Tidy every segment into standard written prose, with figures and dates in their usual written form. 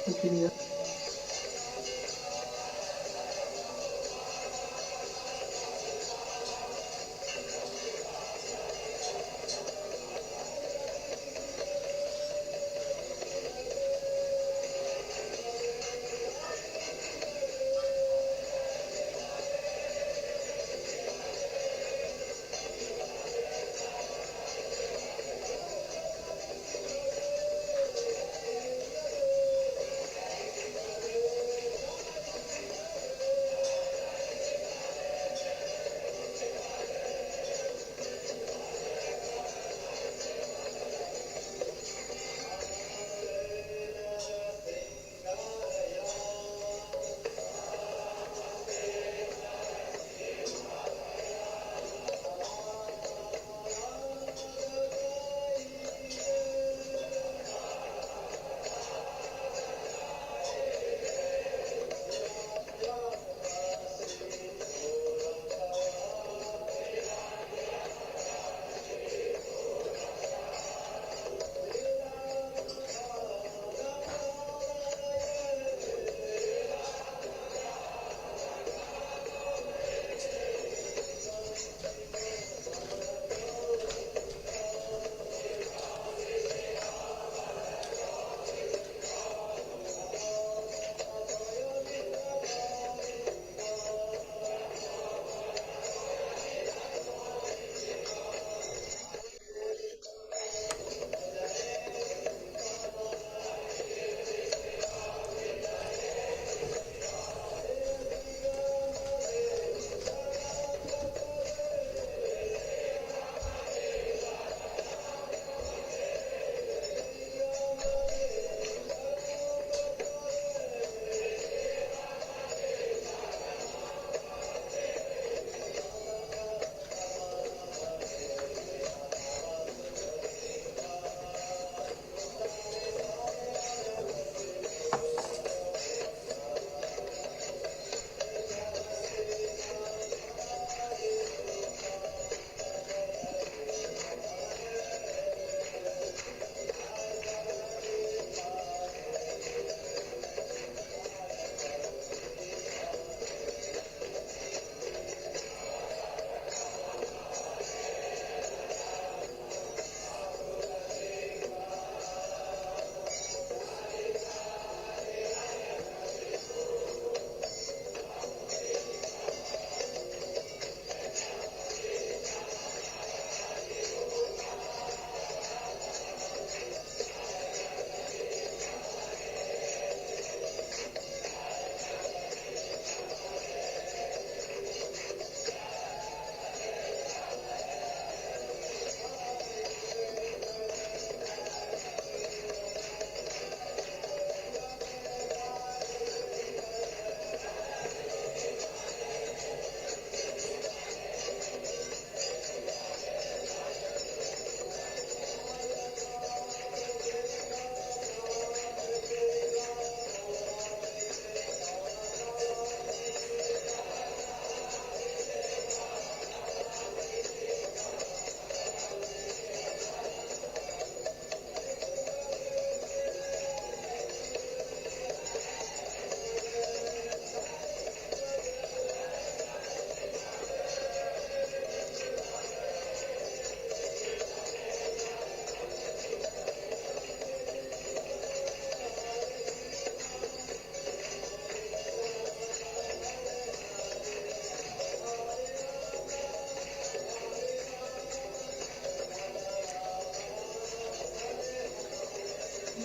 Например.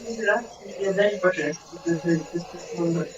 Здравствуйте, дай божественную.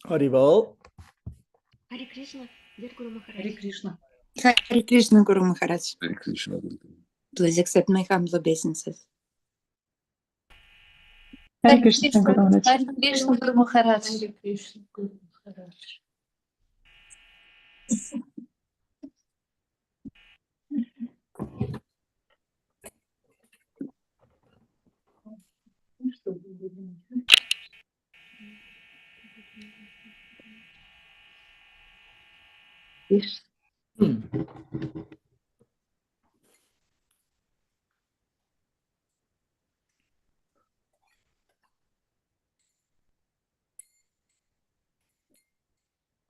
Haribol. Hare Krishna, dear Guru Maharaj. Hare Krishna. Hare Krishna, Guru Maharaj. Hare Krishna. Please accept my humble obeisances. Hare Krishna, Guru Maharaj. Hare Krishna, Guru Maharaj. Hare Krishna, Guru Maharaj.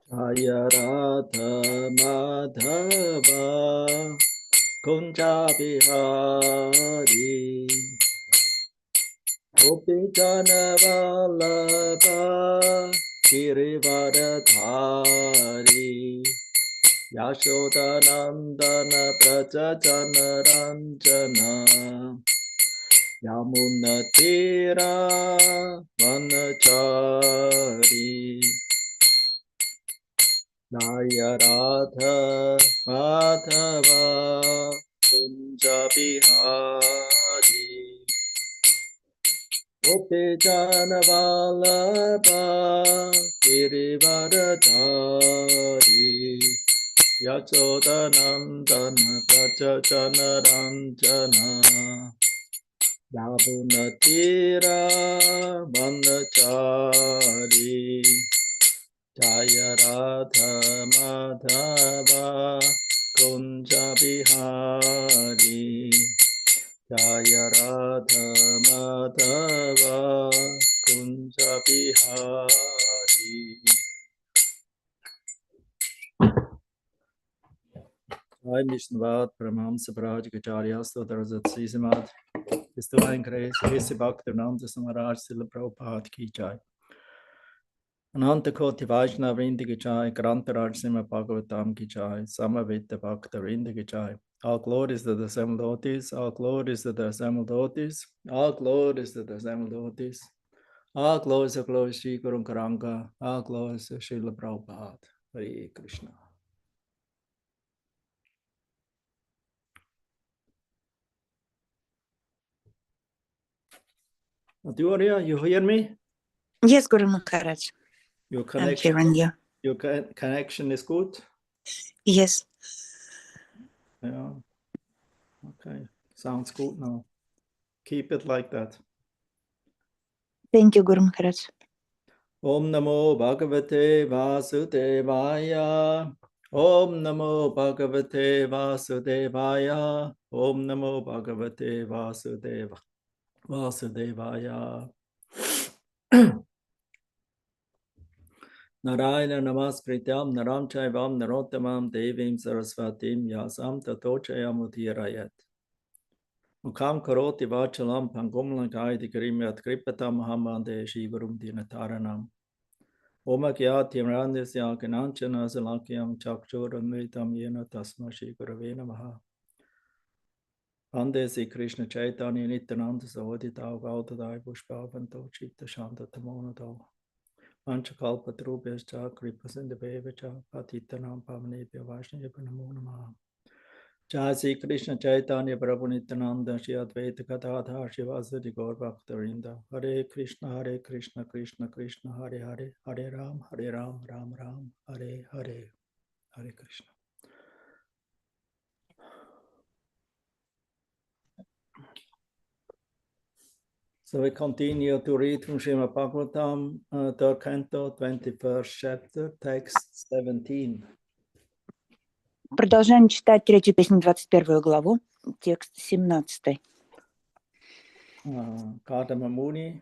Jaya Radha Madhava Kunja Bihari Gopi Jana Vallabha Girivardhari Yashoda Nandana Praja Jana Ranjana Yamuna Tira Vanachari Jaya Radha Madhava Kunja Bihari Gopi Jana Vallabha Girivardhari Yashoda Nandana Praja Jana Ranjana Yamuna Tira Vanachari Jaya Radha Madhava Kunja Bihari Jaya Radha Madhava Kunja Bihari. Jai Vishnuvad Paramahamsa Parajikacharya Stodharza Tsisimad His Divine Grace, His Bhaktivedanta Samaraj Srila Prabhupada Ki Jai. Ananta Koti Vaishnava Vrinda Ki Jai, Grantaraj Srimad Bhagavatam Ki Jai, Samavita Bhakta Vrinda Ki Jai. All glories to the assembled devotees, all glories to the assembled devotees, all glories to the assembled devotees, all glories to Sri Guru Karanga, all glories to Srila Prabhupada. Hare Krishna. Adhurya, you hear me? Yes, Guru Maharaj. Your I'm connection, hearing you. your connection is good? Yes. Yeah. Okay. Sounds good now. Keep it like that. Thank you, Guru Maharaj. Om Namo Bhagavate Vasudevaya. Om Namo Bhagavate Vasudevaya. Om Namo Bhagavate Vasudevaya. Narayana Namaskrityam Naram Chaivam Narottamam Devim Sarasvatim Yasam Tato Chayamudhirayat. Mukam Karoti Vachalam Pangumlan Gaidi Grimyat Kripatam Mahamande Shivarum Dinataranam. Oma Gyati Randisya Gananchana Salakyam Chakchuram Vitam Yena Tasma Shigurave Namaha. Vande Sri Krishna Chaitanya Nityananda Sahodita Gaudadai Pushpavanto Chitta Shanta Tamonado. Panchakalpa Trubhascha Kripasindabevacha Patitanam Pavanebhya Vaishnava Namo Namaha. Jai Sri Krishna Chaitanya Prabhu Nityananda Shri Advaita Gadadhar Shivasadi Gaur Bhaktarinda. Hare Krishna Krishna Krishna Hare Hare Hare Ram Ram Ram Hare Hare. Hare Krishna. So we continue to read from Srimad Bhagavatam, 3rd canto, 21st chapter, text 17. Продолжаем читать третью песню, 21 главу, текст 17. Gautam Muni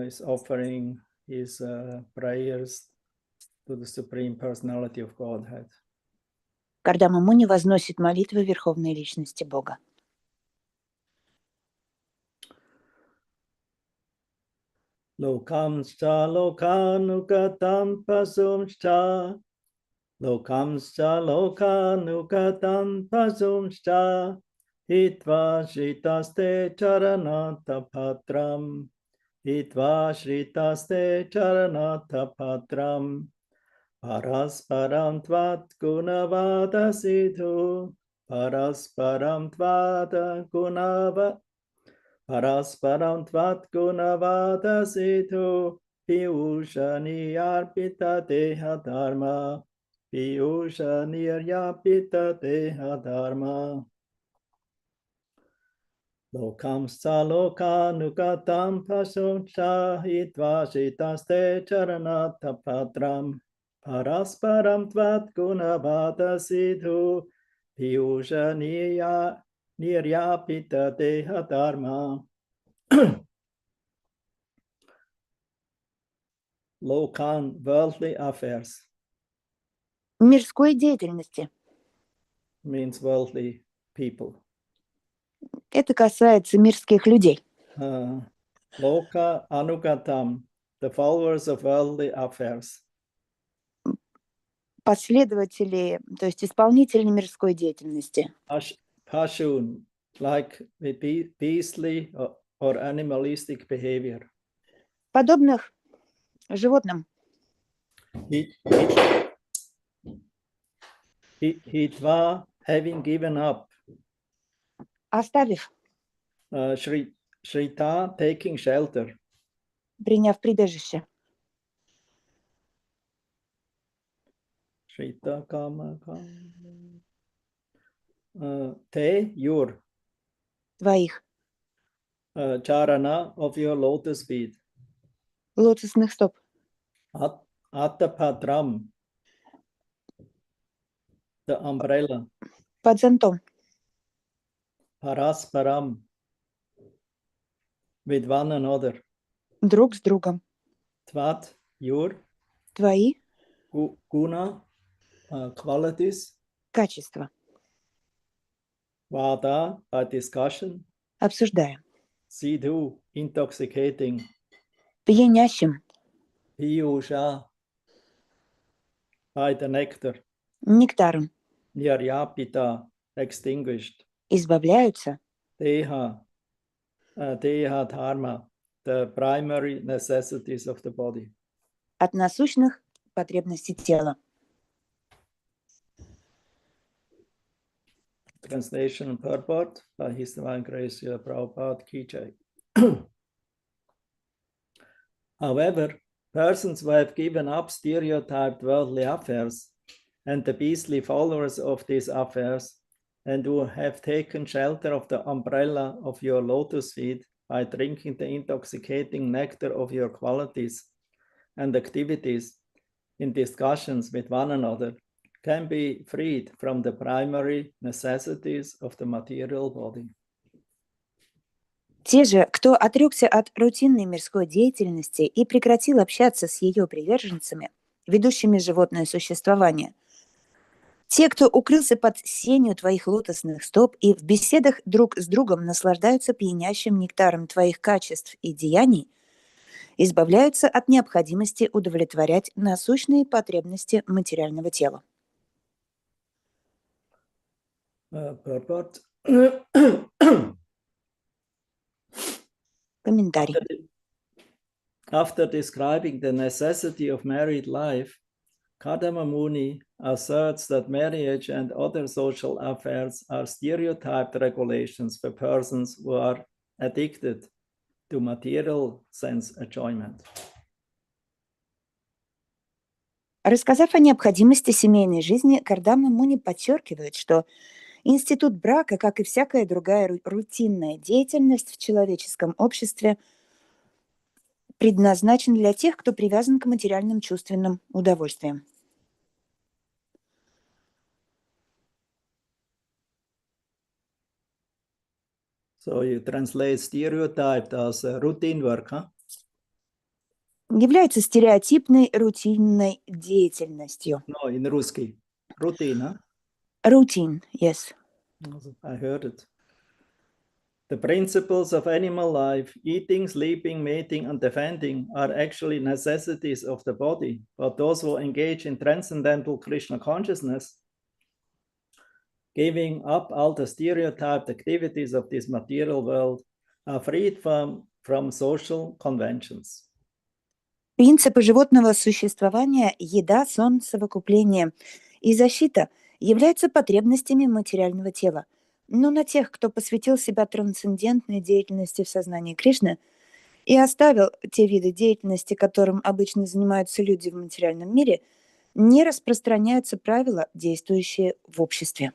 is offering his prayers to the Supreme Personality of Godhead. Кардама Муни возносит молитвы Верховной Личности Бога. Lokamscha lokanukatam pasumscha Lokamscha lokanukatam pasumscha Hitva shitaste charanata patram Hitva shritaste charanata patram parasparam tvat gunavada sidhu parasparam tvat gunavada sidhu piyusha niyarpita deha dharma piyusha niryapita deha dharma Lokam salokanugatam pasonchahitva shitaste charanata patram parasparam tvat gunavada sidhu piyusha niryapita deha dharma Lokan, worldly affairs, Мирской деятельности. means worldly people. Это касается мирских людей. Loka anugatam, the followers of worldly affairs. Последователи, то есть исполнители мирской деятельности. Pashun, like with beastly or animalistic behavior. Подобных животным. Hitva, having given up. Оставив, Shrita, taking shelter. приняв прибежище. Shrita, kama. Te, your. Твоих. Charana, of your lotus feet. Лотосных стоп. Attapatram, the umbrella. Под зонтом. Parasparam, with one another. Друг с другом. Tvat, your. Твои. Guna, qualities. Качества. Vada, by discussion. Обсуждаем. Sidhu, intoxicating. Пьянящим. Piyusha, by the nectar. Нектаром. Niryapita, extinguished. Избавляются. Deha dharma, the primary necessities of the body. От насущных потребностей тела. Translation and purport by His Divine Grace Srila Prabhupada Ki Jai. However, persons who have given up stereotyped worldly affairs and the beastly followers of these affairs, and who have taken shelter of the umbrella of your lotus feet by drinking the intoxicating nectar of your qualities and activities in discussions with one another, can be freed from the primary necessities of the material body. Те же, кто отрекся от рутинной мирской деятельности и прекратил общаться с ее приверженцами, ведущими животное существование, те, кто укрылся под сенью твоих лотосных стоп и в беседах друг с другом наслаждаются пьянящим нектаром твоих качеств и деяний, избавляются от необходимости удовлетворять насущные потребности материального тела. Purport. Комментарий. After describing the necessity of married life, Kadama Muni asserts that marriage and other social affairs are stereotyped regulations for persons who are addicted to material sense enjoyment. Рассказав о необходимости семейной жизни, Кардама Муни подчеркивает, что институт брака, как и всякая другая рутинная деятельность в человеческом обществе, предназначен для тех, кто привязан к материальным чувственным удовольствиям. So you translate stereotyped as routine work, huh? Является стереотипной рутинной деятельностью. No, in Ruski. Routine, huh? Routine, yes. I heard it. The principles of animal life, eating, sleeping, mating, and defending, are actually necessities of the body. But those who engage in transcendental Krishna consciousness, giving up all the stereotyped activities of this material world, are freed from from social conventions. Принципы животного существования, еда, сон, совокупление и защита являются потребностями материального тела. Но на тех, кто посвятил себя трансцендентной деятельности в сознании Кришны и оставил те виды деятельности, которым обычно занимаются люди в материальном мире, не распространяются правила, действующие в обществе.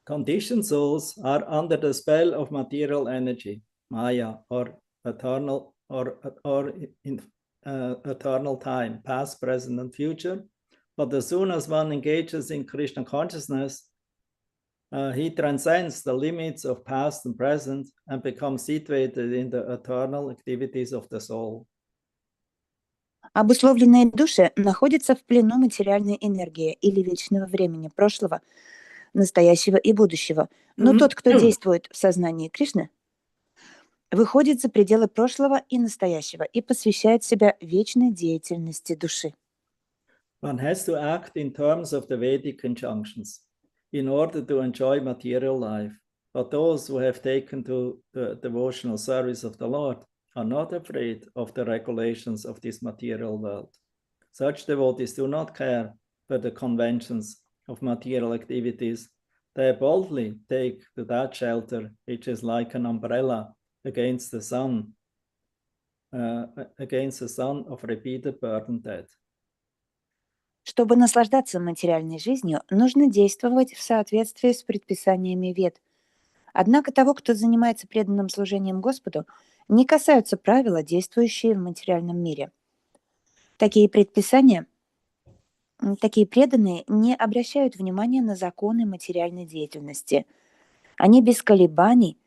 Conditioned souls are under the spell of material energy, Maya, or eternal time, past, present, and future. But as soon as one engages in Krishna consciousness, he transcends the limits of past and present and becomes situated in the eternal activities of the soul. Обусловленные души находятся в плену материальной энергии или вечного времени прошлого, настоящего и будущего. Но тот, кто действует в сознании Кришны, выходит за пределы прошлого и настоящего и посвящает себя вечной деятельности души. One has to act in terms of the Vedic injunctions in order to enjoy material life. But those who have taken to the devotional service of the Lord are not afraid of the regulations of this material world. Such devotees do not care for the conventions of material activities. They boldly take to that shelter, which is like an umbrella against the sun of repeated burden death. Чтобы наслаждаться материальной жизнью, нужно действовать в соответствии с предписаниями Вед. Однако того, кто занимается преданным служением Господу, не касаются правила, действующие в материальном мире. Такие преданные не обращают внимания на законы материальной деятельности. Они без колебаний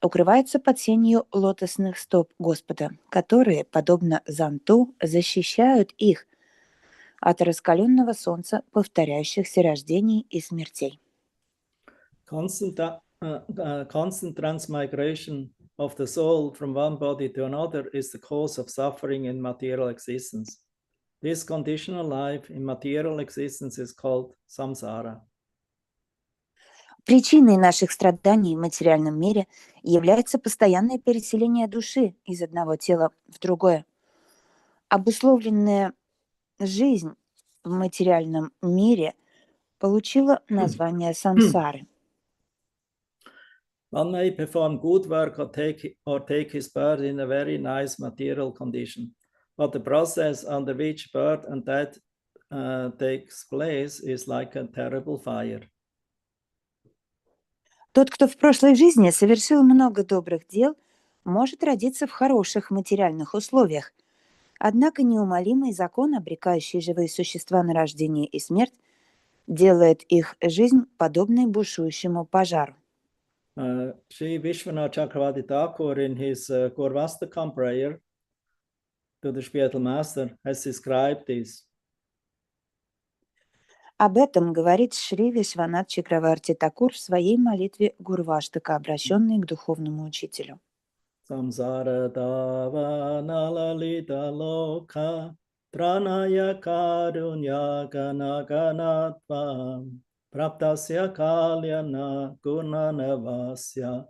укрываются под сенью лотосных стоп Господа, которые, подобно зонту, защищают их от раскаленного солнца повторяющихся рождений и смертей. Constant transmigration of the soul from one body to another is the cause of suffering in material existence. This conditional life in material existence is called samsara. Причиной наших страданий в материальном мире является постоянное переселение души из одного тела в другое. Обусловленная жизнь в материальном мире получила название самсары. One may perform good work or take his birth in a very nice material condition, but the process under which birth and death takes place is like a terrible fire. Тот, кто в прошлой жизни совершил много добрых дел, может родиться в хороших материальных условиях. Однако неумолимый закон, обрекающий живые существа на рождение и смерть, делает их жизнь подобной бушующему пожару. Sri Vishwanath Chakravarti Thakur in his Gaurvastakam prayer to the spiritual master has described this. Об этом говорит Шри Вишванат Чакраварти Такур в своей молитве Гурваштака, обращенной к духовному учителю. Samsara dava nalalita loka tranaya karunya ganaganatva praptasya kalyana gunanavasya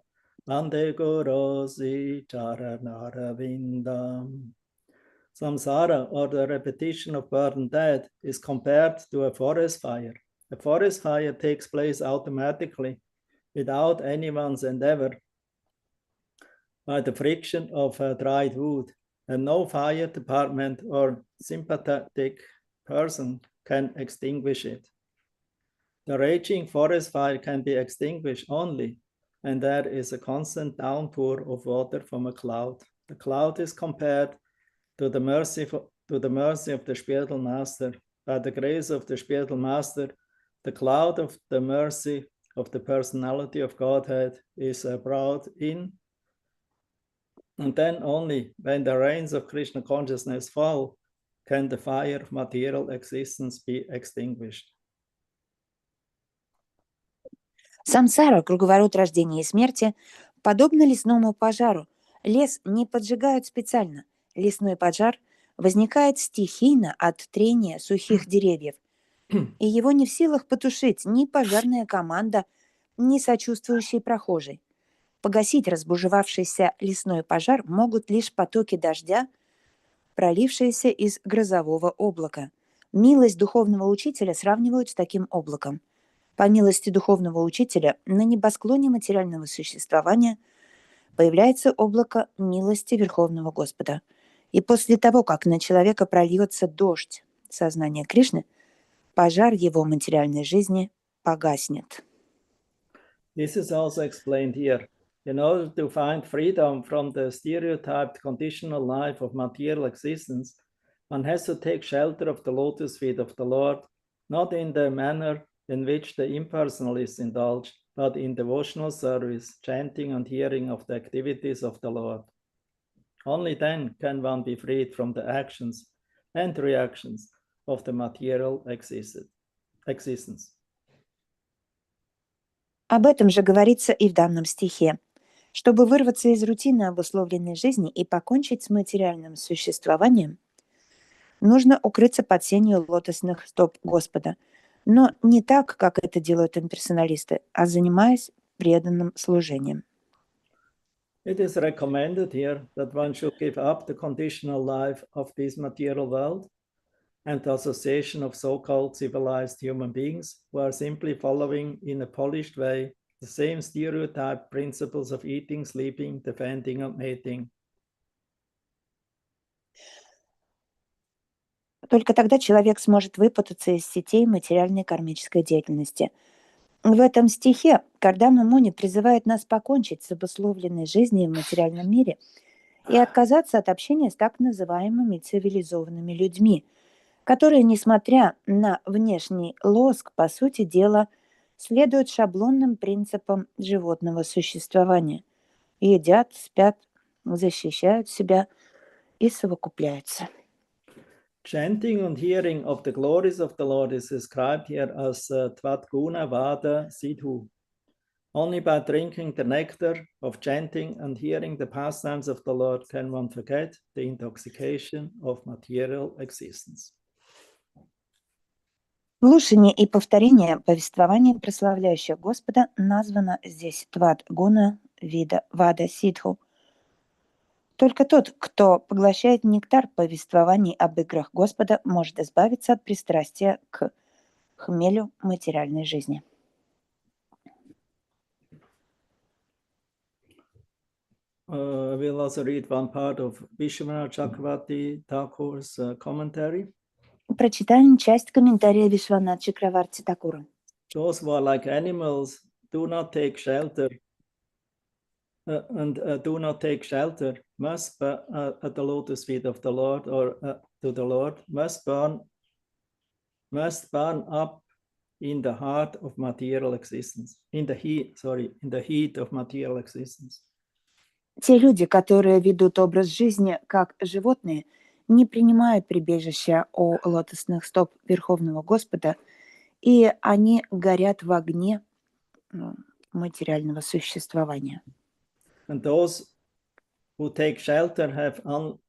bande gurosi charanaravindam. Samsara, or the repetition of birth and death, is compared to a forest fire. A forest fire takes place automatically without anyone's endeavor by the friction of dried wood, and no fire department or sympathetic person can extinguish it. The raging forest fire can be extinguished only when there is a constant downpour of water from a cloud. The cloud is compared to the mercy of the spiritual master. By the grace of the spiritual master, the cloud of the mercy of the personality of Godhead is brought in, and then only when the rains of Krishna consciousness fall can the fire of material existence be extinguished. Самсара, круговорот рождения и смерти, подобно лесному пожару. Лес не поджигают специально. Лесной пожар возникает стихийно от трения сухих деревьев, и его не в силах потушить ни пожарная команда, ни сочувствующий прохожий. Погасить разбушевавшийся лесной пожар могут лишь потоки дождя, пролившиеся из грозового облака. Милость духовного учителя сравнивают с таким облаком. По милости духовного учителя на небосклоне материального существования появляется облако милости Верховного Господа. И после того, как на человека прольется дождь сознания Кришны, пожар его материальной жизни погаснет. This is also explained here. In order to find freedom from the stereotyped conditional life of material existence, one has to take shelter of the lotus feet of the Lord, not in the manner in which the impersonalists indulge, but in devotional service, chanting and hearing of the activities of the Lord. Only then can one be freed from the actions and reactions of the material existence. Об этом же говорится и в данном стихе. Чтобы вырваться из рутины обусловленной жизни и покончить с материальным существованием, нужно укрыться под сенью лотосных стоп Господа, но не так, как это делают имперсоналисты, а занимаясь преданным служением. It is recommended here that one should give up the conditional life of this material world and the association of so-called civilized human beings who are simply following in a polished way the same stereotyped principles of eating, sleeping, defending, and mating. Только тогда человек сможет выпутаться из сетей материальной кармической деятельности. В этом стихе Кардама Муни призывает нас покончить с обусловленной жизнью в материальном мире и отказаться от общения с так называемыми цивилизованными людьми, которые, несмотря на внешний лоск, по сути дела, следуют шаблонным принципам животного существования. Едят, спят, защищают себя и совокупляются. Chanting and hearing of the glories of the Lord is described here as Tvatguna Vada Sidhu. Only by drinking the nectar of chanting and hearing the pastimes of the Lord can one forget the intoxication of material existence. Слушание и повторение повествования, прославляющих Господа, названо здесь Тват-гуна Вада Сидху. Только тот, кто поглощает нектар повествований об играх Господа, может избавиться от пристрастия к хмелю материальной жизни. We'll also read one part of Vishwanath Chakravarti Thakur's commentary. Прочитаем часть комментария Вишванат Чакраварти Такура. Those who are like animals do not take shelter do not take shelter must at the lotus feet of the Lord or to the Lord must burn up in the heart of material existence, in the heat of material existence. Те люди, которые ведут образ жизни как животные, не принимают прибежища у лотосных стоп Верховного Господа, и они горят в огне материального существования. And those who take shelter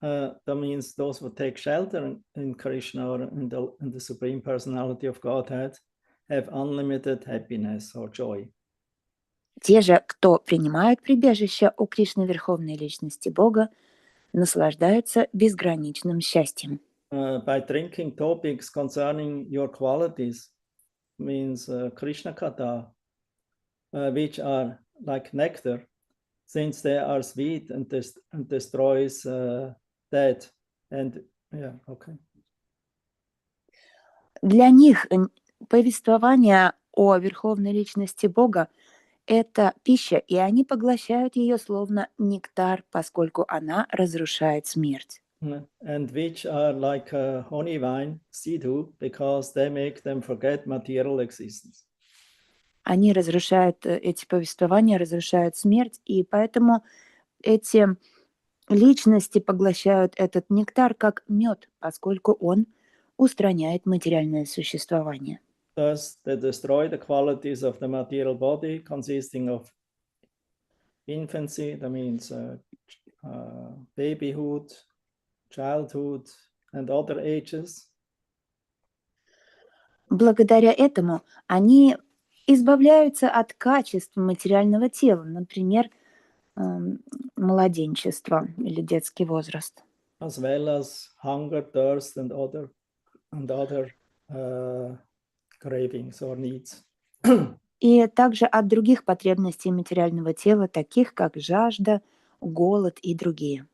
that means those who take shelter in Krishna or in the Supreme Personality of Godhead have unlimited happiness or joy. Те же, кто принимают прибежище у Кришны Верховной Личности Бога, наслаждаются безграничным счастьем. By drinking topics concerning your qualities means Krishna-katha, which are like nectar, since they are sweet and destroys death. And yeah, okay. Для них повествование о Верховной Личности Бога – это пища, и они поглощают ее словно нектар, поскольку она разрушает смерть. And which are like honey wine, sidhu, because they make them forget material existence. Они разрушают, эти повествования разрушают смерть, и поэтому эти личности поглощают этот нектар как мед, поскольку он устраняет материальное существование. Thus, they destroy the qualities of the material body, consisting of infancy, that means babyhood, childhood, and other ages. Благодаря этому они избавляются от качеств материального тела, например, младенчество или детский возраст. as well as hunger, thirst, and other cravings or needs. И также от других потребностей материального тела, таких как жажда, голод и другие.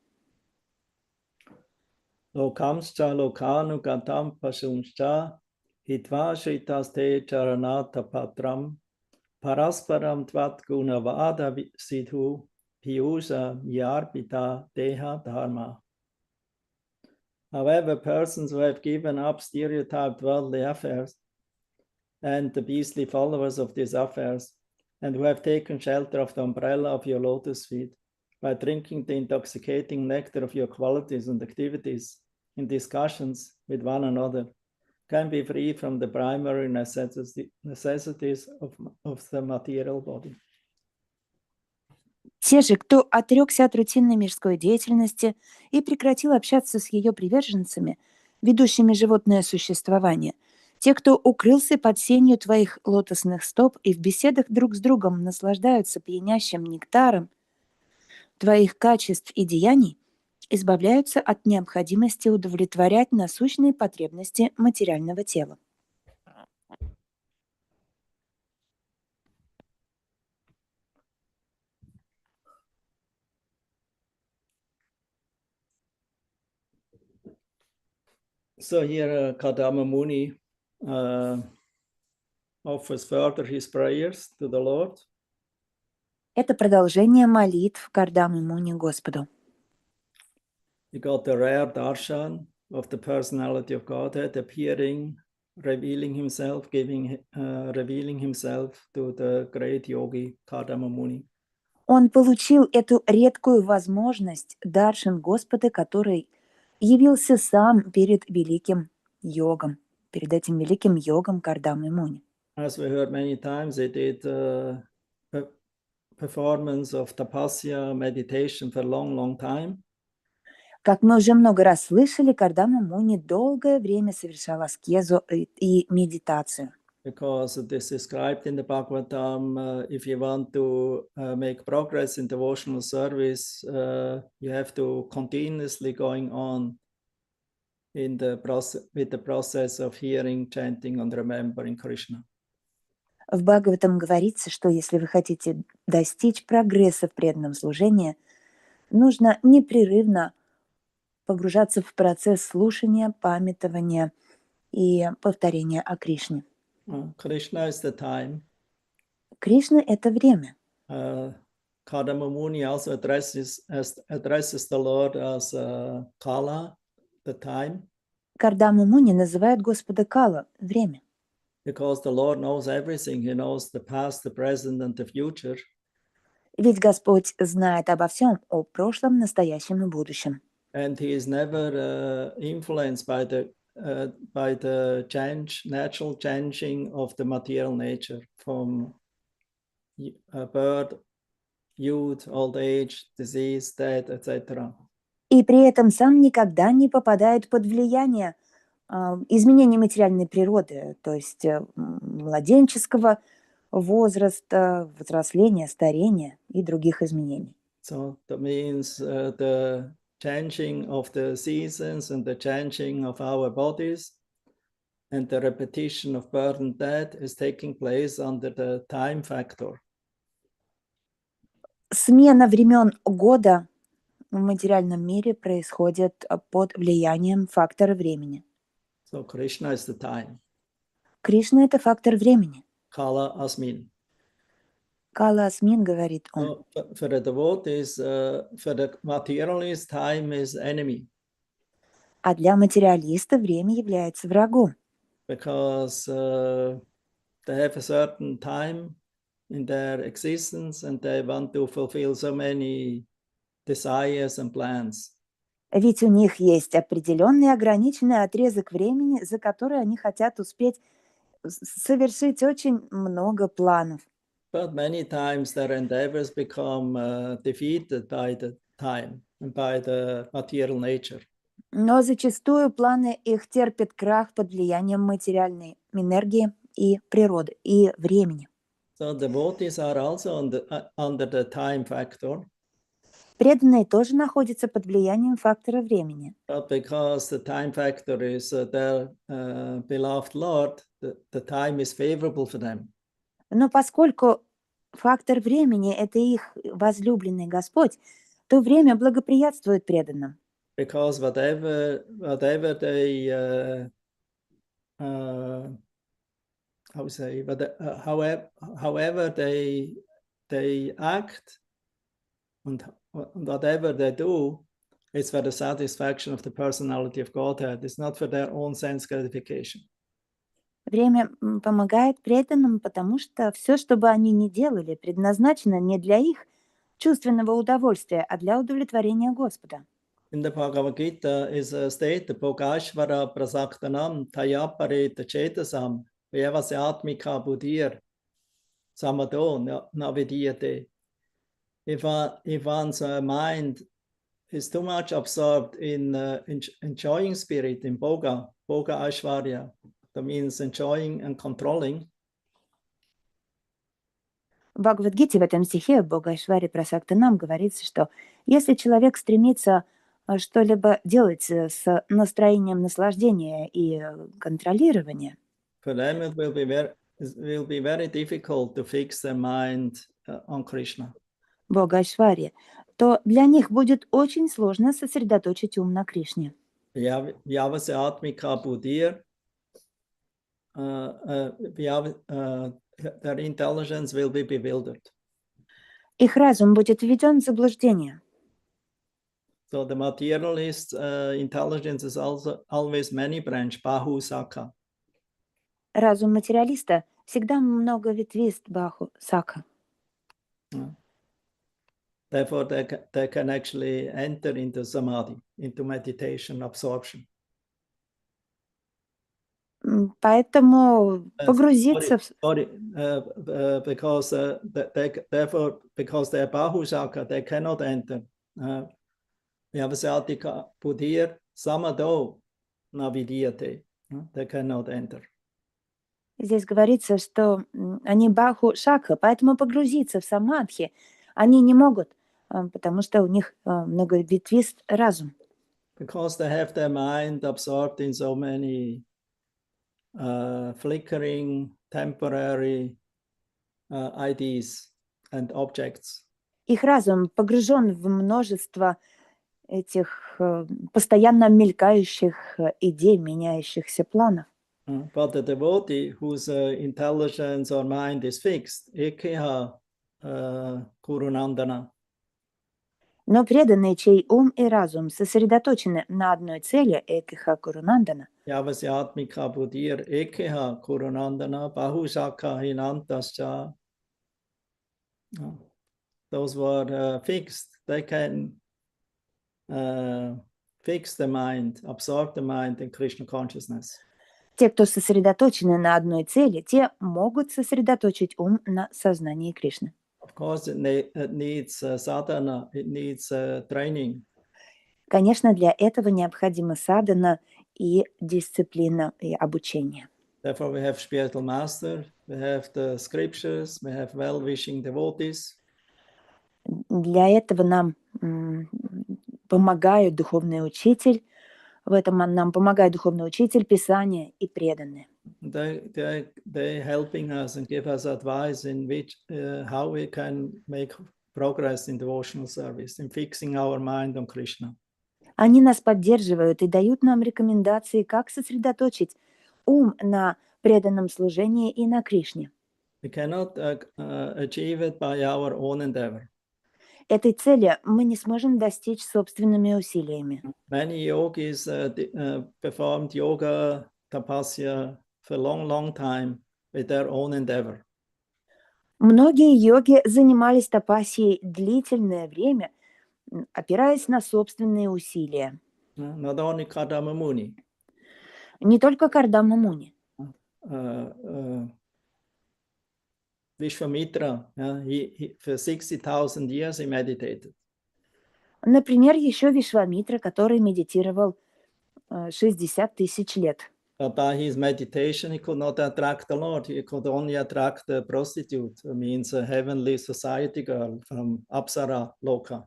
Lokamscha lokanugatam pasumscha hitvashitaste charanata patram parasparam tvat gunavada sidhu piyusha yarpita deha dharma. However, persons who have given up stereotyped worldly affairs and the beastly followers of these affairs, and who have taken shelter of the umbrella of your lotus feet by drinking the intoxicating nectar of your qualities and activities in discussions with one another, can be free from the primary necessities of the material body. Те же, кто отрекся от рутинной мирской деятельности и прекратил общаться с ее приверженцами, ведущими животное существование, те, кто укрылся под сенью твоих лотосных стоп и в беседах друг с другом наслаждаются пьянящим нектаром твоих качеств и деяний, избавляются от необходимости удовлетворять насущные потребности материального тела. So here Kadama Muni offers further his prayers to the Lord. Это продолжение молитв Кардамы Муни Господу. He got the rare darshan of the personality of Godhead appearing, revealing himself to the great yogi Kadama Muni. Он получил эту редкую возможность, даршан Господа, который явился сам перед великим йогом, перед этим великим йогом Кардамы Муни. As we heard many times, he did performance of tapasya, meditation for a long, long time. Как мы уже много раз слышали, Кардама Муни долгое время совершал аскезу и медитацию. Because it is described in the Bhagavatam, if you want to make progress in devotional service, you have to continuously going on with the process of hearing, chanting, and remembering Krishna. В Бхагаватам говорится, что если вы хотите достичь прогресса в преданном служении, нужно непрерывно погружаться в процесс слушания, памятования и повторения о Кришне. Krishna is the time. Кришна – это время. Kadama Muni also addresses the Lord as Kala, the time. Кардама Муни называет Господа Кала – время. Because the Lord knows everything. He knows the past, the present, and the future. Ведь Господь знает обо всем, о прошлом, настоящем и будущем. And he is never influenced by the natural changing of the material nature from birth, youth, old age, disease, death, etc. И при этом сам никогда не попадает под влияние изменений материальной природы, то есть младенческого возраста, взросления, старения и других изменений. So that means the changing of the seasons and the changing of our bodies and the repetition of birth and death is taking place under the time factor. Смена времен года в материальном мире происходит под влиянием фактора времени. So Krishna is the time. Кришна – это фактор времени. Kala Asmin. Кала Асмин, говорит он. So for the devotees, for the materialist, time is enemy. А для материалиста время является врагом. Because they have a certain time in their existence and they want to fulfill so many desires and plans. Ведь у них есть определенный ограниченный отрезок времени, за который они хотят успеть совершить очень много планов. But many times their endeavors become defeated by the time and by the material nature. Но зачастую планы их терпят крах под влиянием материальной энергии и природы, и времени. So devotees are also under the time factor. Преданные тоже находятся под влиянием фактора времени. But because the time factor is their beloved Lord, the time is favorable for them. Но поскольку фактор времени – это их возлюбленный Господь, то время благоприятствует преданным. Because whatever they how say, however they act and whatever they do, it's for the satisfaction of the personality of Godhead. It's not for their own sense gratification. Время помогает преданным, потому что все, что бы они ни делали, предназначено не для их чувственного удовольствия, а для удовлетворения Господа. In the Bhagavad Gita is stated, Bhogashvara prasaktanam tayapareta chetasam vyavasatmika buddhir samado navidiyate. If one's mind is too much absorbed in enjoying spirit, in Bhoga Ashvarya, that means enjoying and controlling. В Бхагавад-гите в этом стихе Бога Ишвари Прасакта нам говорится, что если человек стремится что-либо делать с настроением наслаждения и контролирования, For them it will be very difficult to fix their mind on Krishna. Бога Ишвари, то для них будет очень сложно сосредоточить ум на Кришне. Vyavasatmika buddhir, their intelligence will be bewildered. Их разум будет введен в заблуждение. So the materialist intelligence is also always many branch, Bahu Saka. Разум материалиста всегда многоветвист Баху Сака. Therefore, they can actually enter into samadhi, into meditation, absorption. Поэтому погрузиться because therefore, because they are Bahu Saka, they cannot enter. Vyavasatika buddhir samado navidiyate. They cannot enter. Здесь говорится, что они Баху Шакха, поэтому погрузиться в самадхи они не могут, потому что у них многоветвист разум. Because they have their mind absorbed in so many flickering, temporary ideas and objects. Их разум погружен в множество этих постоянно мелькающих идей, меняющихся планов. But the devotee whose intelligence or mind is fixed, ekeha kurunandana. Но преданные, чей ум и разум сосредоточены на одной цели, экиха курунандана, Yavasyatmika buddhir ekeha kurunandana bahusaka hinantascha. Those were fixed. They can fix the mind, absorb the mind in Krishna consciousness. те, кто сосредоточены на одной цели, те могут сосредоточить ум на сознании Кришны. Of course, it needs sadhana, it needs training. Конечно, для этого необходима садхана и дисциплина, и обучение. Therefore, we have spiritual master, we have the scriptures, we have well-wishing devotees. Для этого нам помогает духовный учитель, в этом нам помогает духовный учитель, Писание и преданные. They helping us and give us advice in which how we can make progress in devotional service, in fixing our mind on Krishna. Они нас поддерживают и дают нам рекомендации, как сосредоточить ум на преданном служении и на Кришне. We cannot achieve it by our own endeavor. Этой цели мы не сможем достичь собственными усилиями. Many yogis performed yoga, tapasya for a long time with their own endeavor. Многие йоги занимались тапасией длительное время, опираясь на собственные усилия. Not only Kardama Muni. Не только Кардама Муни. Vishwamitra, he for 60,000 years he meditated. Например, еще Вишвамитра, который медитировал 60 тысяч лет. But by his meditation, he could not attract the Lord. He could only attract a prostitute, means a heavenly society girl from Apsara Loka.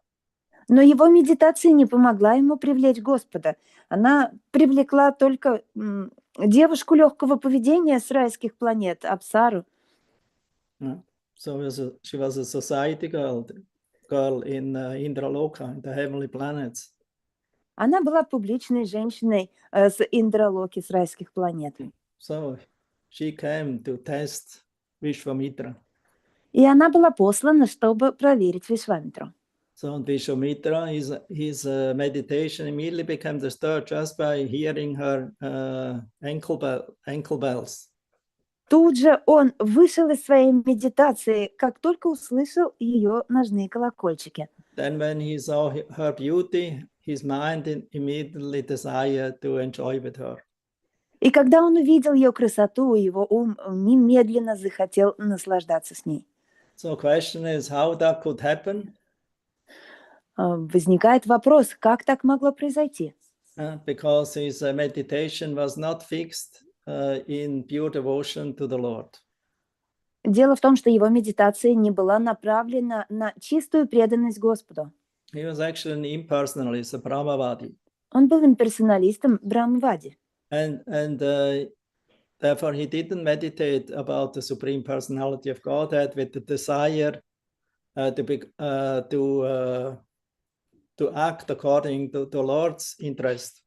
Но его медитация не помогла ему привлечь Господа. Она привлекла только девушку легкого поведения с райских планет, Апсару. Yeah. She was a society girl in Indraloka, in the heavenly planets. Она была публичной женщиной с Индралоки, с райских планет. So she came to test Vishwamitra. И она была послана, чтобы проверить Вишвамитру. So Vishwamitra, his meditation immediately became disturbed just by hearing her ankle bells. Тут же он вышел из своей медитации, как только услышал ее ножные колокольчики. Then when he saw her beauty, his mind immediately desired to enjoy with her. И когда он увидел ее красоту, его ум немедленно захотел наслаждаться с ней. So question is how that could happen? Возникает вопрос, как так могло произойти? Because his meditation was not fixed in pure devotion to the Lord. Дело в том, что его медитация не была направлена на чистую преданность Господу. He was actually an impersonalist, a Brahmavadi. Он был имперсоналистом Брамвади. And therefore he didn't meditate about the Supreme Personality of Godhead with the desire to act according to the Lord's interest.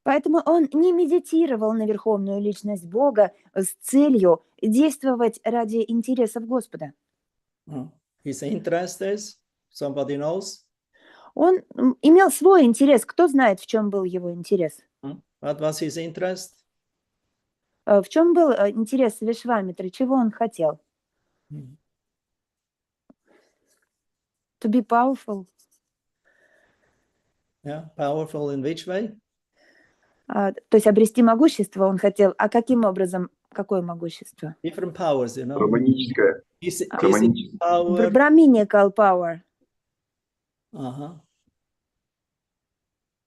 Поэтому он не медитировал на Верховную Личность Бога с целью действовать ради интересов Господа. His interest is, somebody knows? Он имел свой интерес. Кто знает, в чем был его интерес? What was his interest? В чем был интерес Вишвамитры? Чего он хотел? To be powerful. Yeah, powerful in which way? То есть обрести могущество он хотел. А каким образом? Какое могущество? Different powers, you know. Гармоническое. Power. Brahminical power. Uh-huh.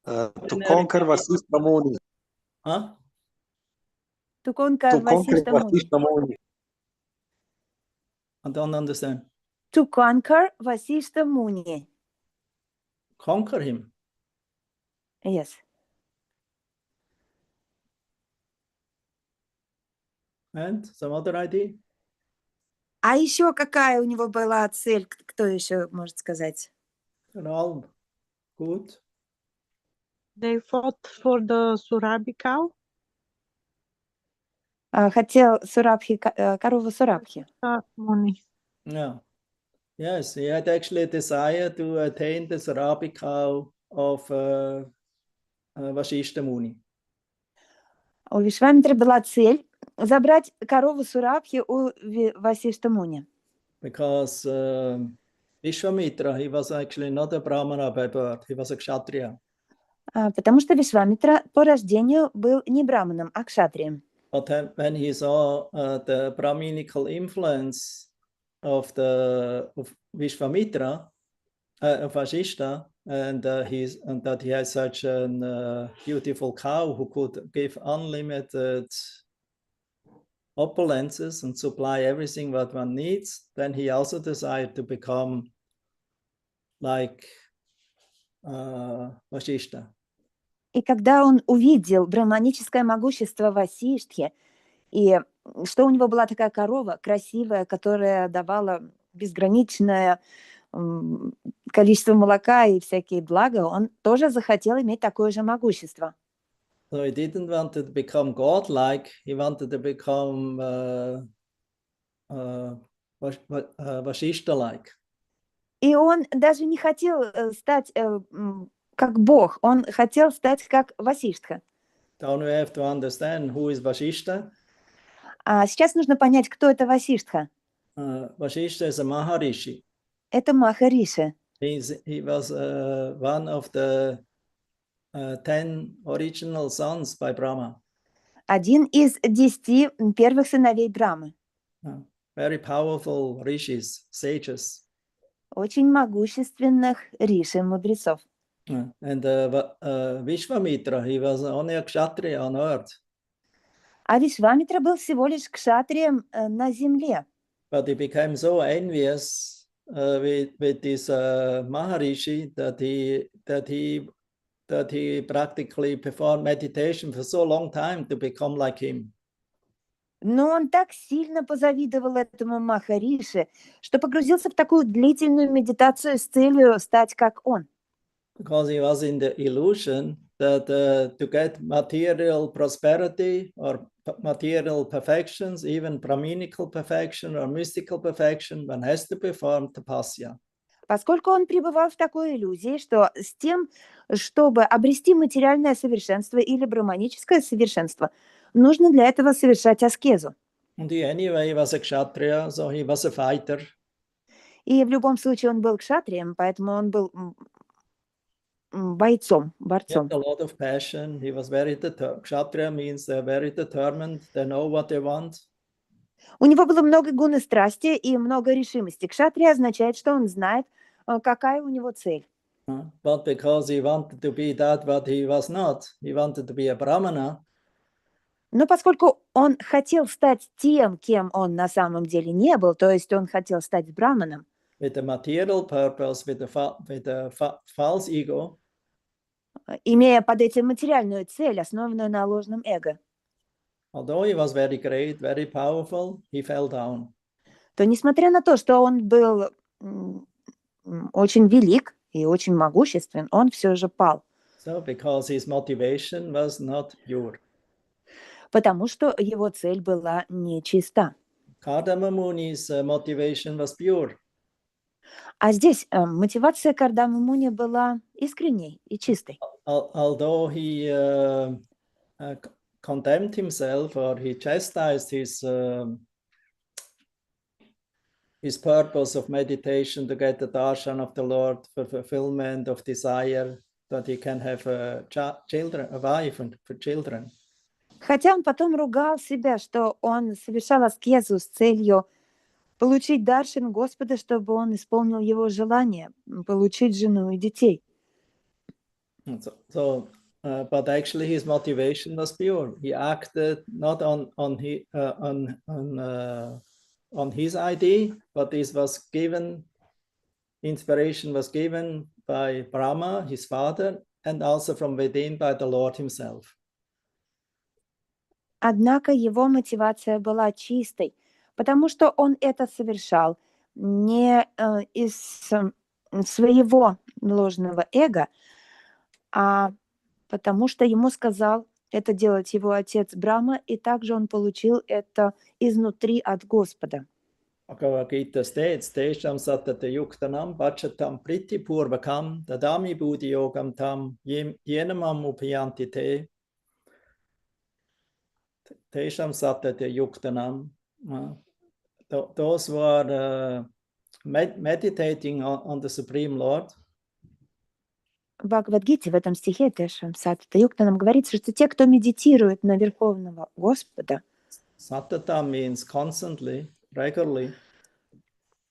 To conquer Vasishtha Muni. Huh? To conquer Vasishtha Muni. Vasishtha Muni. I don't understand. To conquer Vasishtha Muni. Conquer him. Yes. And some other idea? А еще какая у него была цель? Кто еще может сказать? They're all good. They fought for the Surabhi cow. Хотел Сурабхи, корову Сурабхи. Money. Yeah. Yes, he had actually a desire to attain the Surabhi cow of Vasishtha Muni. У Вишвамитры была цель забрать корову Сурабхи у Васишта Муни. Because Vishwamitra, he was actually not a Brahmana by birth, he was a Kshatriya. Потому что Вишвамитра по рождению был не браманом, а кшатрием. But when he saw the Brahminical influence of Vishwamitra, of Vasishta, and that he has such a beautiful cow who could give unlimited opulences and supply everything what one needs, then he also desired to become like Vasishta. И когда он увидел брахманическое могущество Васиштхи, и что у него была такая корова красивая, которая давала безграничное количество молока и всякие блага, он тоже захотел иметь такое же могущество. So he didn't want to become godlike, he wanted to become Vasishta-like. И он даже не хотел стать как бог, он хотел стать как Васиштха. Now we have to understand who is Vasishta. А сейчас нужно понять, кто это Васиштха. Vasishta is a Maharishi. Это Махариши. He was one of the 10 original sons by Brahma. Один из 10 первых сыновей Брамы. Very powerful rishis, sages. Очень могущественных риши, мудрецов. And Vishwamitra, he was only a kshatriya on earth. А Вишвамитра был всего лишь кшатрием на земле. But he became so envious with this Maharishi that he practically performed meditation for so long time to become like him. Но он так сильно позавидовал этому Махарише, что погрузился в такую длительную медитацию с целью стать как он. Because he was in the illusion that to get material prosperity or material perfections, even Brahminical perfection or mystical perfection, one has to perform tapasya. Поскольку он пребывал в такой иллюзии, что с тем, чтобы обрести материальное совершенство или брахманическое совершенство, нужно для этого совершать аскезу. And he anyway was a kshatriya, so he was a fighter. И в любом случае он был кшатрием, поэтому он был бойцом, He борцом. had a lot of passion. He was very determined. Kshatriya means they're very determined. They know what they want. У него было много гуны страсти и много решимости. Кшатрия означает, что он знает, какая у него цель. But because he wanted to be that what he was not, he wanted to be a brahmana. Но поскольку он хотел стать тем, кем он на самом деле не был, то есть он хотел стать браманом, With a material purpose, with a false ego, имея под этим материальную цель, основанную на ложном эго, although he was very great, very powerful, he fell down. то несмотря на то, что он был очень велик и очень могуществен, он все же пал. So because his motivation was not pure. Потому что его цель была нечиста. Kardama Muni's motivation was pure. А здесь мотивация Кардамы Муни была искренней и чистой. Although he condemned himself or he chastised his purpose of meditation to get the darshan of the Lord for fulfillment of desire, that he can have children, a wife and for children. Хотя он потом ругал себя, что он совершал аскезу с целью получить даршин Господа, чтобы он исполнил его желание, получить жену и детей. But actually his motivation was pure. He acted not on his idea, but this was given, inspiration was given by Brahma, his father, and also from within by the Lord himself. Однако его мотивация была чистой, потому что он это совершал не из своего ложного эго, а потому что ему сказал это делать его отец Брахма, и также он получил это изнутри от Господа. Bhagavad Gita states, Tesham sattata yuktanam bhajatam priti purvakam dadami buddhi yogam tam yenamam upayanti te. Tesham sattata yuktanam. Those who are meditating on the Supreme Lord. В Бхагавад-гите в этом стихе Тешам Саттата Юктанам говорится, что те, кто медитирует на Верховного Господа, Sattata means constantly, regularly.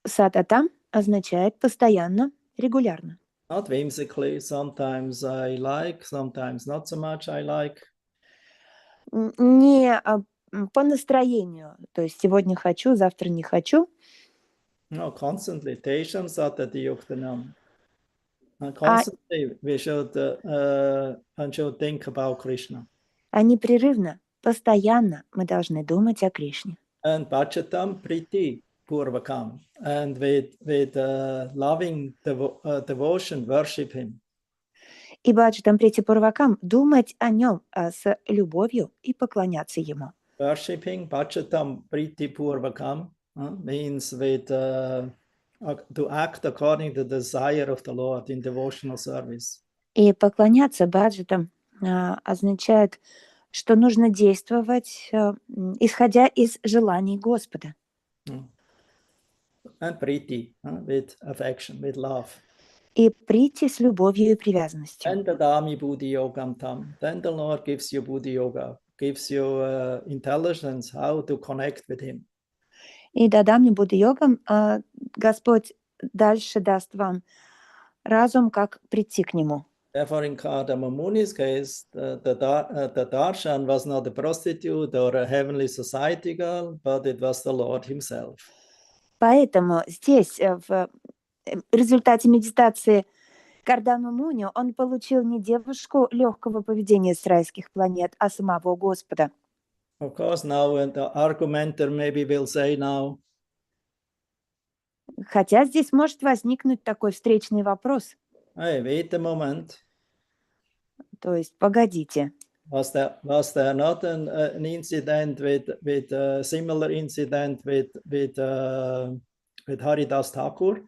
Саттата означает постоянно, регулярно. Not whimsically, sometimes I like, sometimes not so much I like. Не по настроению, то есть сегодня хочу, завтра не хочу. No, constantly. Tesham sattata yuktanam. Constantly we should think about Krishna. А непрерывно, постоянно мы должны думать о Кришне. And bhajatam priti purvakam. And with loving devotion, worship him. И баджатам прити пурвакам думать о нем с любовью и поклоняться ему. Worshipping bhajatam priti purvakam means with to act according to the desire of the Lord in devotional service. И поклоняться баджатам означает, что нужно действовать, исходя из желаний Господа. And priti, with affection, with love. И прийти с любовью и привязанностью. And dadami buddhi yogam tam. Then the Lord gives you buddhi yoga, gives you intelligence how to connect with him. И дадами Будда-йогам Господь дальше даст вам разум, как прийти к нему. Therefore, in Kardama Muni's case, the darshan was not a prostitute or a heavenly society girl, but it was the Lord himself. Поэтому здесь, в в результате медитации Кардама Муни он получил не девушку легкого поведения с райских планет, а самого Господа. Of course, now the argumenter maybe will say now, Хотя здесь может возникнуть такой встречный вопрос. hey, wait a moment. То есть, погодите, Was there not an incident with a similar incident with Haridas Thakur?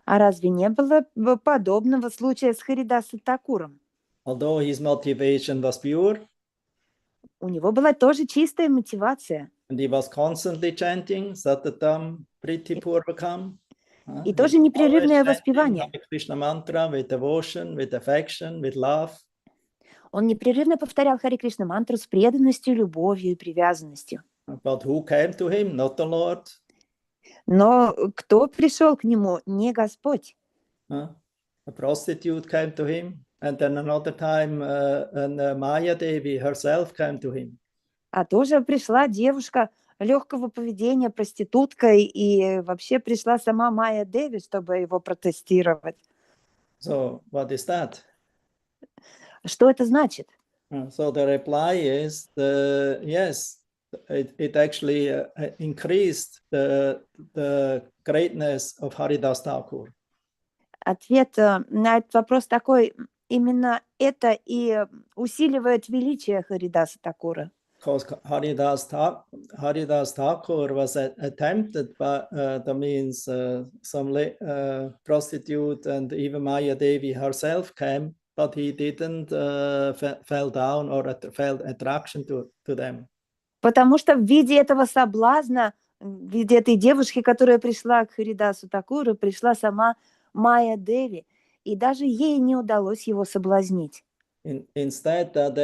а разве не было подобного случая с Харидасом Такуром? Although his motivation was pure У него была тоже чистая мотивация. and he was constantly chanting Satatam Priti Purvakam. И He тоже was always непрерывное chanting воспевание. Hare Krishna mantra with devotion, with affection, with love. Он непрерывно повторял Харе Кришна мантру с преданностью, любовью и привязанностью. But who came to him? Not the Lord. Но кто пришел к нему? Не Господь. A prostitute came to him, and then another time, Maya Devi herself came to him. А тоже пришла девушка легкого поведения, проститутка, и вообще пришла сама Майя Деви, чтобы его протестировать. So what is that? Что это значит? So the reply is, yes, it actually increased the greatness of Haridas Thakur. Ответ на этот вопрос такой: именно это и усиливает величие Харидаса Такура. Because Haridas Thakur was attempted by, that means some prostitute and even Maya Devi herself came, but he didn't fell down or felt attraction to them. Потому что в виде этого соблазна, в виде этой девушки, которая пришла к Харидасу Такуру, пришла сама Майя Деви, и даже ей не удалось его соблазнить. Instead, that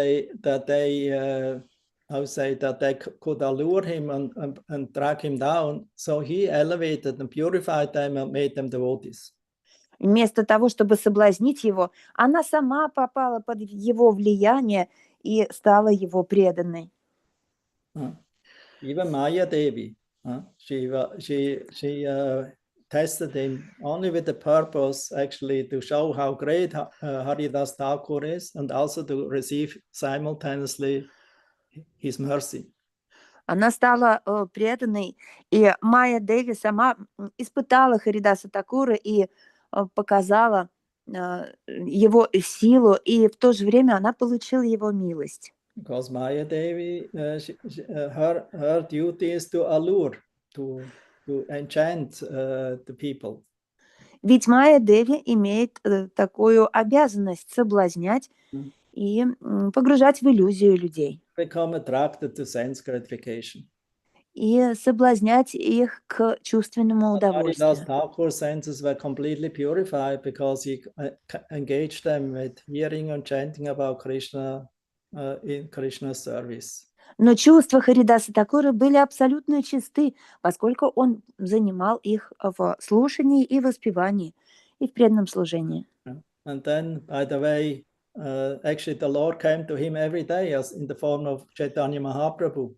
they could allure him and drag him down, so he elevated and purified them and made them devotees. Вместо того, чтобы соблазнить его, она сама попала под его влияние и стала его преданной. Even Maya Devi, she tested him only with the purpose actually to show how great Haridas Thakur is and also to receive simultaneously his mercy. Она стала преданной, и Майя Деви сама испытала Харидаса Такура и показала его силу, и в то же время она получила его милость. Because Maya Devi, her duty is to allure, to enchant the people. Ведь Майя Деви имеет такую обязанность соблазнять и погружать в иллюзию людей. Become attracted to sense gratification. И соблазнять их к чувственному удовольствию. Haridas Thakur's senses were completely purified because he engaged them with hearing and chanting about Krishna in Krishna's service. Но чувства Харидаса Такура были абсолютно чисты, поскольку он занимал их в слушании и воспевании, и в преданном служении. And then, by the way, actually the Lord came to him every day as in the form of Chaitanya Mahaprabhu.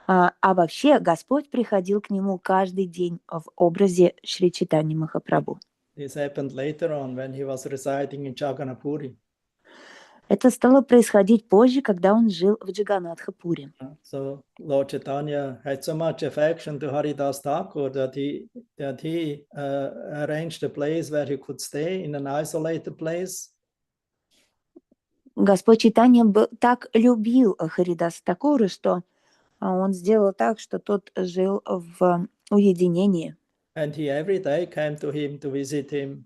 А вообще Господь приходил к нему каждый день в образе Шри Чайтаньи Махапрабху. This happened later on when he was residing in Jagannath-puri. Это стало происходить позже, когда он жил в Джаганатха-пури. So Lord Chaitanya had so much affection to Haridas Thakur that he arranged a place where he could stay in an isolated place. Господь Чайтанья так любил Харидаса Такура, что он сделал так, что тот жил в уединении. And he every day came to him to visit him.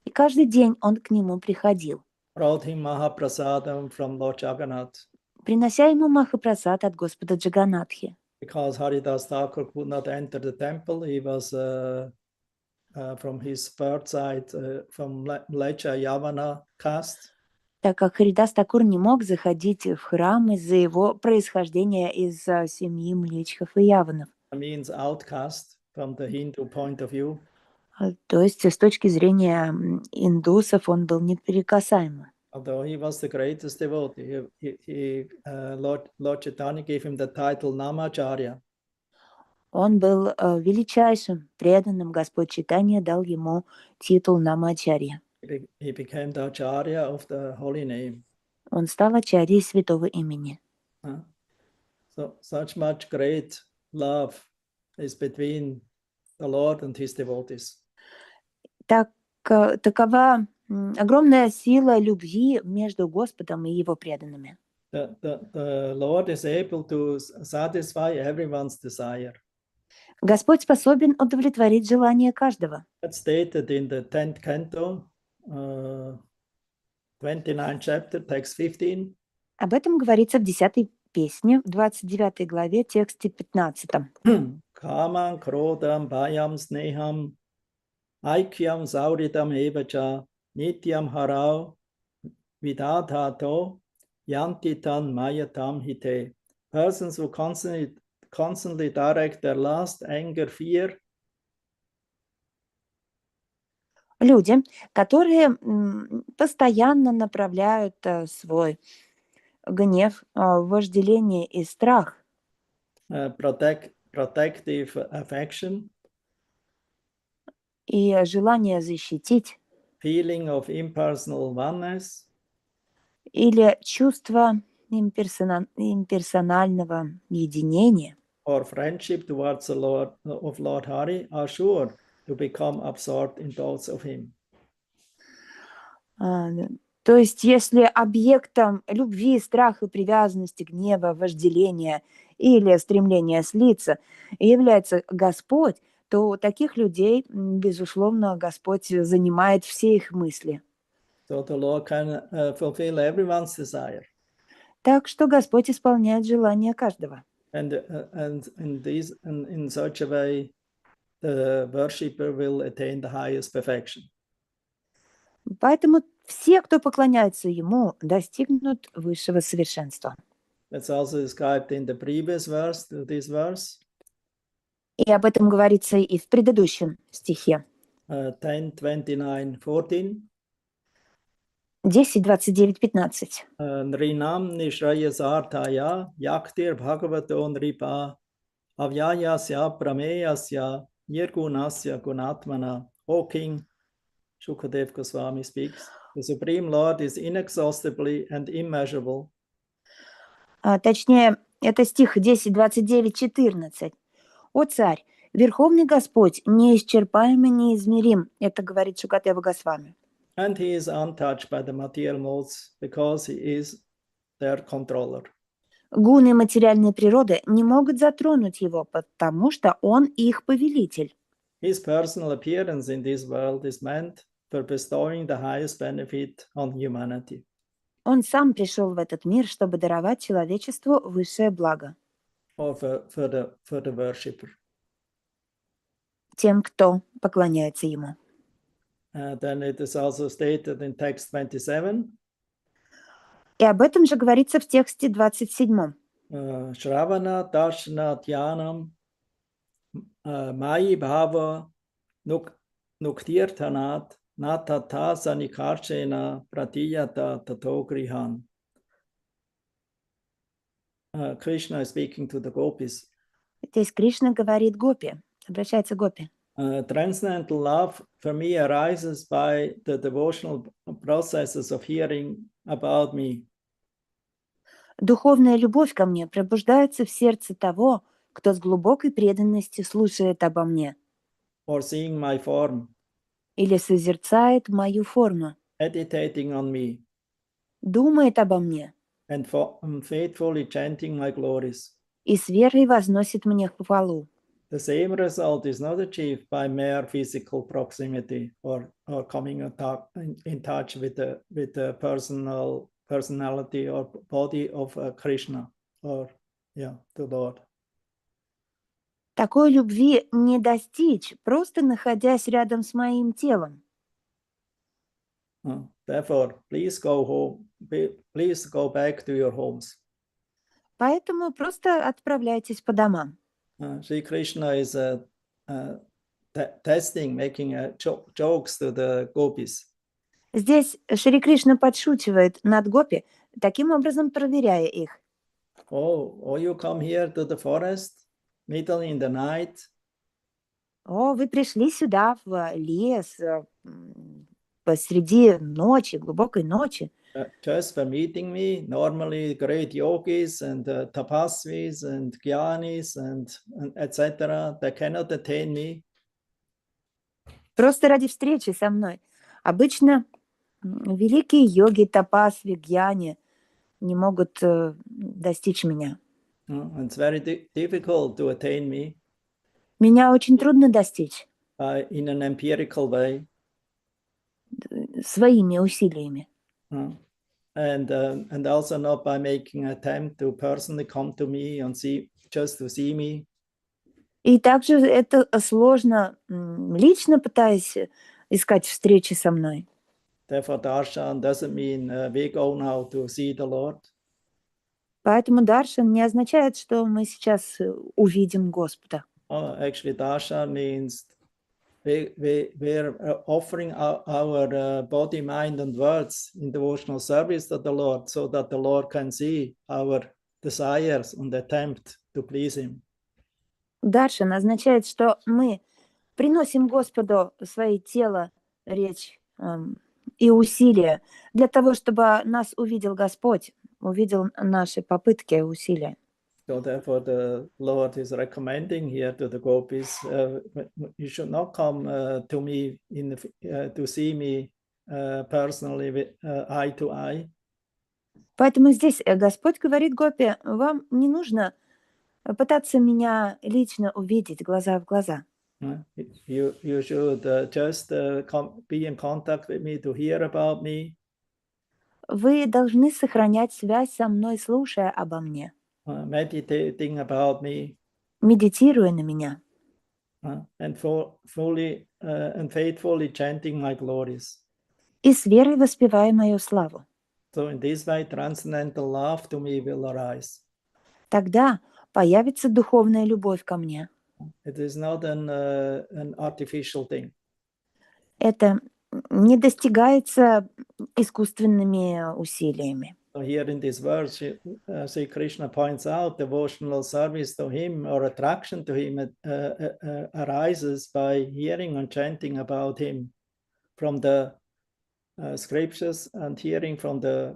И каждый день он к нему приходил, Brought him Mahaprasadam from Lord Jagannath. принося ему Махапрасад от Господа Джаганатхи. Because Haridas Thakur could not enter the temple, he was from his birth side, from Mlecha Yavana caste. Так как Харидас Такур не мог заходить в храм из-за его происхождения из семьи Млечхов и Яванов. That means outcast from the Hindu point of view. То есть с точки зрения индусов он был неприкасаемым. Although he was the greatest devotee, Lord Chaitanya gave him the title Namacharya. Он был величайшим, преданным. Господь читания дал ему титул Намачарья. He became the Acharya of the holy name. Он стал ачарьей святого имени. So such much great love is between the Lord and his devotees. Такова огромная сила любви между Господом и его преданными. The Lord is able to satisfy everyone's desire. Господь способен удовлетворить желание каждого. That's stated in the 10th canto, 29th chapter, text 15. Об этом говорится в 10-й песне, в 29 главе, тексте 15. Kamam, krodam, bhayam, sneham, aikyam, sauridam, evacha, nityam, harau, vidadhato, yantitan, mayatam, hite. Persons who constantly direct their lust, anger, fear. Люди, которые постоянно направляют свой гнев, вожделение и страх, Protective affection, и желание защитить, feeling of impersonal oneness, или чувство имперсонального единения, or friendship towards the Lord of Lord Hari are sure to become absorbed in thoughts of him. То есть, если объектом любви, страха, привязанности, гнева, вожделения или стремления слиться является Господь, то у таких людей, безусловно, Господь занимает все их мысли. So the Lord can fulfill everyone's desire. Так что Господь исполняет желания каждого. And in such a way, the worshipper will attain the highest perfection. Поэтому все, кто поклоняется Ему, достигнут высшего совершенства. That's also described in the previous verse to this verse. И об этом говорится и в предыдущем стихе. 10:29-14. 10:29-15. Nrinam nishrayasarthaya yaktir bhagavato nripa avyayasya prameyasya nirgunasya gunatmana. O King, Shukadev Goswami speaks, the Supreme Lord is inexhaustibly and immeasurable. Точнее, это стих 10:29-14. «О царь, Верховный Господь, неисчерпаем и неизмерим», это говорит Шукадева Госвами. And he is untouched by the material modes because he is their controller. Гуны материальной природы не могут затронуть его, потому что он их повелитель. His personal appearance in this world is meant for bestowing the highest benefit on humanity. Он сам пришел в этот мир, чтобы даровать человечеству высшее благо. Or for the worshipper. Тем, кто поклоняется ему. Then it is also stated in text 27. И об этом же говорится в тексте 27. Shravana darshana dhyanam mayi bhava nuktirthanat natata sanikarchena pratiyata tato grihan. Krishna is speaking to the gopis. Здесь Кришна говорит Гопи, обращается к Гопи. Transcendental love for me arises by the devotional processes of hearing about me. Духовная любовь ко мне пробуждается в сердце того, кто с глубокой преданностью слушает обо мне. Or seeing my form. Или созерцает мою форму. Meditating on me. Думает обо мне. And faithfully chanting my glories. И с верой возносит мне хвалу. The same result is not achieved by mere physical proximity or coming in touch with the personality or body of Krishna or the Lord. Такой любви не достичь, просто находясь рядом с моим телом. Therefore, please go home. Please go back to your homes. Поэтому просто отправляйтесь по домам. Sri Krishna is testing, making jokes to the gopis. Здесь Шри Кришна подшучивает над Гопи, таким образом проверяя их. Oh, you come here to the forest? middle in the night. О, вы пришли сюда, в лес, посреди ночи, глубокой ночи, Just for meeting me. Normally, great yogis and tapasvis and gyanis and etc. They cannot attain me. просто ради встречи со мной. Обычно великие йоги, тапасви, гьяни не могут достичь меня. It's very difficult to attain me Меня очень трудно достичь in an empirical way. своими усилиями. And also not by making an attempt to personally come to me and just to see me. И также это сложно, лично пытаясь искать встречи со мной. Therefore, darshan doesn't mean we go now to see the Lord. Поэтому даршан не означает, что мы сейчас увидим Господа. Actually, darshan means we're offering our body, mind, and words in devotional service to the Lord so that the Lord can see our desires and attempt to please Him. Даршан означает, что мы приносим Господу свое тело, речь и усилия для того, чтобы нас увидел Господь, увидел наши попытки и усилия. So therefore, the Lord is recommending here to the gopis, you should not come to me to see me personally, eye to eye. Поэтому здесь Господь говорит гопи, вам не нужно пытаться меня лично увидеть глаза в глаза. You should just be in contact with me to hear about me. Вы должны сохранять связь со мной, слушая обо мне, Meditating about me, медитируя на меня and fully and faithfully chanting my glories. и с верой воспевая мою славу. So in this way, transcendental love to me will arise. Тогда появится духовная любовь ко мне. It is not an artificial thing. Это не достигается искусственными усилиями. So here in this verse, Sri Krishna points out devotional service to him or attraction to him arises by hearing and chanting about him from the scriptures and hearing from the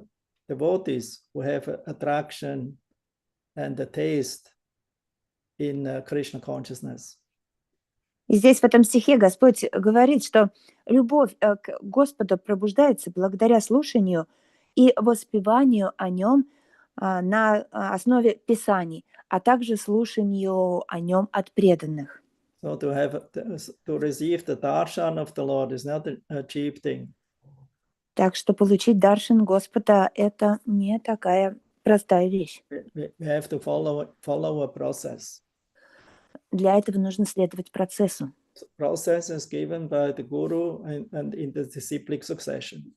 devotees who have attraction and a taste in Krishna consciousness. И здесь в этом стихе Господь говорит, что любовь к Господу пробуждается благодаря слушанию и воспеванию о Нем на основе Писаний, а также слушанию о Нем от преданных. So to receive the darshan of the Lord is not a cheap thing. Так что получить даршан Господа – это не такая простая вещь. We have to follow a process. Для этого нужно следовать процессу. Process is given by the guru and in the disciplic succession.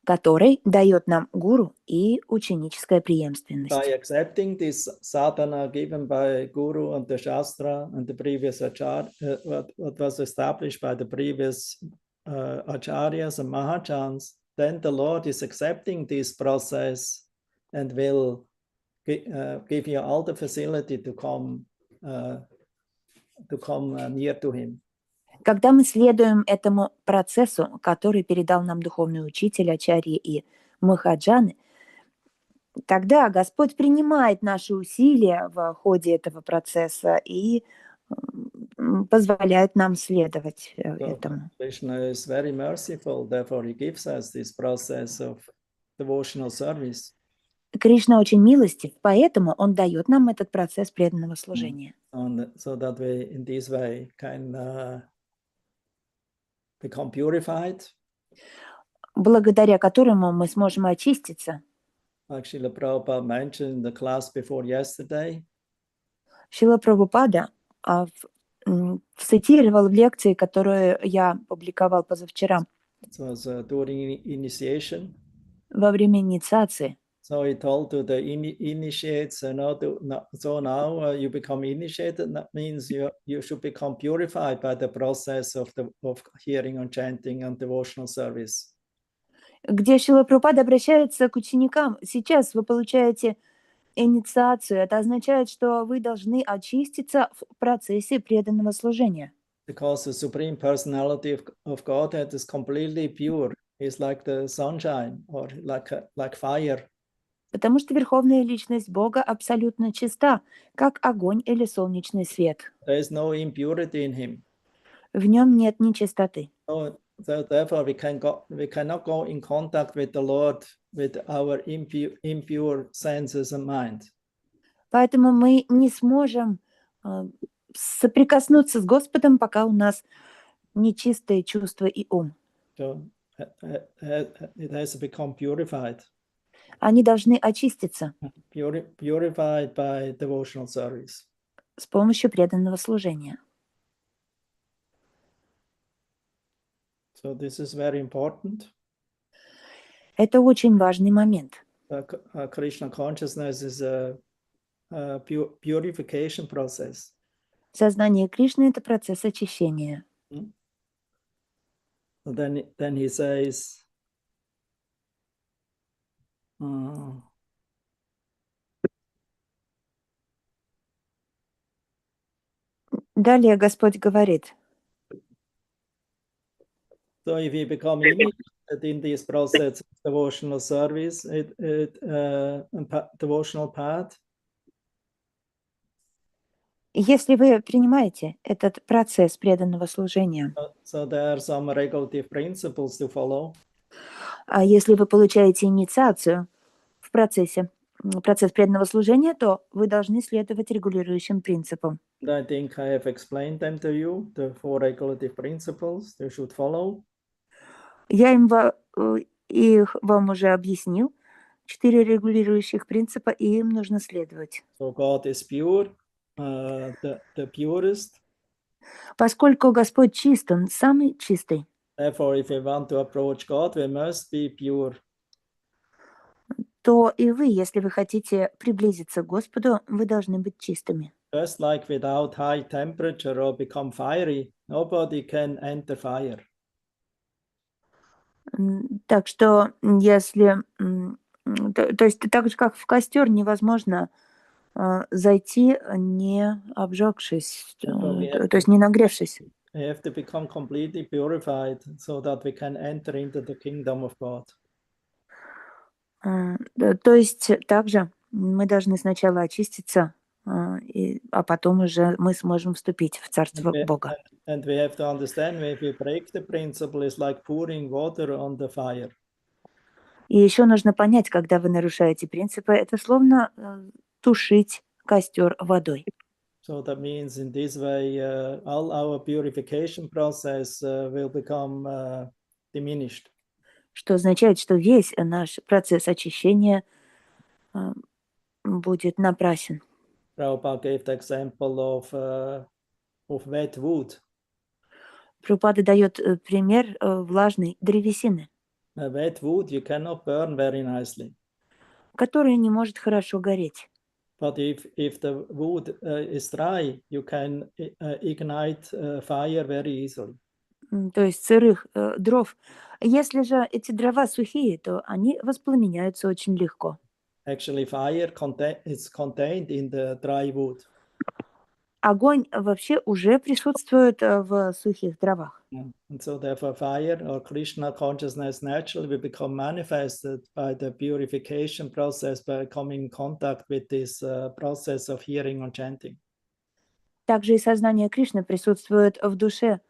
Который дает нам гуру и ученическая преемственность. By accepting this sadhana given by guru and the shastra and the previous what was established by the previous acharyas and mahajans, then the Lord is accepting this process and will give you all the facility to come near to him. Когда мы следуем этому процессу, который передал нам духовный учитель, ачарьи и махаджаны, тогда Господь принимает наши усилия в ходе этого процесса и позволяет нам следовать этому. Krishna is very merciful, therefore he gives us this process of devotional service. Кришна очень милостив, поэтому Он дает нам этот процесс преданного служения. So that we in this way can become purified. Благодаря которому мы сможем очиститься. Like Srila Prabhupada mentioned in the class before yesterday. Шрила Прабхупада цитировал в лекции, которую я публиковал позавчера. It was during initiation. Во время инициации. So he told to the initiates, so now you become initiated. That means you should become purified by the process of hearing and chanting and devotional service. Где Шрила Прабхупада обращается к ученикам. Сейчас вы получаете инициацию, это означает, что вы должны очиститься в процессе преданного служения. Because the Supreme Personality of Godhead is completely pure. It's like the sunshine or like fire. Потому что Верховная Личность Бога абсолютно чиста, как огонь или солнечный свет. There is no impurity in him. В нем нет нечистоты. So therefore we cannot go in contact with the Lord with our impure senses and mind. Поэтому мы не сможем соприкоснуться с Господом, пока у нас нечистые чувства и ум. So it has to become purified. Они должны очиститься Purified by devotional service. с помощью преданного служения. So this is very important. Это очень важный момент. Krishna consciousness is a purification process. Сознание Кришны — это процесс очищения. Then he says, Далее Господь говорит: so if we become initiated in this process of devotional service, devotional path, если вы принимаете этот процесс преданного служения, so there are some regulative principles to follow. а если вы получаете инициацию в процесс преданного служения, то вы должны следовать регулирующим принципам. I think I have explained them to you, the 4 regulative principles you should follow. Я их вам уже объяснил. 4 регулирующих принципа, и им нужно следовать. So God is pure, the purest. Поскольку Господь чист, Он самый чистый. Therefore, if we want to approach God, we must be pure. То и вы, если вы хотите приблизиться к Господу, вы должны быть чистыми. Just like without high temperature or become fiery, nobody can enter fire. Так что, если... То есть так же, как в костер, невозможно зайти, не обжегшись, то есть не нагревшись. We have to become completely purified so that we can enter into the kingdom of God. То есть также мы должны сначала очиститься, а потом уже мы сможем вступить в Царство Бога. And we have to understand, if we break the principle, it's like pouring water on the fire. И еще нужно понять, когда вы нарушаете принципы, это словно тушить костер водой. So that means in this way, all our purification process will become diminished. Что означает, что весь наш процесс очищения будет напрасен. Prabhupada gave the example of wet wood. Прабхупада дает пример влажной древесины, Wet wood you cannot burn very nicely. которая не может хорошо гореть. But if the wood is dry, you can ignite fire very easily. То есть сырых дров. Если же эти дрова сухие, то они воспламеняются очень легко. Actually, fire is contained in the dry wood. Огонь вообще уже присутствует в сухих дровах. And so therefore fire or Krishna consciousness naturally will become manifested by the purification process by coming in contact with this process of hearing or chanting. Также и сознание Кришны присутствует в душе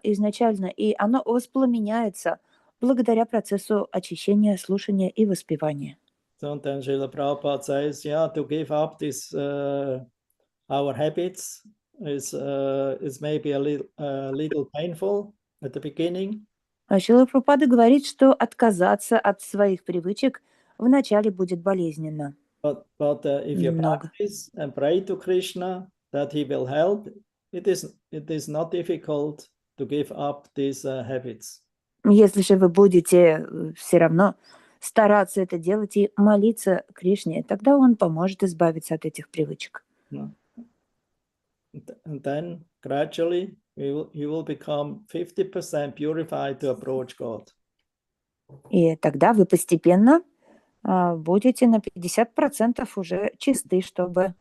изначально, и оно воспламеняется благодаря процессу очищения, слушания и воспевания. So then Srila Prabhupada says, yeah, to give up this our habits is maybe a little painful at the beginning. Шрила Прабхупада говорит, что отказаться от своих привычек вначале будет болезненно. But if you practice and pray to Krishna that he will help, it is not difficult to give up these habits. Если же вы будете все равно стараться это делать и молиться Кришне, тогда он поможет избавиться от этих привычек. And then gradually you will become 50% purified to approach God. И тогда вы постепенно будете на 50% уже чисты, чтобы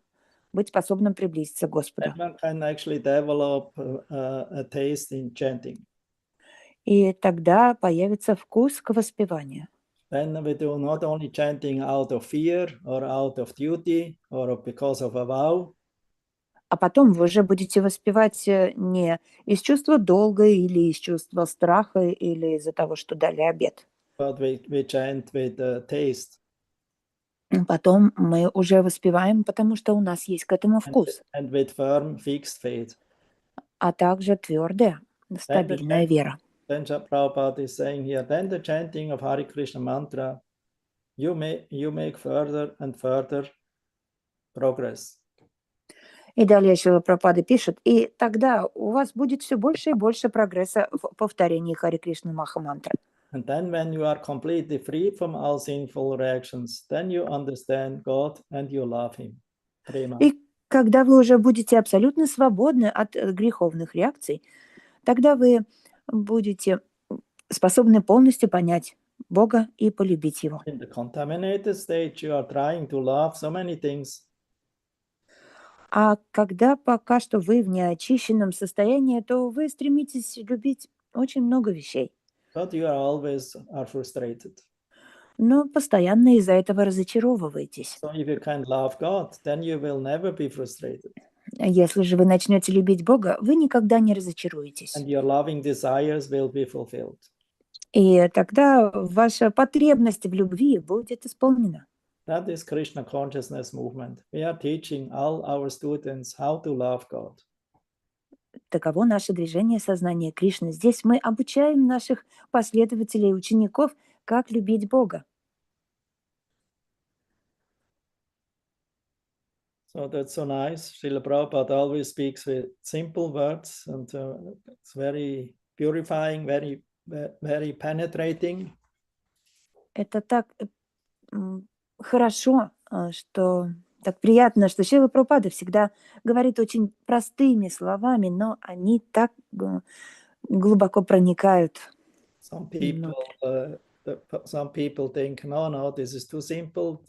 быть способным приблизиться к Господу. Then one can actually develop a taste in chanting. И тогда появится вкус к воспеванию. Then we do not only chanting out of fear or out of duty or because of a vow, А потом вы уже будете воспевать не из чувства долга или из чувства страха или из-за того, что дали обет. but we chant with taste. Потом мы уже воспеваем, потому что у нас есть к этому вкус, And with firm, fixed faith. а также твердая, стабильная вера. Then Prabhupada is saying here, then the chanting of Hare Krishna mantra, you make further and further progress. И далее Шрила Прабхупада пишет, и тогда у вас будет все больше и больше прогресса в повторении Харе Кришны Махамантры. And then when you are completely free from all sinful reactions, then you understand God and you love Him. Prema. И когда вы уже будете абсолютно свободны от греховных реакций, тогда вы будете способны полностью понять Бога и полюбить Его. In the contaminated state, you are trying to love so many things. А когда пока что вы в неочищенном состоянии, то вы стремитесь любить очень много вещей, But you are always frustrated. но постоянно из-за этого разочаровываетесь. So if you can love God, then you will never be frustrated. Если же вы начнете любить Бога, вы никогда не разочаруетесь. And your loving desires will be fulfilled. И тогда ваша потребность в любви будет исполнена. That is Krishna consciousness movement. We are teaching all our students how to love God. Таково наше движение сознания Кришны. Здесь мы обучаем наших последователей и учеников, как любить Бога. So that's so nice. Srila Prabhupada always speaks with simple words, and it's very purifying, very penetrating. Это так хорошо, что так приятно, что Шрила Прабхупада всегда говорит очень простыми словами, но они так глубоко проникают. Some people think, no, this is too simple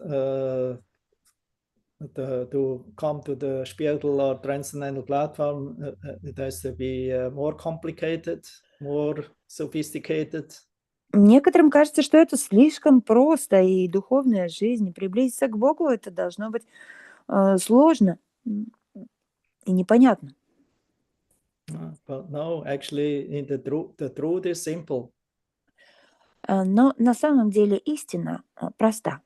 to come to the spiritual or transcendental platform. It has to be more complicated, more sophisticated. Некоторым кажется, что это слишком просто, и духовная жизнь, приблизиться к Богу, это должно быть сложно и непонятно. But no, actually, the truth is simple. Но на самом деле истина проста.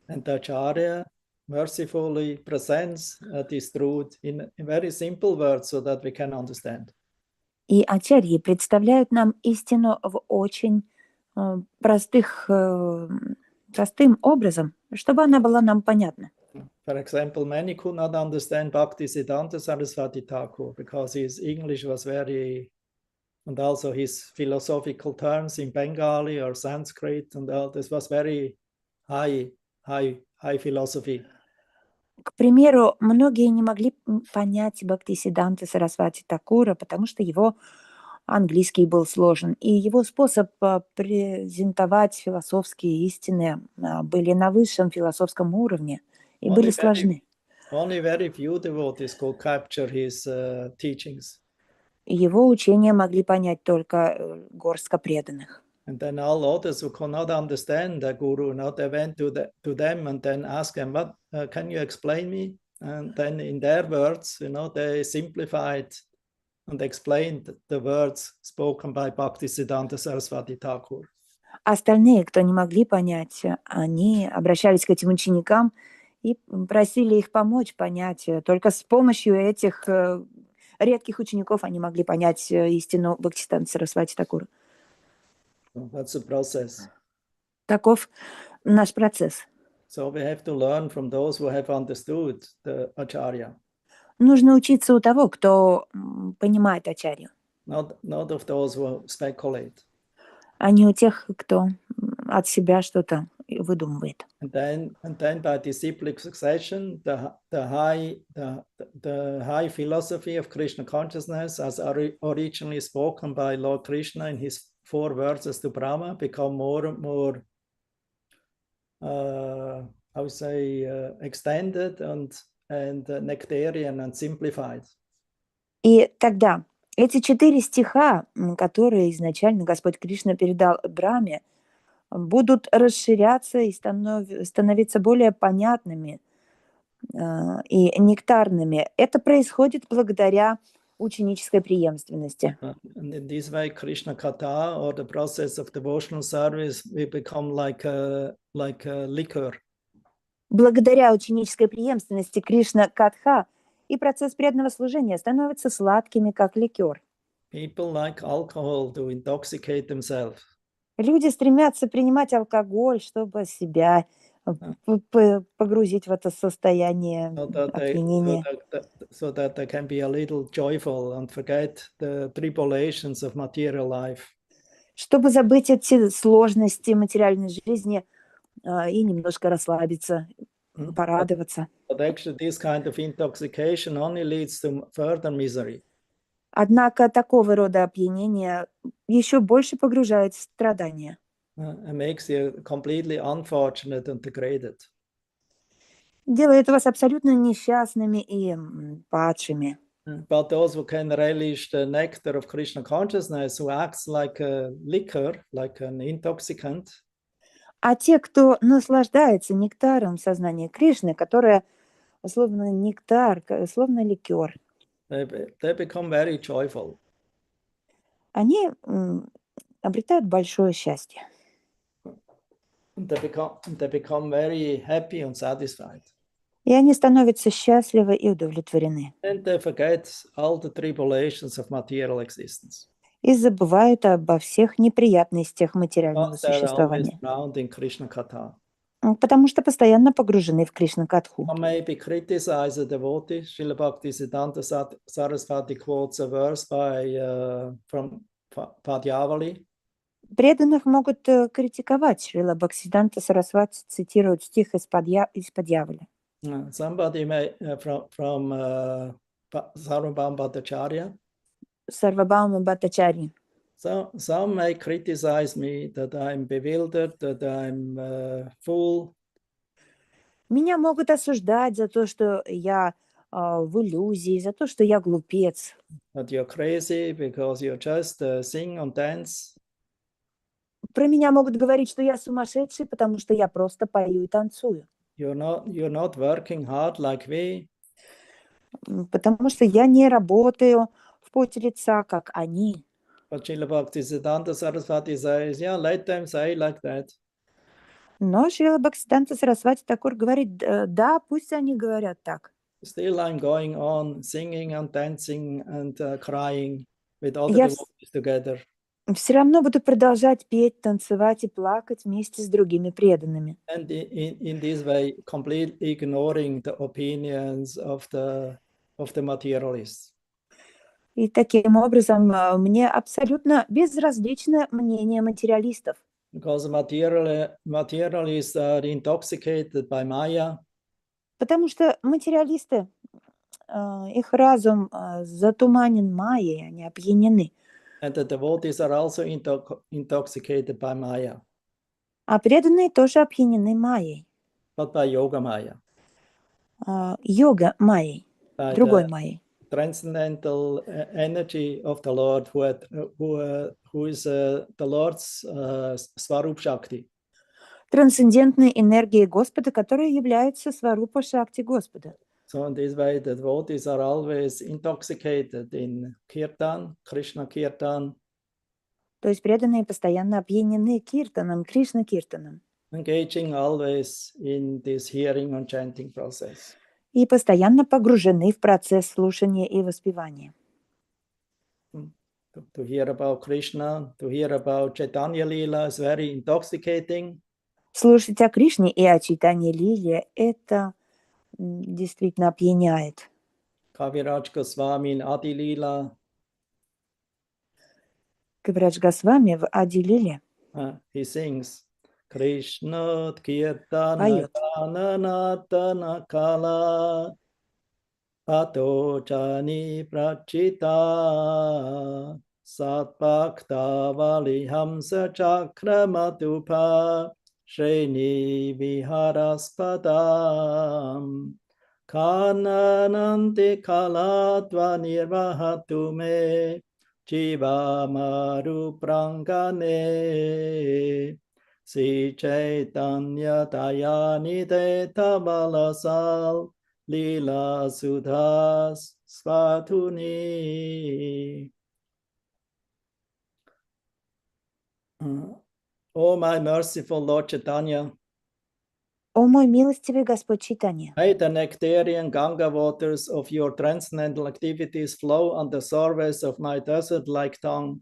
And the Acharya mercifully presents this truth in very simple words so that we can understand. И ачарьи представляют нам истину в очень простым образом, чтобы она была нам понятна. For example, many could not understand Bhaktisiddhanta Saraswati Thakur because his English was very, and also his philosophical terms in Bengali or Sanskrit, and all this was very high philosophy. К примеру, многие не могли понять Бхактисиддханты Сарасвати Такура, потому что его английский был сложен, и его способ презентовать философские истины были на высшем философском уровне и были сложны. Only very few devotees could capture his teachings. Его учения могли понять только горстка преданных. And then all others who could not understand the guru, they went to them and then asked them, "What can you explain me?" And then in their words, they simplified and explained the words spoken by Bhaktisiddhanta Saraswati Thakur. Остальные, кто не могли понять, они обращались к этим ученикам и просили их помочь понять. Только с помощью этих редких учеников они могли понять истину Бхактисиддханты Сарасвати Такура. That's the process. Таков наш процесс. So we have to learn from those who have understood the Acharya. Нужно учиться у того, кто понимает ачарью. Not of those who speculate. А не у тех, кто от себя что-то выдумывает. And then by disciplic succession, the high philosophy of Krishna consciousness, as originally spoken by Lord Krishna in his 4 verses to Brahma, become more and more how say, extended and nectarian and simplified. И тогда эти 4 стиха, которые изначально Господь Кришна передал Брахме, будут расширяться и становиться более понятными и нектарными. Это происходит благодаря ученической преемственности. And in this way, Krishna-kатhe, or the process of devotional service, will become like a liquor. Благодаря ученической преемственности Кришна-катха и процесс преданного служения становятся сладкими, как ликер. People like alcohol to intoxicate themselves. Люди стремятся принимать алкоголь, чтобы себя погрузить в это состояние опьянения. So that they can be a little joyful and forget the tribulations of material life. Чтобы забыть эти сложности материальной жизни и немножко расслабиться, порадоваться. But actually, this kind of intoxication only leads to further misery. Однако такого рода опьянение еще больше погружает в страдания. And makes you completely unfortunate and degraded. Делает вас абсолютно несчастными и падшими. But those who can relish the nectar of Krishna consciousness, who acts like a liquor, like an intoxicant, А те, кто наслаждается нектаром сознания Кришны, которое словно нектар, словно ликер, they become very joyful. они обретают большое счастье. They become very happy and satisfied. И они становятся счастливы и удовлетворены. And they forget all the tribulations of material existence. И забывают обо всех неприятностях материального Because they're always существования. drowned in Krishna-kathe. Потому что постоянно погружены в Кришна-катху. One may be criticize a devotee. Srila Bhaktisiddhanta Saraswati quotes a verse from Padyavali. Преданных могут критиковать. Шрила Бхактисиданта Сарасвати цитирует стих из Падьявали. Somebody may from Sarvabhauma Bhattacharya. Сарвабхаума Бхаттачарьи. So some may criticize me that I'm bewildered, that I'm fool. Меня могут осуждать за то, что я в иллюзии, за то, что я глупец. That you're crazy because you just sing and dance. Про меня могут говорить, что я сумасшедший, потому что я просто пою и танцую. You're not working hard like we. Потому что я не работаю в поте лица, как они. But Srila Bhaktisiddhanta Saraswati says, yeah, let them say like that. Но Шрила Бхактисиданта Сарасвати Такур говорит, да, пусть они говорят так. Still I'm going on singing and dancing and crying with other Я devotees together. все равно буду продолжать петь, танцевать и плакать вместе с другими преданными. And in this way, completely ignoring the opinions of the materialists. И таким образом мне абсолютно безразлично мнение материалистов. Because materialists are intoxicated by Maya. Потому что материалисты, их разум затуманен майей, они опьянены. And the devotees are also intoxicated by Maya. А преданные тоже опьянены майей. But by Yoga Maya. Йога майей, By другой the майей. transcendental energy of the Lord, who is the Lord's Swarup Shakti. Трансцендентной энергией Господа, которая является Сварупа Шакти Господа. So in this way, the devotees are always intoxicated in Kirtan, Krishna Kirtan. То есть преданные постоянно опьянены киртаном, Кришна-киртаном. Engaging always in this hearing and chanting process. И постоянно погружены в процесс слушания и воспевания. To hear about Krishna, to hear about Chaitanya Leela is very intoxicating. Слушать о Кришне и о Чайтанье Лиле – это действительно опьяняет. Kaviraj Goswami in Adi Leela. Кавирадж Госвами в Ади Лиле He sings Krishna Kirtana поет. Kananatana Kala Ato Jani Prachita Satbhakta Valihamsa Chakramatupa Shreni Viharaspādam Kananante Kalatva Nirvahatu Me Jiva Maru Prangane Sri Chaitanya Dayani Tabalasal Lila Sudhas Svatuni. O my merciful Lord Chaitanya, О мой милостивый Господь Чайтанья, may the nectarian Ganga waters of your transcendental activities flow on the surface of my desert-like tongue.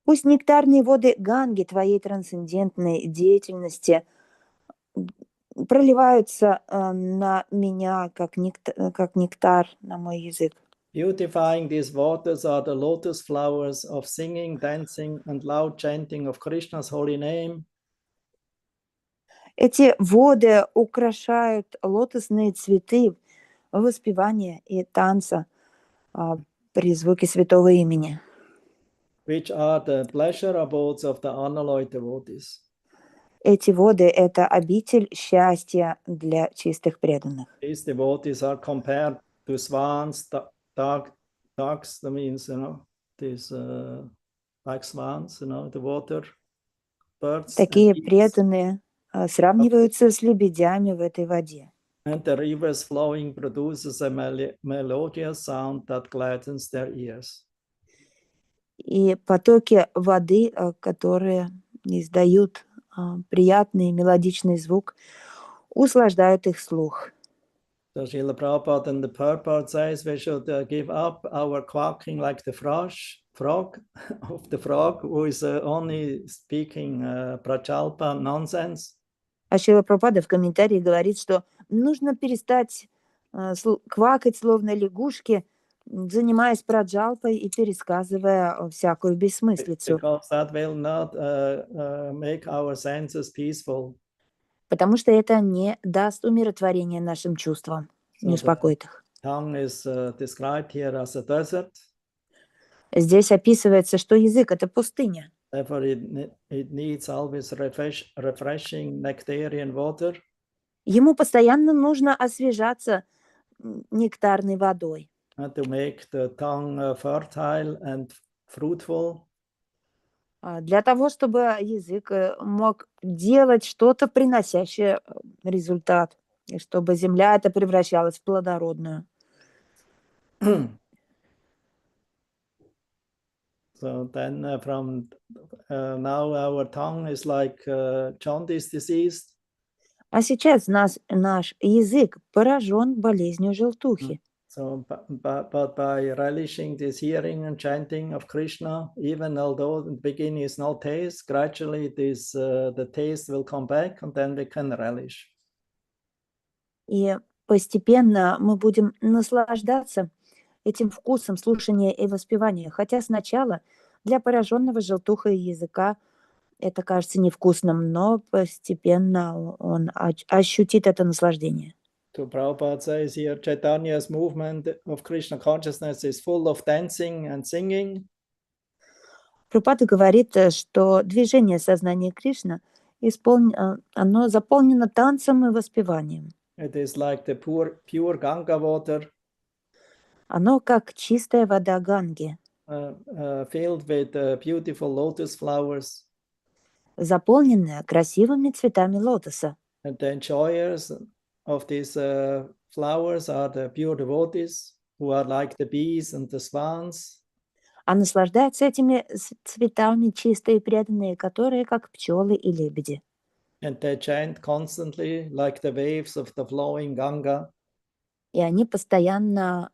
пусть нектарные воды Ганги твоей трансцендентной деятельности проливаются на меня, как нектар на мой язык. Beautifying these waters are the lotus flowers of singing, dancing, and loud chanting of Krishna's holy name. Эти воды украшают лотосные цветы воспевания и танца при звуке святого имени, Which are the pleasure abodes of the unalloyed devotees. Эти воды – это обитель счастья для чистых преданных. These devotees are compared to swans, ducks, that means, these like swans, the water birds. Такие преданные сравниваются с лебедями в этой воде. And the rivers flowing produces a melodious sound that gladdens their ears. И потоки воды, которые издают приятный мелодичный звук, услаждают их слух. So Srila Prabhupada in the purport says we should give up our quacking like the frog of the frog who is only speaking prachalpa nonsense. А Шрила Прабхупада в комментарии говорит, что нужно перестать квакать, словно лягушки, занимаясь праджалпой и пересказывая всякую бессмыслицу. Because that will not make our senses peaceful. Потому что это не даст умиротворения нашим чувствам, не успокоит их. Tongue is described here as a desert. Здесь описывается, что язык – это пустыня. Therefore, it needs always refreshing nectarian water. Ему постоянно нужно освежаться нектарной водой. And to make the tongue fertile and fruitful. Для того, чтобы язык мог делать что-то, приносящее результат, и чтобы земля это превращалась в плодородную. So then from now our tongue is like jaundice disease. А сейчас наш язык поражен болезнью желтухи. So, but by relishing this hearing and chanting of Krishna, even although in the beginning is no taste, gradually the taste will come back and then we can relish. И постепенно мы будем наслаждаться этим вкусом слушания и воспевания. Хотя сначала для пораженного желтухой языка это кажется невкусным, но постепенно он ощутит это наслаждение. So Prabhupada says here, Chaitanya's movement of Krishna consciousness is full of dancing and singing. Прабхупада говорит, что движение сознания Кришны оно заполнено танцем и воспеванием. It is like the pure Ganga water. Оно как чистая вода Ганги, filled with beautiful lotus flowers. заполненная красивыми цветами лотоса. And the enjoyers of these flowers are the pure devotees who are like the bees and the swans. А наслаждаются этими цветами чистые и преданные, которые как пчелы и лебеди. And they chant constantly like the waves of the flowing Ganga. И они постоянно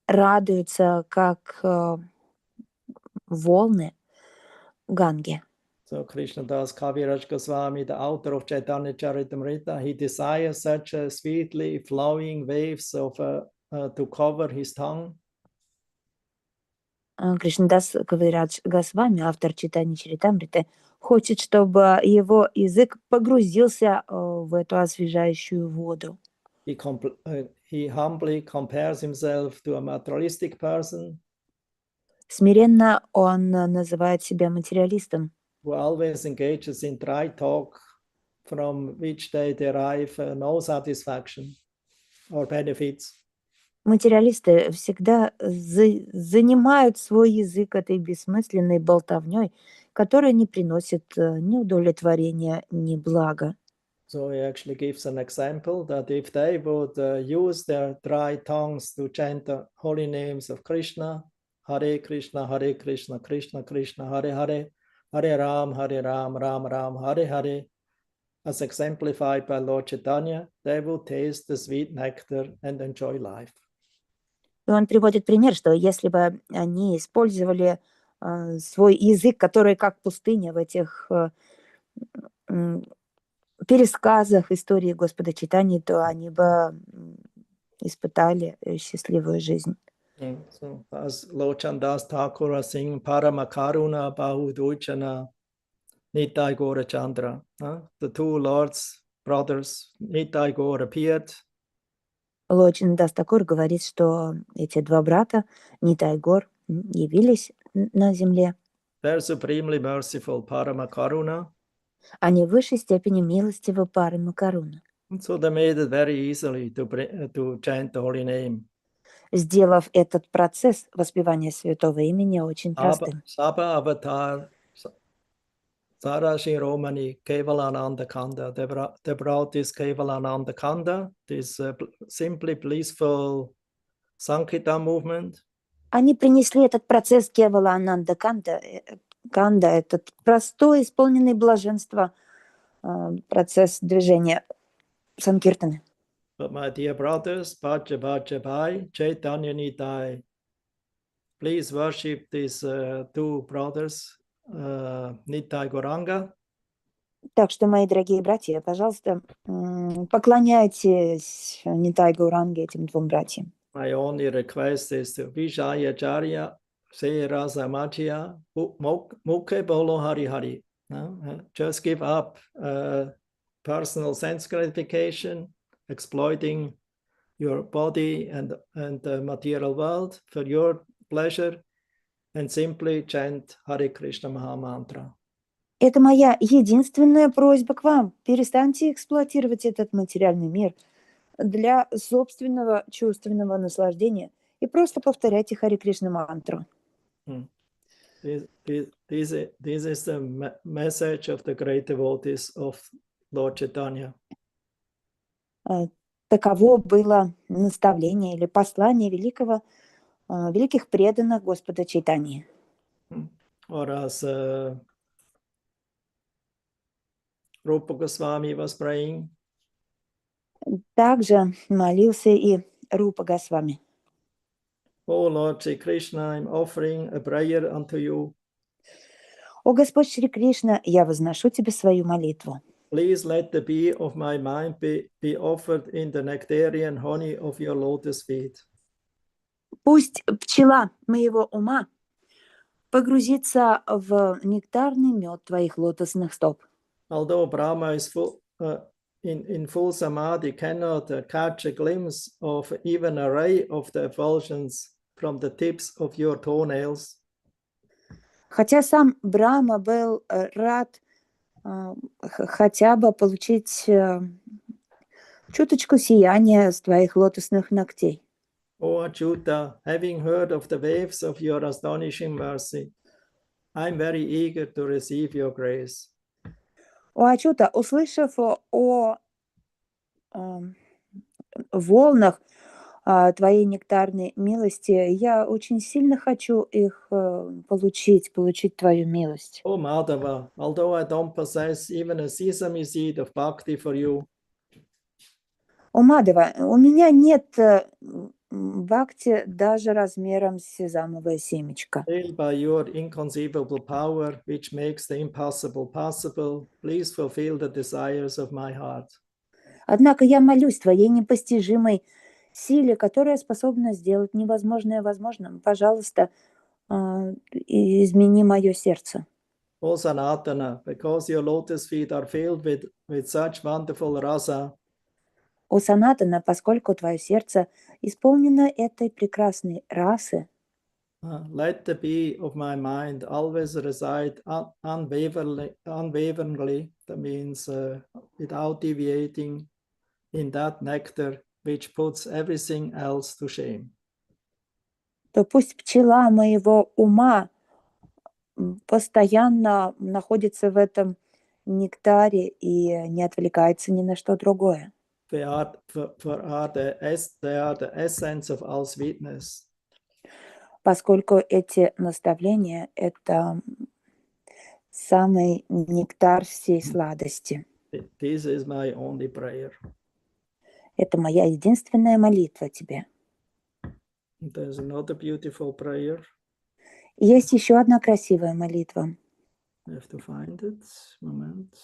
радуются, как волны Ганги. So Krishna Das Kaviraj Goswami, the author of Chaitanya Charitamrita, he desires such a sweetly flowing waves of to cover his tongue. Кришнадас Кавирадж Госвами, автор Чайтаньи Чаритамриты, хочет, чтобы его язык погрузился в эту освежающую воду. He humbly compares himself to a materialistic person. Смиренно он называет себя материалистом. who always engages in dry talk from which they derive no satisfaction or benefits. Материалисты всегда занимают свой язык этой бессмысленной болтовней, которая не приносит ни удовлетворения, ни блага. So he actually gives an example that if they would use their dry tongues to chant the holy names of Krishna, Hare Krishna, Krishna Krishna, Hare Hare, Hare Ram, Ram Ram, Hare Hare, as exemplified by Lord Chaitanya, they will taste the sweet nectar and enjoy life. И он приводит пример, что если бы они использовали свой язык, который как пустыня в этих пересказах истории Господа Чайтаньи, то они бы испытали счастливую жизнь. So, as Lochandas Thakur sing Paramakaruna Bahudujana Nitai Gora Chandra. The two lords, brothers, Nitai Gora appeared. Лочин Дастакур говорит, что эти два брата, Нитай и Гор, явились на земле. They're supremely merciful, Paramakaruna. Они в высшей степени милостивы пары Макаруна. So they made it very easily to chant the holy name. Сделав этот процесс воспевания святого имени очень простым. Saba Avatar Sarashi Romani Kevalananda Kanda. They brought this Kevalananda Kanda, this simply blissful Sankirtan movement. Они принесли этот процесс Кевала Ананда Канда, этот простой, исполненный блаженства процесс движения Санкиртаны. But my dear brothers, Bhaja Bhaja Bhai, Chaitanya Nitai, please worship these two brothers, Nitai Goranga. Так что, мои дорогие братья, пожалуйста, поклоняйтесь Нитай Гауранге, этим двум братьям. My only request is to Vijaya Charya, Se Rasa Machya, Mukhe Bolo Hari Hari. Just give up personal sense gratification, exploiting your body and the material world for your pleasure, and simply chant Hare Krishna Mahamantra. Это моя единственная просьба к вам. Перестаньте эксплуатировать этот материальный мир для собственного чувственного наслаждения и просто повторяйте Харе Кришна мантру. This is the message of the great devotees of Lord Chaitanya. Таково было наставление или послание великих преданных Господа Чайтаньи. Or as Rupa Goswami was praying. Также молился и Рупа Госвами. Oh Lord Shri Krishna, I'm offering a prayer unto you. О Господь Шри Кришна, я возношу тебе свою молитву. Please let the bee of my mind be offered in the nectarian honey of your lotus feet. Пусть пчела моего ума погрузится в нектарный мед твоих лотосных стоп. Although Brahma is in full samadhi, cannot catch a glimpse of even a ray of the effulgence from the tips of your toenails. Хотя сам Брахма был рад хотя бы получить чуточку сияния с твоих лотосных ногтей. O Achyuta, having heard of the waves of your astonishing mercy, I'm very eager to receive your grace. О Ачута, услышав о волнах твоей нектарной милости, я очень сильно хочу их получить твою милость. O Madhava, although I don't possess even a sesame seed of bhakti for you, О Мадхава, у меня нет бхакти даже размером с сезамовое семечко. still by your inconceivable power, which makes the impossible possible, please fulfill the desires of my heart. Однако я молюсь твоей непостижимой силе, которая способна сделать невозможное возможным. Пожалуйста, измени мое сердце. O Sanatana, because your lotus feet are filled with such wonderful rasa, О Санатана, поскольку твое сердце исполнено этой прекрасной расы, Let the bee of my mind always reside unwaveringly, that means without deviating, in that nectar which puts everything else to shame. То пусть пчела моего ума постоянно находится в этом нектаре и не отвлекается ни на что другое. They are the essence of all sweetness. Поскольку эти наставления – это самый нектар всей сладости. This is my only prayer. Это моя единственная молитва тебе. There's another beautiful prayer. Есть еще одна красивая молитва. I have to find it. Moment.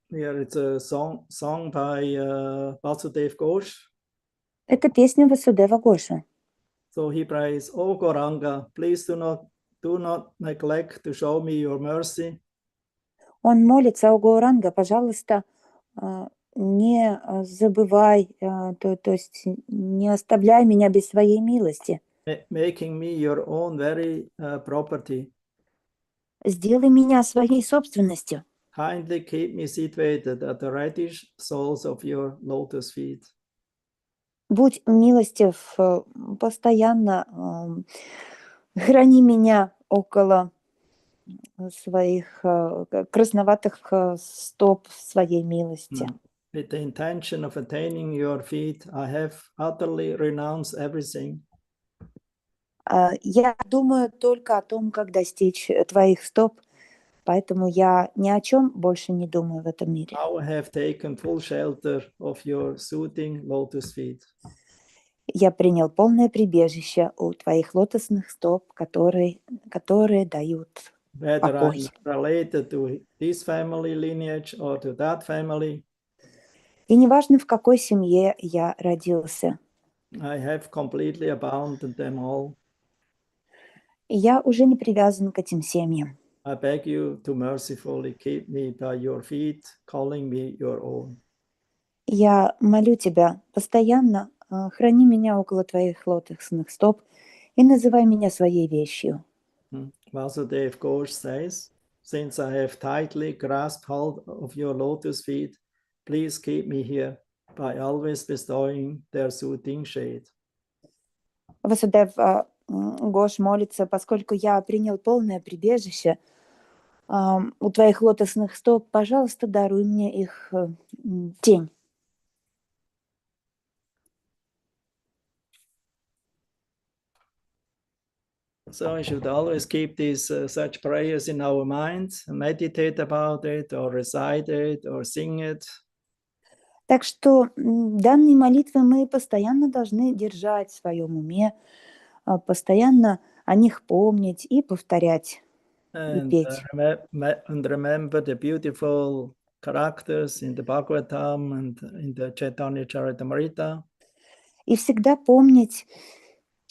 Here it's a song by Vasudev Ghosh. Это песня Васудева Гоша. So he prays, "O Gauranga, please do not neglect to show me your mercy. Он молится: о Гауранга, пожалуйста, не забывай, то есть не оставляй меня без своей милости. Making me your own very property. Сделай меня своей собственностью. Kindly keep me situated at the reddish soles of your lotus feet." Будь милостив, постоянно храни меня около своих красноватых стоп своей милости. With the intention of attaining your feet, I have utterly renounced everything. Я думаю только о том, как достичь твоих стоп, поэтому я ни о чем больше не думаю в этом мире. Now I have taken full shelter of your soothing lotus feet. Я принял полное прибежище у твоих лотосных стоп, которые дают Whether покой. I'm related to this family lineage or to that family, И неважно, в какой семье я родился, I have completely abandoned them all. я уже не привязан к этим семьям. I beg you to mercifully keep me by your feet, calling me your own. Я молю тебя, постоянно храни меня около твоих лотосных стоп и называй меня своей вещью. Vasudev Ghosh says, "Since I have tightly grasped hold of your lotus feet, please keep me here by always bestowing their soothing shade." Васудев Гош молится: поскольку я принял полное прибежище у твоих лотосных стоп, пожалуйста, даруй мне их тень. So we should always keep these such prayers in our minds, and meditate about it, or recite it, or sing it. Так что данные молитвы мы постоянно должны держать в своем уме, постоянно о них помнить и повторять, и And петь. remember the beautiful characters in the Bhagavatam and in the Chaitanya Charitamrita. И всегда помнить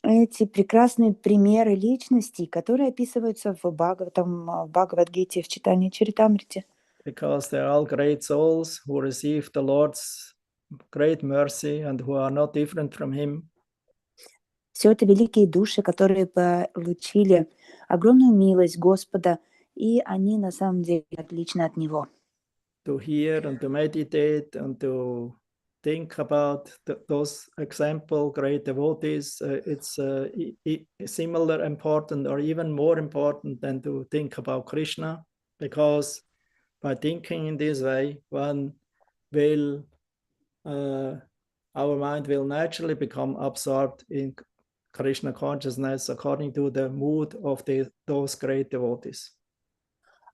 эти прекрасные примеры личностей, которые описываются в Бхагавад-гите, в Чайтанья Чаритамрите. Because they're all great souls who receive the Lord's great mercy and who are not different from Him. Все это великие души, которые получили огромную милость Господа, и они на самом деле отличны от Него. To hear and to meditate and to think about those example great devotees, it's similar important or even more important than to think about Krishna, because by thinking in this way, one will, our mind will naturally become absorbed in Krishna consciousness according to the mood of those great devotees.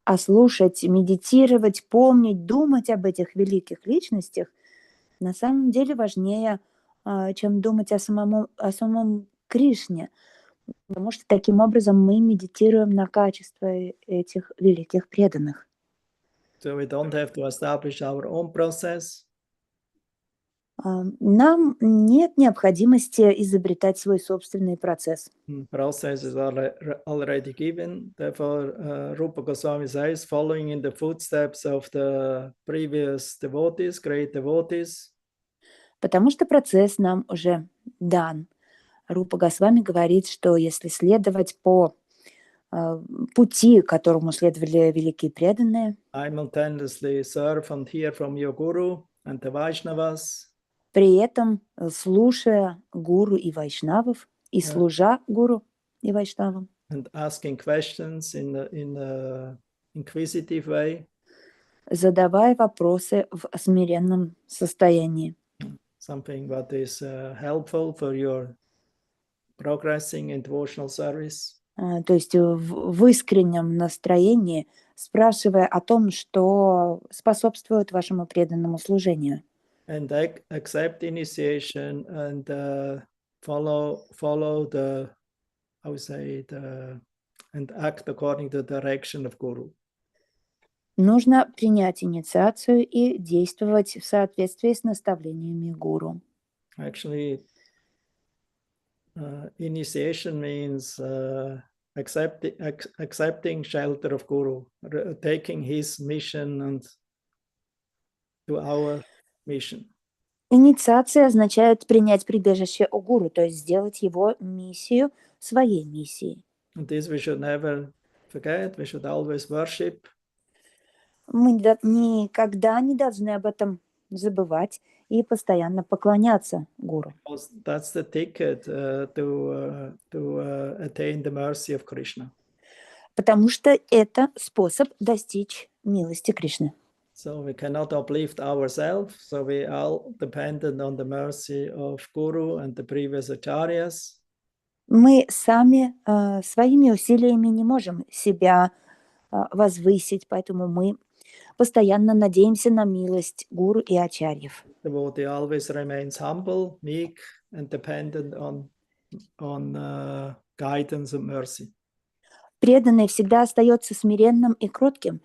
А слушать, медитировать, помнить, думать об этих великих личностях на самом деле важнее, чем думать о самом Кришне, потому что таким образом мы медитируем на качество этих великих преданных. So we don't have to establish our own process. Нам нет необходимости изобретать свой собственный процесс. Process is already given. Therefore, Rupa Goswami says, following in the footsteps of the previous devotees, great devotees. Потому что процесс нам уже дан. Рупа Госвами говорит, что если следовать по пути, которому следовали великие преданные, Simultaneously serve and hear from your guru and the Vaishnavas. при этом слушая гуру и вайшнавов, и служа гуру и вайшнавам, And asking questions in a inquisitive way. задавая вопросы в смиренном состоянии. Something that is helpful for your progressing in devotional service. То есть в искреннем настроении, спрашивая о том, что способствует вашему преданному служению. And accept initiation and follow the, I would say, and act according to the direction of Guru. Нужно принять инициацию и действовать в соответствии с наставлениями гуру. Actually, initiation means accepting shelter of Guru, taking his mission and to our mission. Инициация означает принять прибежище у гуру, то есть сделать его миссию своей миссией. And this we should never forget. We should always worship. Мы никогда не должны об этом забывать и постоянно поклоняться гуру. That's the ticket to attain the mercy of Krishna. Потому что это способ достичь милости Кришны. So we cannot uplift ourselves. So we all dependent on the mercy of Guru and the previous acharyas. Мы сами своими усилиями не можем себя возвысить, поэтому мы постоянно надеемся на милость гуру и ачарьев. The devotee always remains humble, meek, and dependent on guidance and mercy. Преданный всегда остается смиренным и кротким,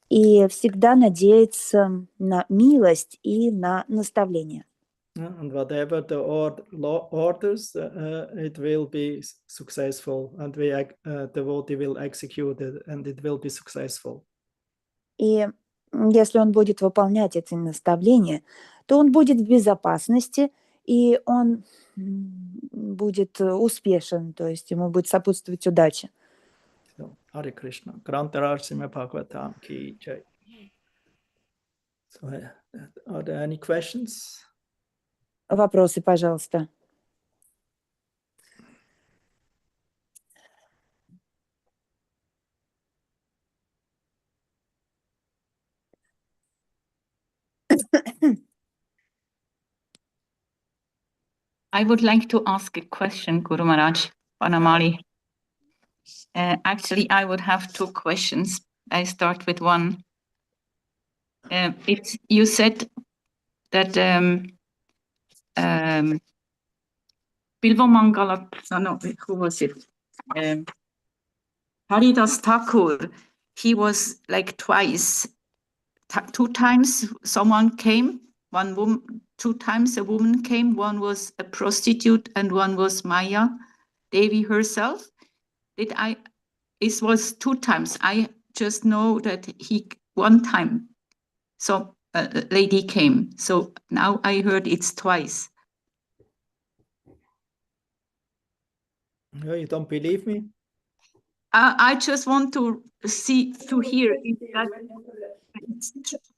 и всегда надеется на милость и на наставление. And whatever the orders, it will be successful, and the devotee will execute it, and it will be successful. И если он будет выполнять эти наставления, то он будет в безопасности, и он будет успешен, то есть ему будет сопутствовать удача. So, Hare Krishna. Grantaraj Srimad Bhagavatam Ki Jai. So, are there any questions? Вопросы, пожалуйста. I would like to ask a question, Guru Maharaj, Vanamali. Actually, I would have two questions. I start with one. You said that Bilvamangalat, no, who was it? Haridas Thakur, he was like twice, two times someone came, one woman, two times a woman came, one was a prostitute and one was Maya Devi herself. It was two times. I just know that one time, so a lady came. So now I heard it's twice. No, you don't believe me? I just want to hear if that's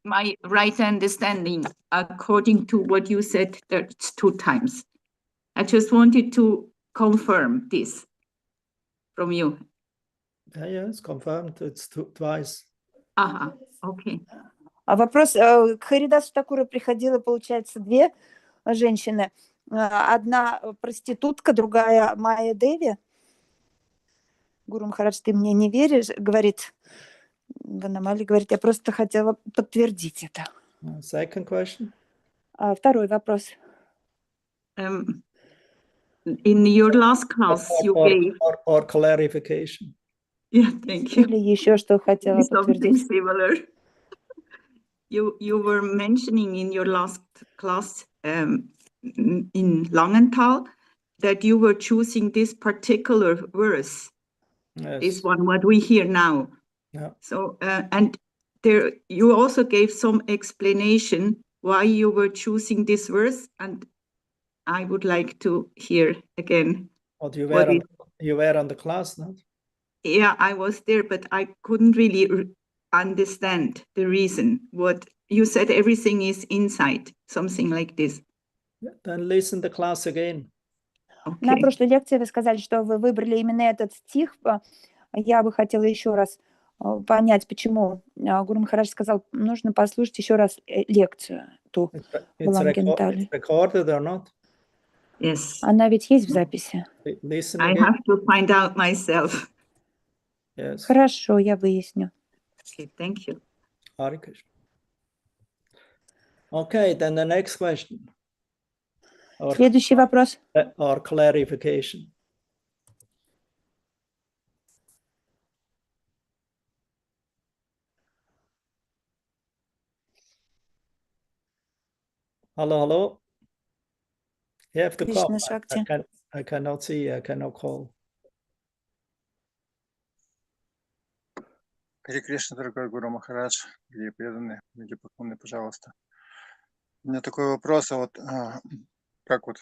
my right understanding, according to what you said, that's two times. I just wanted to confirm this from you. Yeah, it's confirmed. It's twice. Ага, окей. А вопрос, к Харидасу Такуру приходило, получается, две женщины. Одна проститутка, другая Майя Деви. Гуру Махарадж, ты мне не веришь? Говорит, Ванамали говорит, я просто хотела подтвердить это. Second question. Второй вопрос. In your last class, you gave. Or clarification. Yeah, thank you. Или еще что хотела Something подтвердить. similar. You were mentioning in your last class in Langenthal that you were choosing this particular verse. Yes. This one, what we hear now. Yeah. So and there you also gave some explanation why you were choosing this verse, and I would like to hear again. What you were on the class, not? Yeah, I was there, but I couldn't really understand the reason. What you said, everything is inside, something like this. Then listen the class again. На Okay. прошлой лекции вы сказали, что вы выбрали именно этот стих. Я бы хотела еще раз понять, почему. Гуру Махарадж сказал, нужно послушать еще раз лекцию ту в Лангентале. It's recorded or not? Yes. Она ведь есть в записи. Listen I again. have to find out myself. Yes. Хорошо, я выясню. Okay, thank you. Hare Krishna. Okay, then the next question. Следующий вопрос. Or clarification. Hello. You have to call. I cannot see. I cannot call. Харе Кришна, дорогой Гуру Махарадж, дорогие преданные, люди поклонные, пожалуйста. У меня такой вопрос, как вот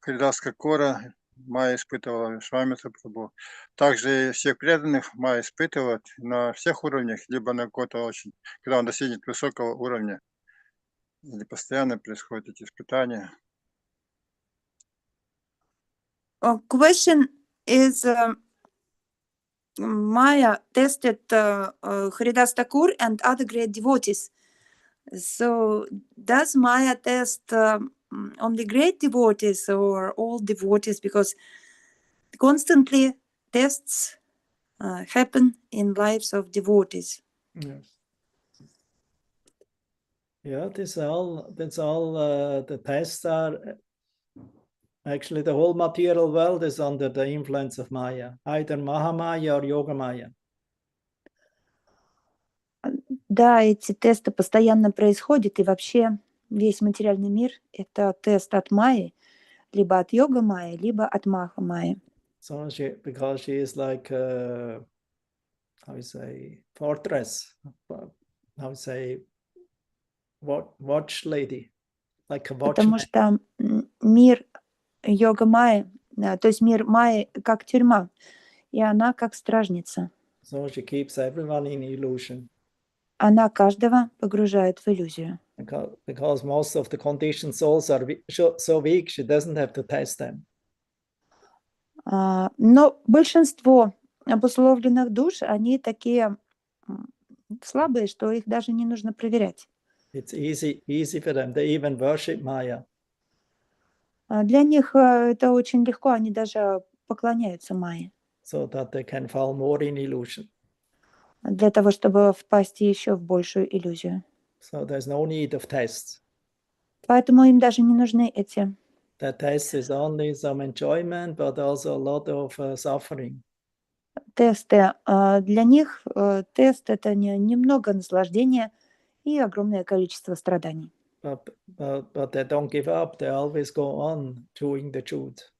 Харидасская Кора Майя испытывала Швамиса Прабху, также и всех преданных Майя испытывает на всех уровнях, либо на какой-то очень, когда он достигнет высокого уровня, или постоянно происходят эти испытания. Question is, Maya tested Haridas Thakur and other great devotees. So does Maya test only great devotees or all devotees? Because constantly tests happen in lives of devotees. Yes. Yeah, that's all. The tests are actually the whole material world is under the influence of Maya, either Mahamaya or Yoga Maya. Да, эти тесты постоянно происходят, и вообще весь материальный мир – это тест от Майи, либо от Йога Майи, либо от Маха Майи. So because she is like how you say fortress, how you say watch lady, like a watchman. Потому что мир Йога Майи, то есть мир Майи как тюрьма, и она как стражница. So she keeps everyone in illusion. Она каждого погружает в иллюзию. Because most of the conditioned souls are so weak, she doesn't have to test them. Но большинство обусловленных душ, они такие слабые, что их даже не нужно проверять. It's easy for them. They even worship Maya. Для них это очень легко, они даже поклоняются Майе. So that they can fall more in illusion. Для того, чтобы впасть еще в большую иллюзию. So there's no need of tests. Поэтому им даже не нужны эти. The test is only some enjoyment, but also a lot of suffering. Тесты. Для них тест – это немного наслаждения и огромное количество страданий. But they don't give up. They always go on doing the truth.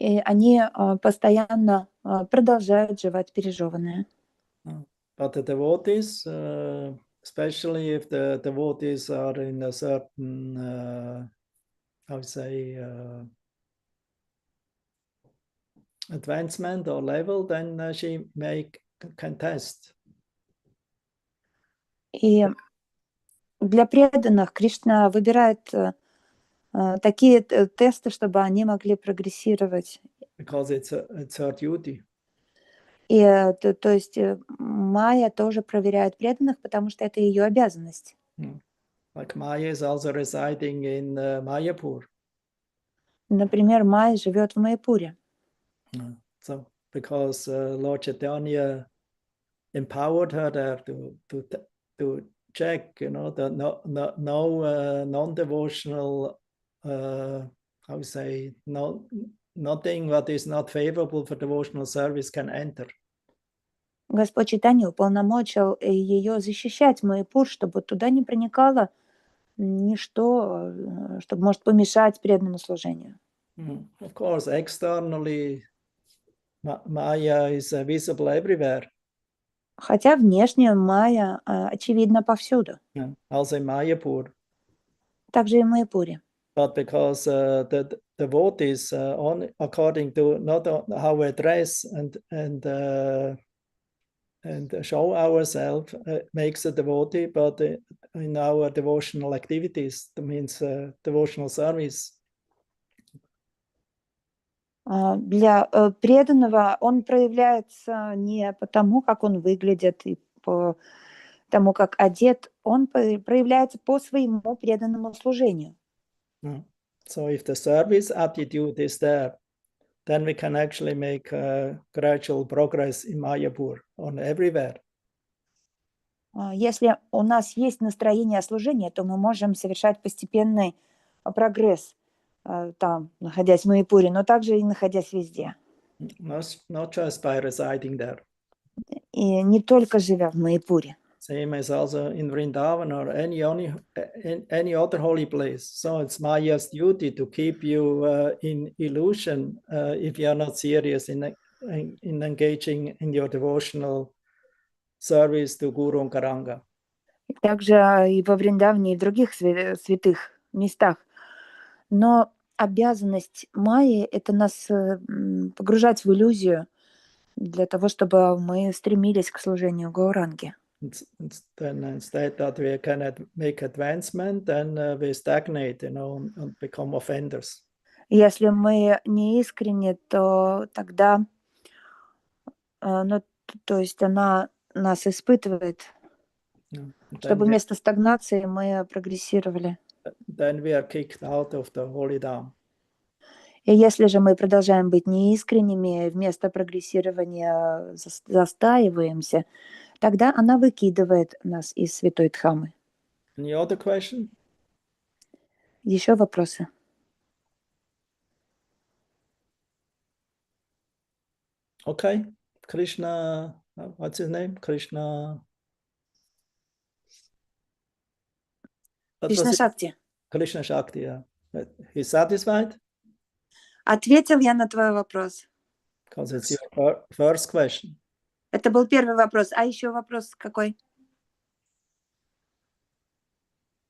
И они постоянно продолжают жевать пережеванное. But the devotees, especially if the devotees are in a certain, how to say, advancement or level, then she can test. И для преданных Кришна выбирает такие тесты, чтобы они могли прогрессировать. Because it's her duty. И то есть Майя тоже проверяет преданных, потому что это ее обязанность. Like Maya is also residing in Mayapur. Например, Майя живет в Майяпуре. So because Lord Chaitanya empowered her there to check, the no non-devotional, how how you say, nothing what is not favorable for devotional service can enter. Господь Чайтанья уполномочил ее защищать Майяпур, чтобы туда не проникало ничто, чтобы может помешать преданному служению. Of course, externally, Maya is visible everywhere. Хотя внешне Майя очевидна повсюду. Also in Mayapur. Также и в Майяпуре. But because the devotees, according to not how we dress and show ourselves, makes a devotee, but in our devotional activities, that means devotional service. Для преданного он проявляется не по тому, как он выглядит, и по тому, как одет, он проявляется по своему преданному служению. So if the service attitude is there, then we can actually make gradual progress in Mayapur, on everywhere. Если у нас есть настроение служения, то мы можем совершать постепенный прогресс там, находясь в Майяпуре, но также и находясь везде. Not just by residing there. И не только живя в Майяпуре. Same as also in Vrindavan or any other holy place. So it's Maya's duty to keep you in illusion if you are not serious in engaging in your devotional service to Guru and Karanga. Также и во Вриндаване, и в других святых местах. Но обязанность Майи – это нас погружать в иллюзию для того, чтобы мы стремились к служению Гауранги. Then instead that we can make advancement, then we stagnate, and become offenders. Если мы не искренне, то тогда, то есть она нас испытывает, чтобы вместо стагнации мы прогрессировали. Then we are kicked out of the holy Dham. И если же мы продолжаем быть неискренними, вместо прогрессирования застаиваемся, тогда она выкидывает нас из святой Дхаммы. Any other question? Еще вопросы? Okay. Krishna, what's his name? Krishna. Кришна Шакти. Krishna Shakti, yeah. He's satisfied? Ответил я на твой вопрос. Because it's your first question. Это был первый вопрос. А еще вопрос какой?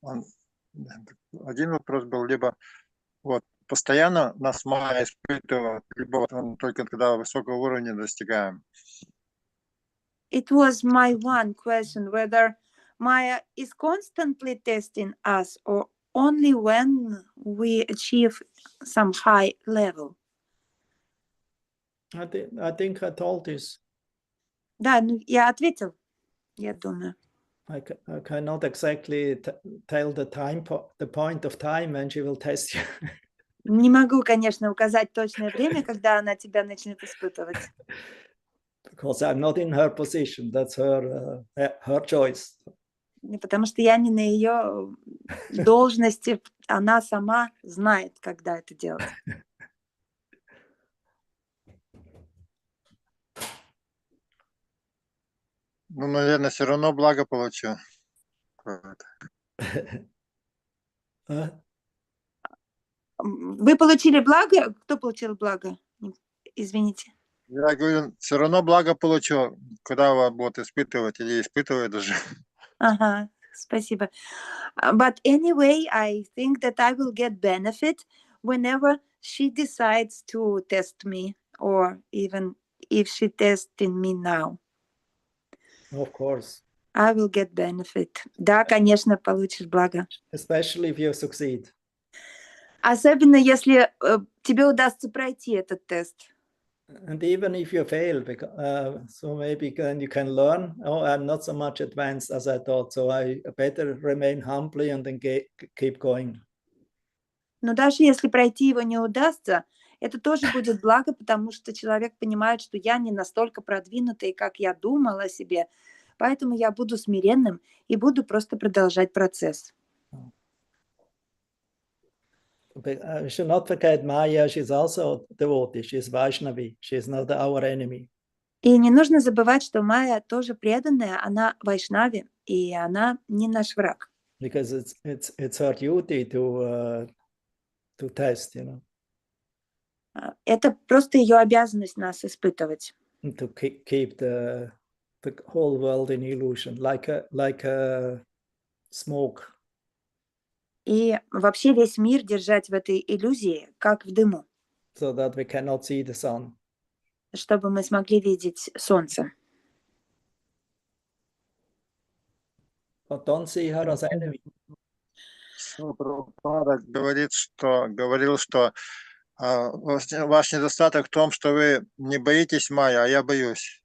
Один вопрос был, либо вот постоянно нас Майя испытывает, либо вот он только когда высокого уровня достигаем. It was my one question, whether Maya is constantly testing us or only when we achieve some high level. I think I told this. Да, ну я ответил, я думаю. I cannot exactly tell the point of time when she will test you. Не могу, конечно, указать точное время, когда она тебя начнет испытывать. Because I'm not in her position. That's her choice. Потому что я не на ее должности, она сама знает, когда это делать. Ну, наверное, все равно благо получу. Вы получили благо? Кто получил благо? Извините. Я говорю, все равно благо получу, когда вас будут испытывать или испытывать даже. Ага, спасибо. But anyway, I think that I will get benefit whenever she decides to test me, or even if she testing me now. Of course. I will get benefit. Да, конечно, получишь благо. Especially if you succeed. Особенно если тебе удастся пройти этот тест. And even if you fail, so maybe then you can learn, oh, I'm not so much advanced as I thought, so I better remain humbly and then keep going. Но даже если пройти его не удастся, это тоже будет благо, потому что человек понимает, что я не настолько продвинутый, как я думал о себе, поэтому я буду смиренным и буду просто продолжать процесс. We should not forget Maya, she's also devotee, she's Vaishnavi, she's not our enemy. И не нужно забывать, что Майя тоже преданная, она вайшнави, и она не наш враг. Because it's her duty to test, you know, Это просто ее обязанность нас испытывать. to keep the whole world in illusion, like a smoke. И вообще весь мир держать в этой иллюзии, как в дыму, So that we cannot see the sun. чтобы мы смогли видеть солнце. But don't see her as enemy. Прабхупада говорил, что ваш недостаток в том, что вы не боитесь Майя, а я боюсь.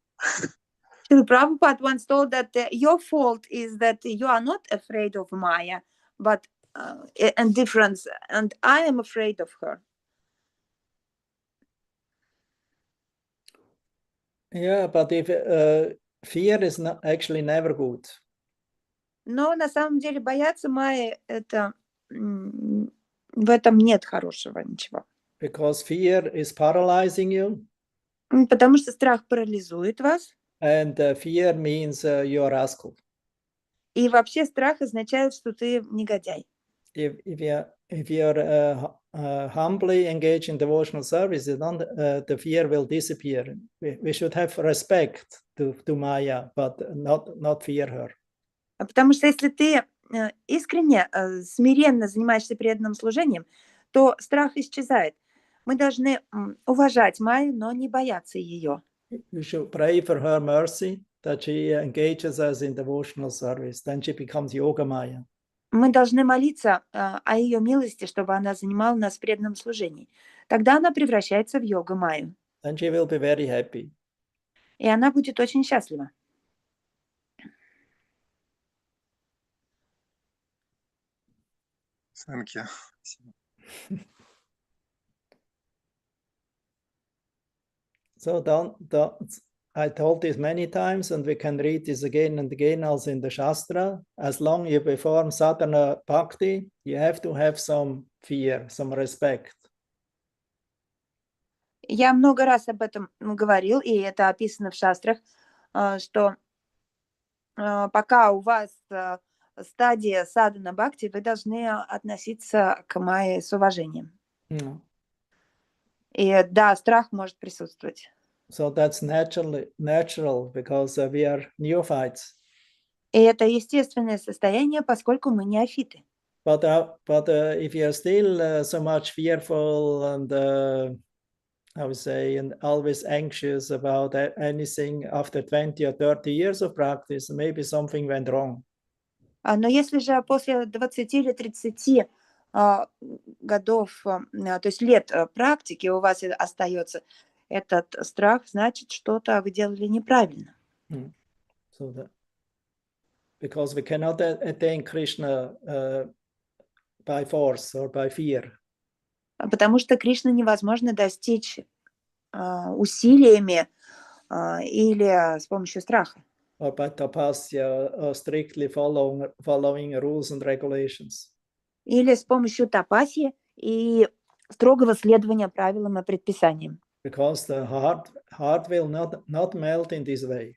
Srila Prabhupada once told that your fault is that you are not afraid of Maya, but and difference, and I am afraid of her. Yeah, but if fear is not actually never good. Но на самом деле бояться Майи, это в этом нет хорошего ничего. Because fear is paralyzing you. Потому что страх парализует вас. And fear means you're a rascal. И вообще страх означает, что ты негодяй. If you're humbly engaged in devotional service, then the fear will disappear. We should have respect to Maya, but not fear her. Потому что если ты искренне, смиренно занимаешься преданным служением, то страх исчезает. Мы должны уважать Майю, но не бояться ее. We should pray for her mercy, that she engages us in devotional service. Then she becomes Yoga Maya. Мы должны молиться о ее милости, чтобы она занимала нас в преданном служении. Тогда она превращается в Йога Майю. Then she will be very happy. И она будет очень счастлива. Thank you. So I told this many times, and we can read this again and again also in the Shastra. As long you perform sadhana bhakti, you have to have some fear, some respect. Я много раз об этом говорил, и это описано в шастрах, что пока у вас стадия садхана бхакти, вы должны относиться к Майе с уважением. И да, страх может присутствовать. So that's natural because we are neophytes. И это естественное состояние, поскольку мы неофиты. But if you're still so much fearful and I would say, and always anxious about anything after 20 or 30 years of practice, maybe something went wrong. Но если же после 20 или 30 годов, то есть лет практики у вас остается этот страх, значит, что-то вы делали неправильно. So that, because we cannot attain Krishna by force or by fear. Потому что Кришну невозможно достичь усилиями или с помощью страха. Or by tapasya, or strictly following rules and regulations. Или с помощью тапасьи и строгого следования правилам и предписаниям. Because the heart will not melt in this way.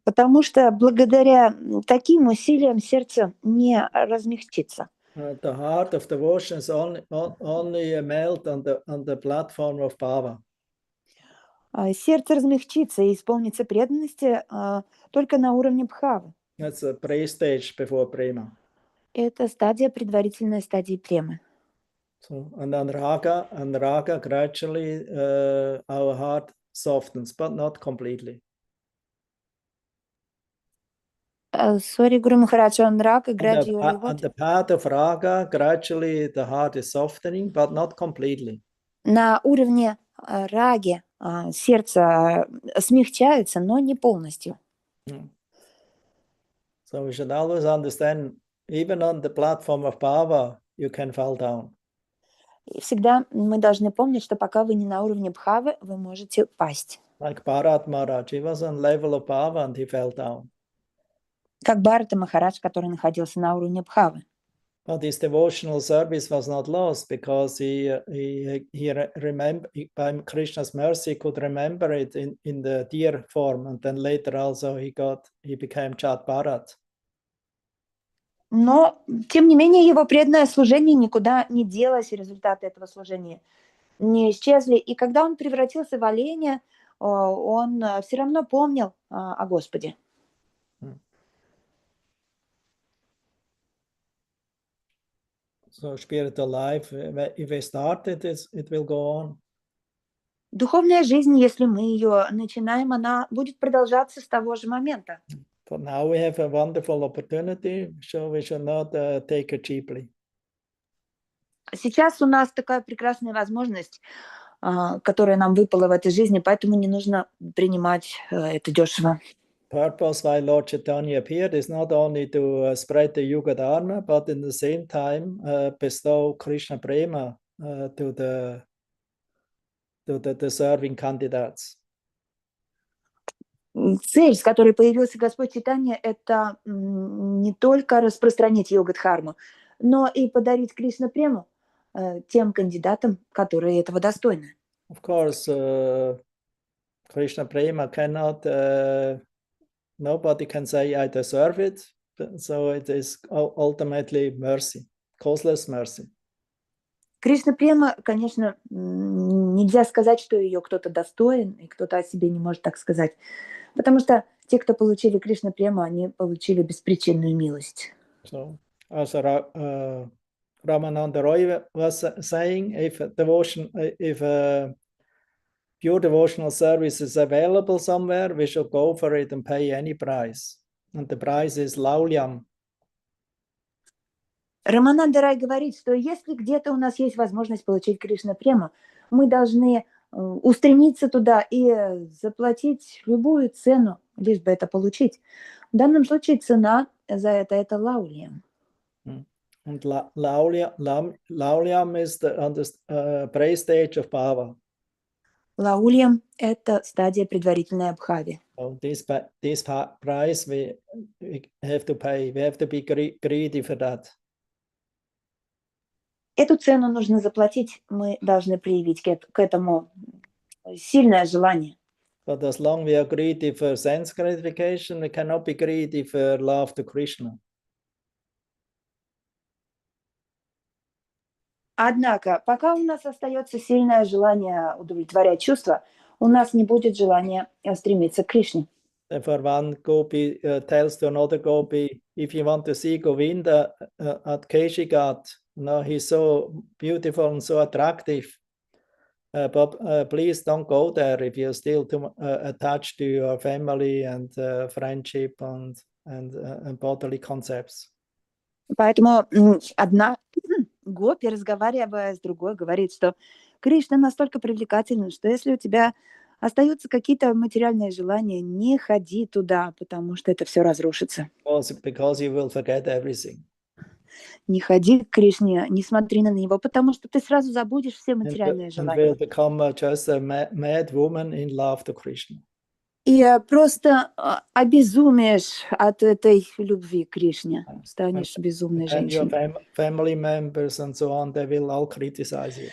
Потому что благодаря таким усилиям сердце не размягчится. The heart of devotion is only melt on the platform of bhava. Сердце размягчится и исполнится преданности только на уровне бхавы. That's a pre-stage before prema. Это стадия, предварительная стадия премы. So, and then raga gradually our heart softens, but not completely. Sorry, Guru Maharaj, on raga gradually On what? the path of raga, gradually the heart is softening, but not completely. На уровне раги сердце смягчается, но не полностью. So we should always understand, even on the platform of bhava, you can fall down. И всегда мы должны помнить, что пока вы не на уровне бхавы, вы можете пасть. Like Bharat Maharaj, he was on level of bhava and he fell down. Как Бхарата Махарадж, который находился на уровне бхавы. But his devotional service was not lost because by Krishna's mercy he could remember it in the deer form, and then later also he became Chat Bharat. Но, тем не менее, его преданное служение никуда не делось, и результаты этого служения не исчезли. И когда он превратился в оленя, он все равно помнил о Господе. So spiritual life, if we start it, it will go on. Духовная жизнь, если мы ее начинаем, она будет продолжаться с того же момента. But now we have a wonderful opportunity, so we should not take it cheaply. Сейчас у нас такая прекрасная возможность, которая нам выпала в этой жизни, поэтому не нужно принимать это дешево. Purpose why Lord Chaitanya appeared is not only to spread the Yuga Dharma, but in the same time bestow Krishna Prema to the serving candidates. Цель, с которой появился Господь Чайтанья, это не только распространить йога-дхарму, но и подарить Кришна-прему тем кандидатам, которые этого достойны. Of course, Krishna Prema cannot, nobody can say I deserve it, so it is ultimately mercy, causeless mercy. Кришна-према, конечно, нельзя сказать, что ее кто-то достоин, и кто-то о себе не может так сказать. Потому что те, кто получили Кришна-прему, они получили беспричинную милость. So, as Ramananda Roy was saying, if pure devotional service is available somewhere, we should go for it and pay any price. And the price is laulyam. Рамананда Рай говорит, что если где-то у нас есть возможность получить Кришна-прему, мы должны устремиться туда и заплатить любую цену, лишь бы это получить. В данном случае цена за это лаульям. And laulyam is the praise stage of bhava. Лаульям – это стадия предварительной абхави. So this price we have to pay. We have to be greedy for that. Эту цену нужно заплатить, мы должны проявить к этому сильное желание. But as long we are greedy for sense gratification, we cannot be greedy for love to Krishna. Однако, пока у нас остается сильное желание удовлетворять чувства, у нас не будет желания стремиться к Кришне. Therefore, one gopi tells to another gopi, if you want to see Govinda at Keshigat, he's so beautiful and so attractive, but please don't go there if you're still too attached to your family and friendship and bodily concepts. Поэтому одна гопи, разговаривая с другой, говорит, что Кришна настолько привлекателен, что если у тебя остаются какие-то материальные желания, не ходи туда, потому что это все разрушится. Because you will forget everything. Не ходи к Кришне, не смотри на него, потому что ты сразу забудешь все материальные желания. And will become just a mad woman in love to Krishna. И просто обезумеешь от этой любви к Кришне, станешь безумной женщиной. And your family members and so on, they will all criticize you.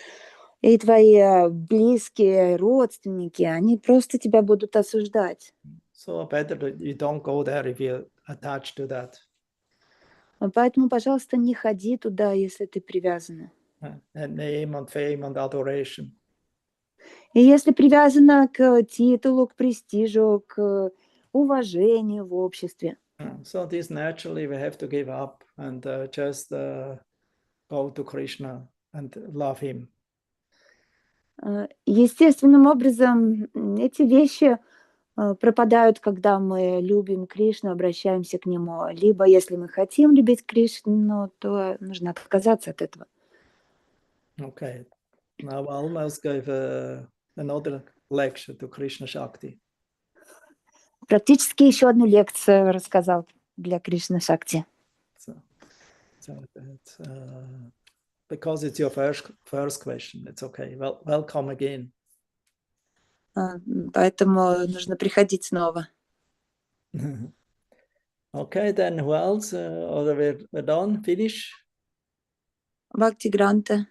И твои близкие, родственники, они просто тебя будут осуждать. So better that you don't go there if you're attached to that. Поэтому, пожалуйста, не ходи туда, если ты привязана. And name and fame and adoration. И если привязана к титулу, к престижу, к уважению в обществе. So this naturally we have to give up and just go to Krishna and love him. Естественным образом эти вещи пропадают, когда мы любим Кришну, обращаемся к Нему. Либо, если мы хотим любить Кришну, то нужно отказаться от этого. Okay. Now I almost gave another lecture to Krishna Shakti. Практически еще одну лекцию рассказал для Кришна Шакти. Because it's your first question, it's okay. Well, welcome again. Поэтому нужно приходить снова. Okay, then who else? Or we're done, finish? Бхакти Гранта.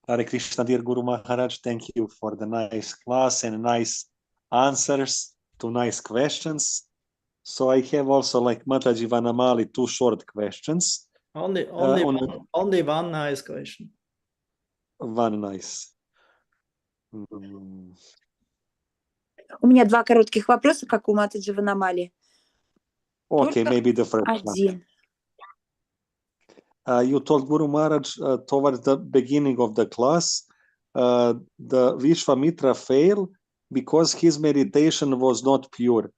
Hare Krishna, dear Guru Maharaj, thank you for the nice class and nice answers to nice questions. So I have also, like Mataji Vanamali, 2 short questions. Only one nice question. One nice. Mm. У меня 2 коротких вопроса, как у Матаджи Ванамали. Okay, Только maybe the first one. один. You told Guru Maharaj towards the beginning of the class, the Vishwamitra failed because his meditation was not pure,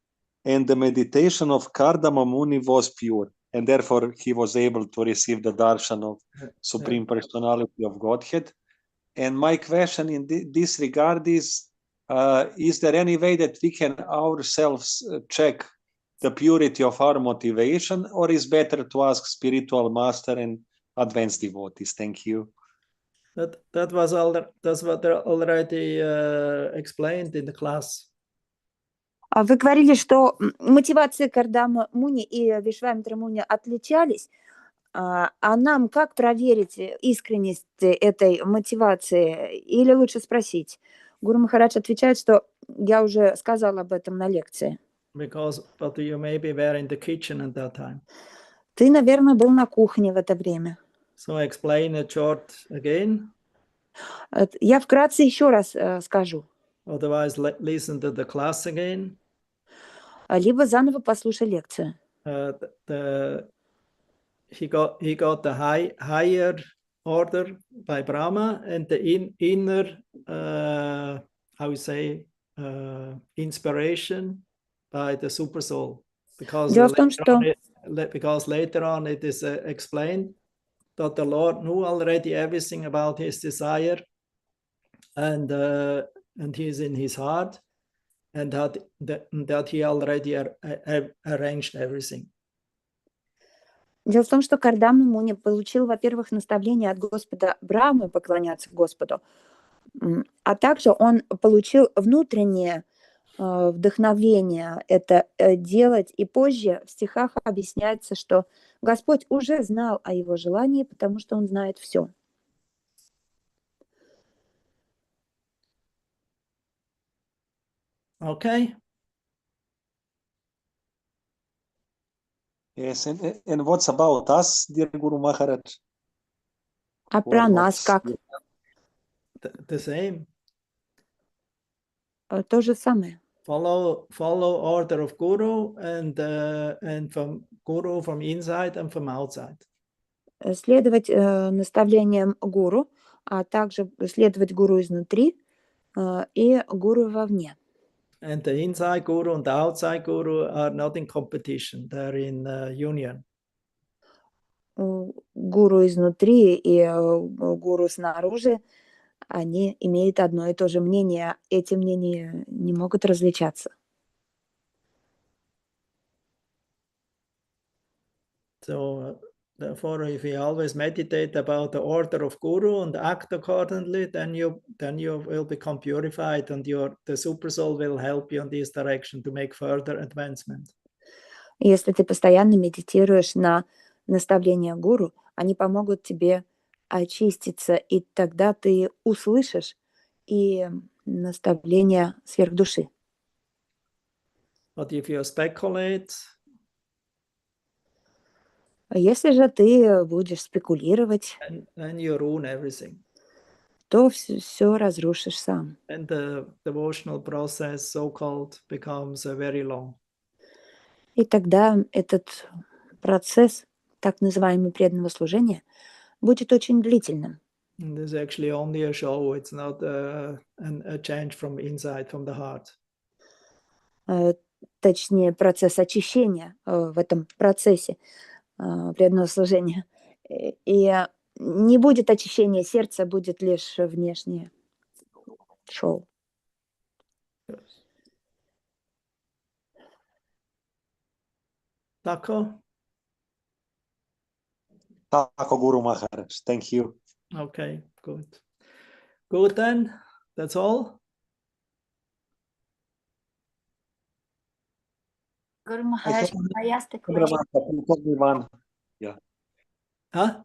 and the meditation of Kardama Muni was pure, and therefore he was able to receive the darshan of Supreme Personality of Godhead. And my question in this regard is there any way that we can ourselves check the purity of our motivation, or is better to ask spiritual master and advanced devotees? Thank you. That was already explained in the class. Вы говорили, что мотивации Кардама Муни и Вишвамитра Муни отличались. А нам как проверить искренность этой мотивации? Или лучше спросить? Гуру Махарадж отвечает, что я уже сказала об этом на лекции. But you maybe were in the kitchen at that time. Ты, наверное, был на кухне в это время. So I explain it short again. Я вкратце еще раз скажу. Otherwise, listen to the class again. Либо заново послушай лекцию. He got the higher order by Brahma and the inner, how we say, inspiration by the super soul. Because later on it is explained that the Lord knew already everything about his desire, and he is in his heart, and that he already arranged everything. Дело в том, что Кардама Муни получил, во-первых, наставление от Господа Брамы поклоняться Господу, а также он получил внутреннее вдохновение это делать, и позже в стихах объясняется, что Господь уже знал о его желании, потому что он знает все. Okay. Yes, and what's about us, dear Guru Maharaj? А про нас как? The same. То же самое. Follow order of Guru and from Guru from inside and from outside. Следовать наставлениям Гуру, а также следовать Гуру изнутри и Гуру вовне. And the inside Guru and the outside Guru are not in competition; they're in union. Гуру изнутри и Гуру снаружи, они имеют одно и то же мнение. Эти мнения не могут различаться. So therefore, if you always meditate about the order of Guru and act accordingly, then you will become purified, and the super soul will help you in this direction to make further advancement. Если ты постоянно медитируешь на наставления Гуру, они помогут тебе очиститься, и тогда ты услышишь и наставления сверхдуши. But if you speculate, если же ты будешь спекулировать, then you ruin everything. То все разрушишь сам. And the devotional process, so-called, becomes very long. И тогда этот процесс, так называемый преданного служения, будет очень длительным. And this is actually only a show. It's not a change from inside, from the heart. Точнее, процесс очищения в этом процессе преданного служения. И не будет очищения сердца, будет лишь внешнее шоу. Taco? Taco Guru Maharaj. Thank you. Okay, good. Good then. That's all. Guru I Maharaj, have I asked a another question. one, but you told me one. Yeah. Huh?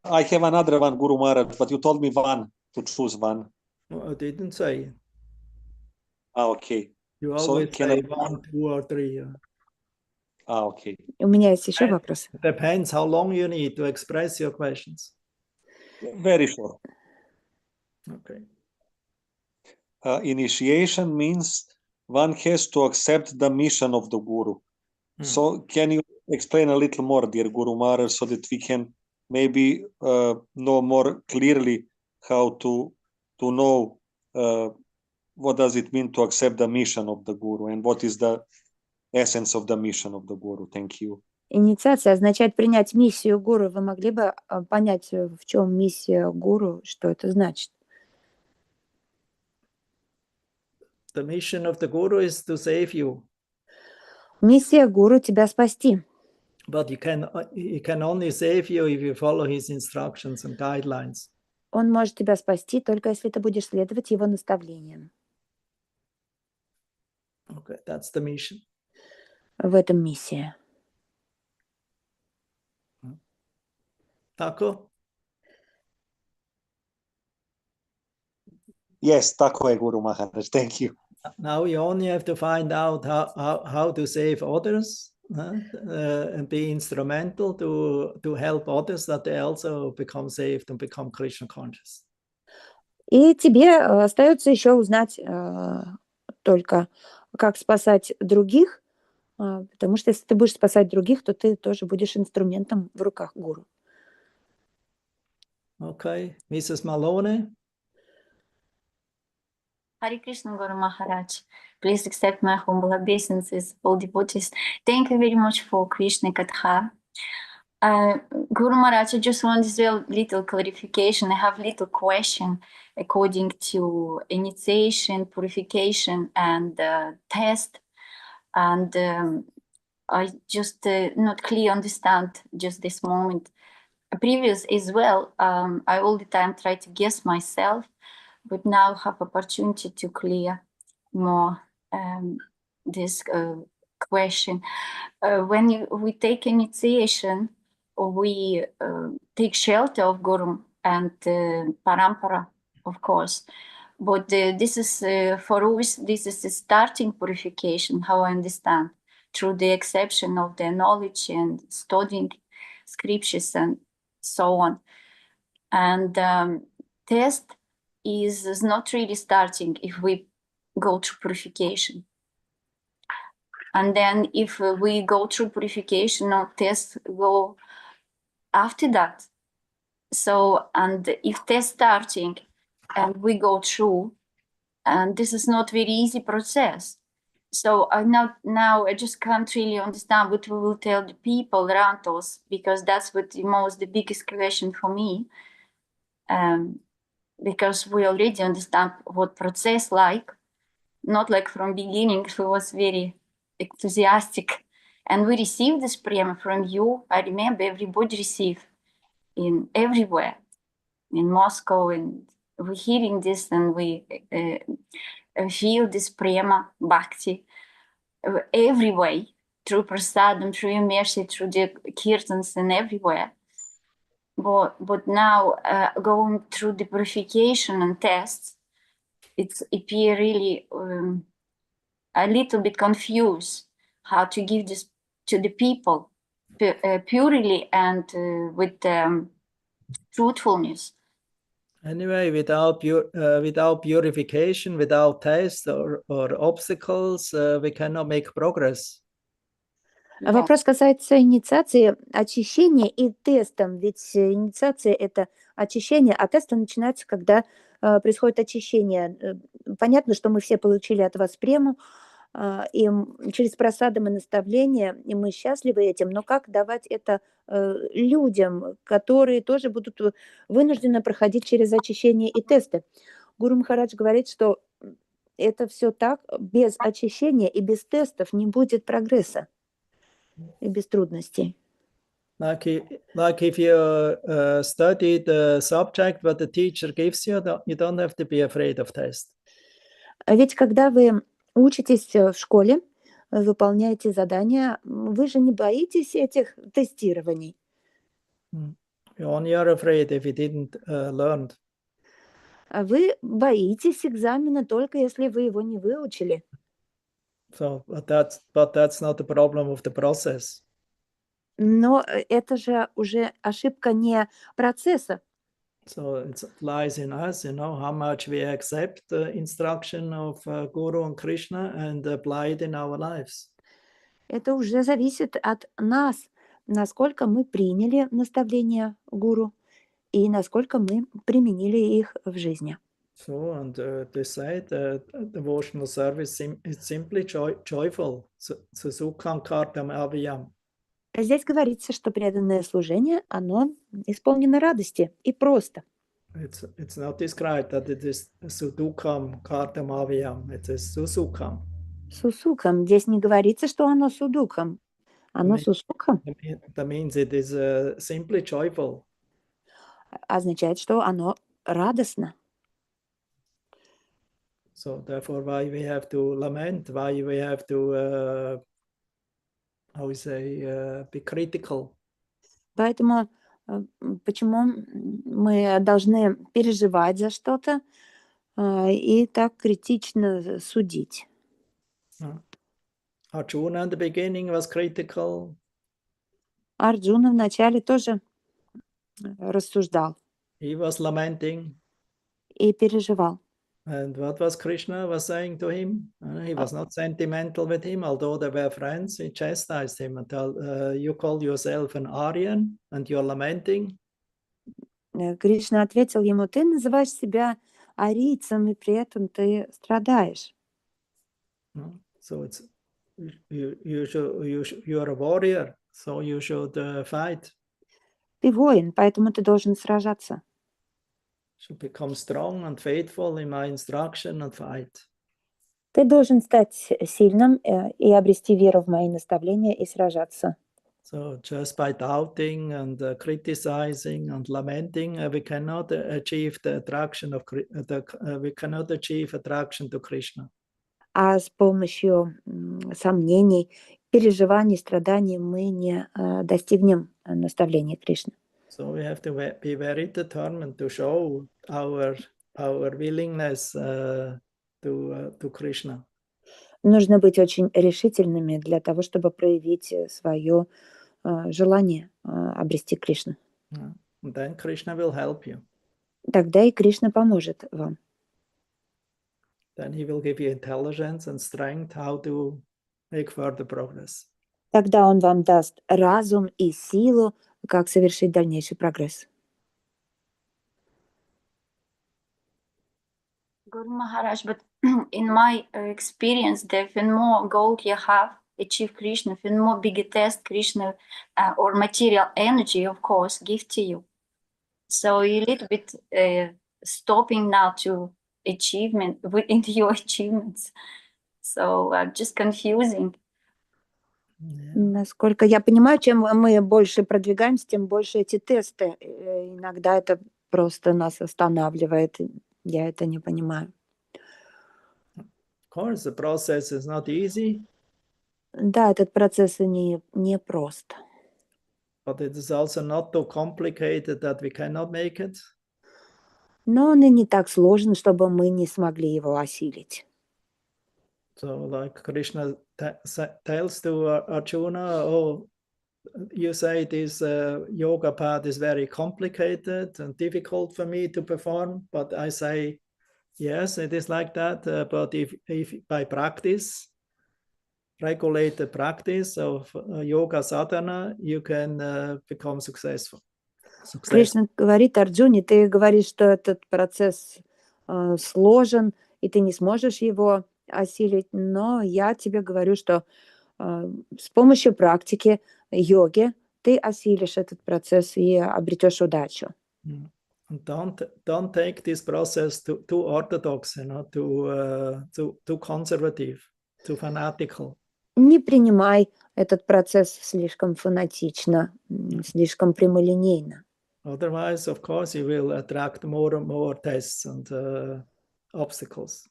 I have another one, Guru Maharaj, but you told me one to choose one. I didn't say. Okay. You So always can say I? 1, 2, or 3. Okay. У меня есть еще вопрос. It depends how long you need to express your questions. Very short. Okay. Initiation means one has to accept the mission of the Guru. So can you explain a little more, dear Guru Maharaj, so that we can maybe know more clearly how to know what does it mean to accept the mission of the Guru and what is the essence of the mission of the Guru? Thank you. Инициация означает принять миссию гуру. Вы могли бы понять, в чем миссия гуру, что это значит? The mission of the Guru is to save you. Миссия гуру тебя спасти. But he can only save you if you follow his instructions and guidelines. Он может тебя спасти, только если ты будешь следовать его наставлениям. Okay, that's the mission. В этом миссия. Taco? Yes, tako je, Guru Maharaj. Thank you. Now you only have to find out how to save others and be instrumental to help others that they also become saved and become Krishna conscious. И тебе остается еще узнать только, как спасать других, потому что если ты будешь спасать других, то ты тоже будешь инструментом в руках гуру. Okay, Mrs. Malone? Hare Krishna, Guru Maharaj. Please accept my humble obeisances, all devotees. Thank you very much for Krishna-kathe. Guru Maharaj, I just want this little clarification. I have little question according to initiation, purification, and test. And I just not clearly understand just this moment. Previous as well, I all the time try to guess myself, but now have opportunity to clear more this question. When we take initiation, we take shelter of Guru and Parampara, of course. But this is, for us, this is the starting purification, how I understand, through the exception of the knowledge and studying scriptures and so on. And test is not really starting if we go through purification. And then if we go through purification, or tests go after that. So, and if test starting and we go through, and this is not very easy process. So now I just can't really understand what we will tell the people around us, because that's what the biggest question for me. Because we already understand what process like, not like from beginning, who was very enthusiastic. And we received this prema from you. I remember everybody received in everywhere, in Moscow, and we're hearing this and we feel this prema bhakti every way, through prasadam, through your mercy, through the kirtans and everywhere. But now going through the purification and tests, it's appear really a little bit confused how to give this to the people purely and with truthfulness. Anyway, without purification, without tests or obstacles, we cannot make progress. Yeah. Вопрос касается инициации, очищения и тестом. Ведь инициация – это очищение, а тесты начинаются, когда происходит очищение. Понятно, что мы все получили от вас прему, и через просадом и наставления, и мы счастливы этим, но как давать это людям, которые тоже будут вынуждены проходить через очищение и тесты? Гуру Махарадж говорит, что это все так, без очищения и без тестов не будет прогресса и без трудностей. Like if you study the subject what the teacher gives you, you don't have to be afraid of tests. Ведь когда вы учитесь в школе, выполняете задания, вы же не боитесь этих тестирований. You're only afraid if you didn't learn. А вы боитесь экзамена только если вы его не выучили. So, but that's not the problem of the process. Но это же уже ошибка не процесса. So it lies in us, how much we accept the instruction of Guru and Krishna and apply it in our lives. Это уже зависит от нас, насколько мы приняли наставления гуру и насколько мы применили их в жизни. So, and they say devotional service is simply joyful. Sukham kartam avyam. Здесь говорится, что преданное служение, оно исполнено радости и просто. It's not described that it is sudukham kartam avyam. It is susukam. Сусукам. Здесь не говорится, что оно судукам. Оно сусукам That means it is simply joyful. означает, что оно радостно. So therefore, why we have to lament, why we have to, how we say, be critical. Поэтому почему мы должны переживать за что-то и так критично судить? Arjuna in the beginning was critical. Арджуна вначале тоже рассуждал He was lamenting. и переживал. And what was Krishna was saying to him? He was not sentimental with him, although they were friends. He chastised him and told, you call yourself an Aryan and you're lamenting. Кришна ответил ему: ты называешь себя арийцем, и при этом ты страдаешь. So it's you're a warrior, so you should fight. Ты воин, поэтому ты должен сражаться. Should become strong and faithful in my instruction and fight. Ты должен стать сильным и обрести веру в мои наставления и сражаться. So just by doubting and criticizing and lamenting, we cannot achieve the attraction of we cannot achieve attraction to Krishna. А с помощью сомнений, переживаний, страданий мы не достигнем наставления Кришны. So we have to be very determined to show our willingness to Krishna. Нужно быть очень решительными для того, чтобы проявить свое желание обрести Кришну. And then Krishna will help you. Тогда и Кришна поможет вам. Then he will give you intelligence and strength how to make further progress. Тогда он вам даст разум и силу, как совершить дальнейший прогресс. Guru Maharaj, but in my experience, the more goal you have, achieve Krishna, the more bigger test Krishna or material energy, of course, give to you. So a little bit stopping now to achievement within your achievements. So just confusing. Насколько я понимаю, чем мы больше продвигаемся, тем больше эти тесты. Иногда это просто нас останавливает. Я это не понимаю. Of course, the process is not easy. Да, этот процесс не прост. But it is also not too complicated that we cannot make it. Но он и не так сложен, чтобы мы не смогли его осилить. So like Krishna tells to Arjuna, oh, you say this yoga path is very complicated and difficult for me to perform, but I say, yes, it is like that, but if by practice, regulated practice of yoga sadhana, you can become successful. Кришна говорит Арджуне: ты говоришь, что этот процесс сложен, и ты не сможешь его осилить, но я тебе говорю, что с помощью практики йоги ты осилишь этот процесс и обретешь удачу. Don't take this process too orthodox, too conservative, too fanatical. Не принимай этот процесс слишком фанатично, слишком прямолинейно. Otherwise, of course, you will attract more and more tests and obstacles.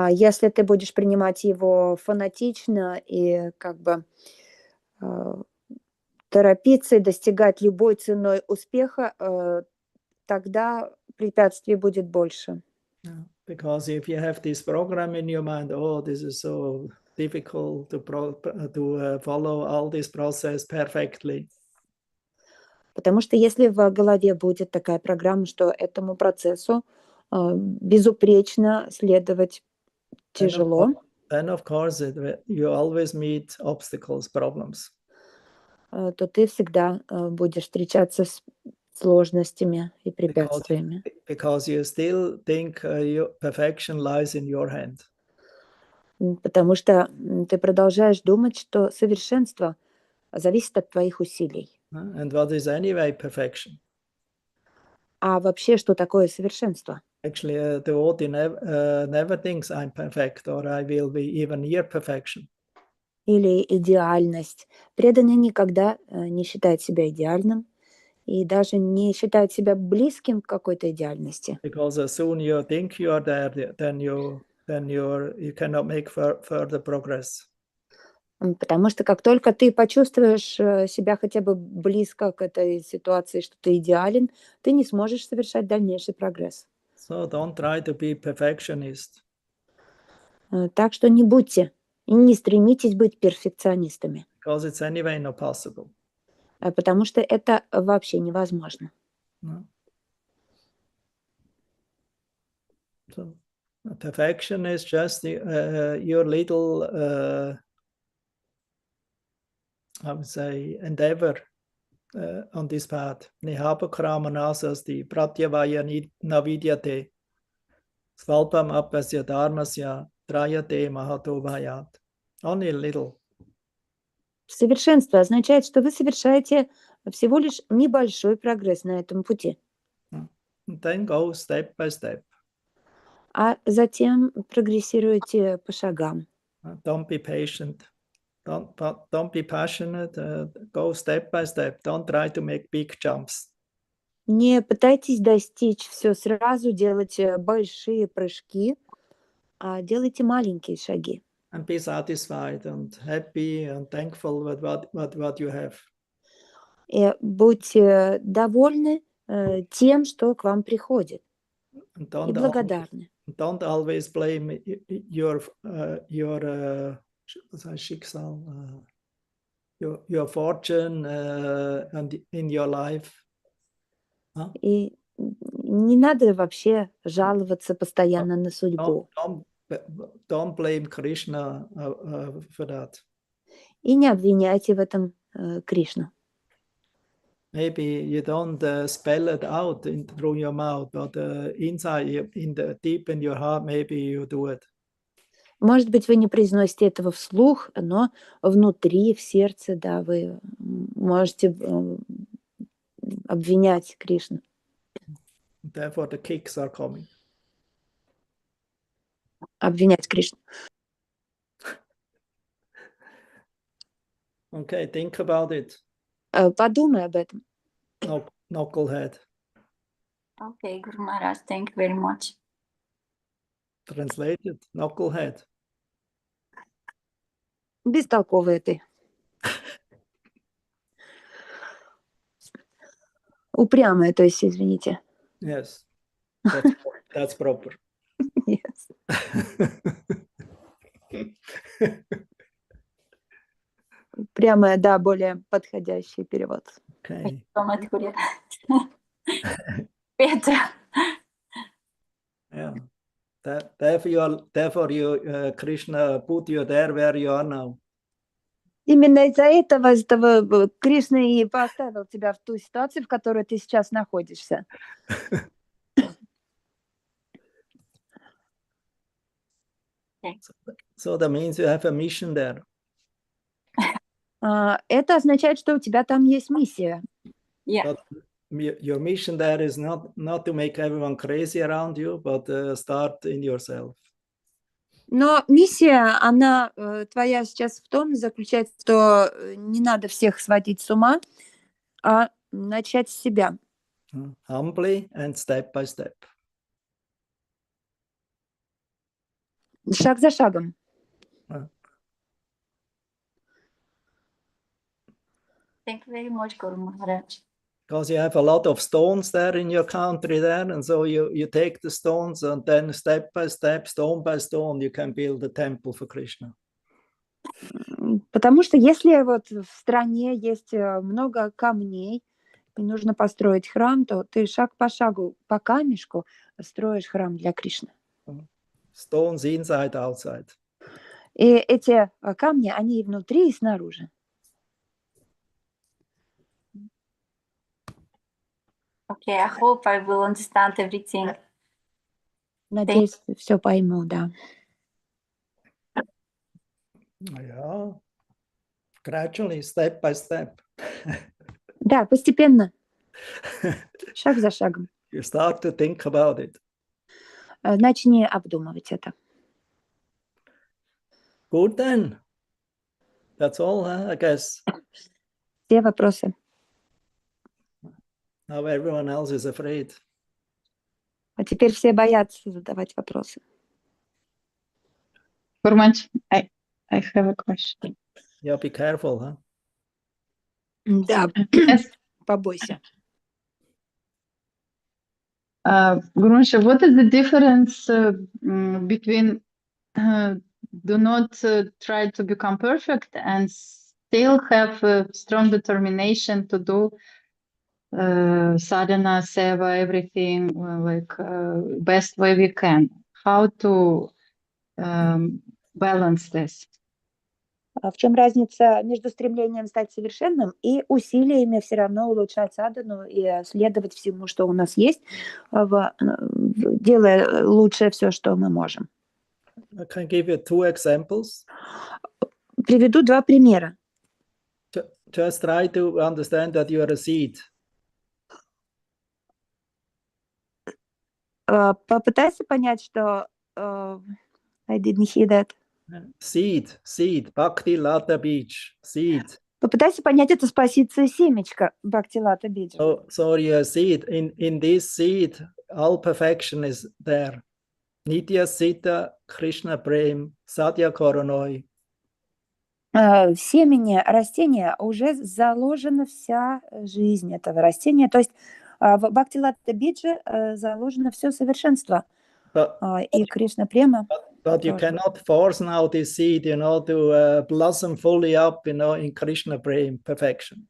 Если ты будешь принимать его фанатично и как бы торопиться и достигать любой ценой успеха, тогда препятствий будет больше. Yeah, because if you have this program in your mind, oh, this is so difficult to follow all this process perfectly. Потому что если в голове будет такая программа, что этому процессу безупречно следовать тяжело, then of course you always meet obstacles, problems. То ты всегда будешь встречаться с сложностями и препятствиями. Because you still think your perfection lies in your hand. Потому что ты продолжаешь думать, что совершенство зависит от твоих усилий. And what is anyway perfection? А вообще, что такое совершенство? Actually, the devotee never thinks I'm perfect or I will be even near perfection. Или идеальность. Преданный никогда не считает себя идеальным и даже не считает себя близким к какой-то идеальности. Because as soon you think you are there, then you cannot make further progress. Потому что как только ты почувствуешь себя хотя бы близко к этой ситуации, что ты идеален, ты не сможешь совершать дальнейший прогресс. So don't try to be perfectionist. Так что не будьте и не стремитесь быть перфекционистами. Because it's anyway not possible. Потому что это вообще невозможно. No. So perfection is just your little, I would say, endeavor on this path. Nihapa kramanasasti pratyavaya navidyate svalpam apasya dharmasya trayate mahato bhayat. Only a little. Совершенство означает, что вы совершаете всего лишь небольшой прогресс на этом пути. And then go step by step. А затем прогрессируете по шагам. Don't be patient. Don't be passionate. Go step by step. Don't try to make big jumps. Не пытайтесь достичь все сразу, делайте большие прыжки, а делайте маленькие шаги. And be satisfied and happy and thankful with what you have. И будьте довольны тем, что к вам приходит, And и благодарны. don't always blame your Schicksal, your fortune and in your life. Huh? И не надо вообще жаловаться постоянно на судьбу. Don't blame Krishna for that. И не обвиняйте в этом Кришну. Maybe you don't spell it out through your mouth, but inside, deep in your heart, maybe you do it. Может быть, вы не произносите этого вслух, но внутри, в сердце, да, вы можете обвинять Кришну. Therefore, the kicks are coming. Обвинять Кришну. Okay, think about it. Подумай об этом. Knucklehead. Okay, Guru Maharaj, thank you very much. Translated, knucklehead. Бестолковая ты. Упрямая, то есть, извините. Yes, that's proper. Yes. Упрямая, да, более подходящий перевод. Okay. Peter. Yeah. Therefore you Krishna put you there where you are now. Именно из-за этого Кришна и поставил тебя в ту ситуацию, в которой ты сейчас находишься. So that means you have a mission there. Это означает, что у тебя там есть миссия. Yeah. But your mission there is not to make everyone crazy around you, but start in yourself. Но миссия, она твоя сейчас в том заключается, что не надо всех сводить с ума, а начать с себя. Humbly and step by step. Шаг за шагом. Thank you very much, Guru Maharaj. Because you have a lot of stones there in your country there, and so you take the stones and then step by step, stone by stone, you can build a temple for Krishna. Потому что если вот в стране есть много камней, и нужно построить храм, то ты шаг по шагу, по камешку строишь храм для Кришны. Stones inside, outside. И эти камни, они и внутри, и снаружи. Okay, I hope I will understand everything. Надеюсь, все пойму, да. Yeah, gradually, step by step. Да, постепенно, шаг за шагом. You start to think about it. Начни обдумывать это. Good then. That's all, I guess. Все вопросы. Now everyone else is afraid. А теперь все боятся задавать вопросы. Guru Maharaj, I have a question. Yeah, be careful, huh? Да, Yes. побойся. Guru Maharaj, what is the difference between do not try to become perfect and still have a strong determination to do sadhana, seva, everything best way we can? How to balance this? А в чем разница между стремлением стать совершенным и усилиями все равно улучшать садхану и следовать всему, что у нас есть, делая лучше все, что мы можем? I can give you two examples. Приведу два примера. Just try to understand that you are a seed. Попытайся понять, что I didn't hear that. Seed, Bhakti Lata Beach, seed. Попытайся понять это с позиции семечка Бхакти-лата биджа. So you're a seed. In this seed, all perfection is there. Nitya Sita, Krishna Prem, Satya Koronoi. В семени растения уже заложена вся жизнь этого растения. То есть в Бхакти-лата бидже заложено все совершенство. И Кришна Према. But you cannot force now this seed, to blossom fully up, in Krishna Prem, perfection.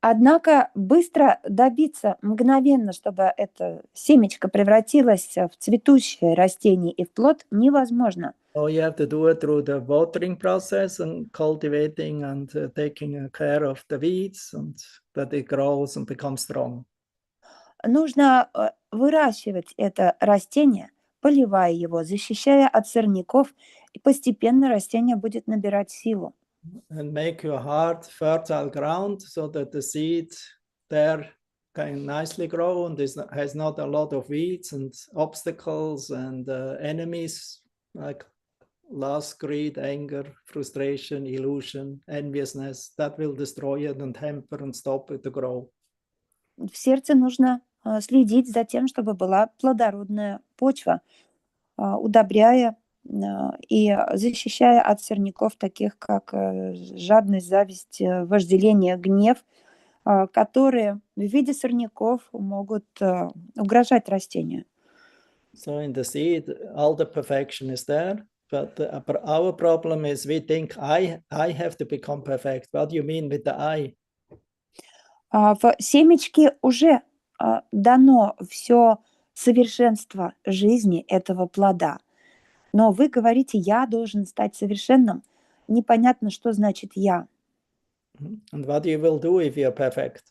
Однако быстро добиться, мгновенно, чтобы это семечко превратилось в цветущее растение и в плод, невозможно. So you have to do it through the watering process and cultivating and taking care of the weeds and that it grows and becomes strong. Нужно выращивать это растение, поливая его, защищая от сорняков, и постепенно растение будет набирать силу. And make your heart fertile ground so that the seed there can nicely grow and has not a lot of weeds and obstacles and enemies like lust, greed, anger, frustration, illusion, enviousness. That will destroy it and hamper and stop it to grow. В сердце нужно следить за тем, чтобы была плодородная почва, удобряя и защищая от сорняков, таких как жадность, зависть, вожделение, гнев, которые в виде сорняков могут угрожать растению. So in the seed, all the perfection is there, but our problem is we think I have to become perfect. What do you mean with the I? В семечке уже дано все совершенство жизни этого плода. Но вы говорите, я должен стать совершенным. Непонятно, что значит я. And what you will do if you're perfect?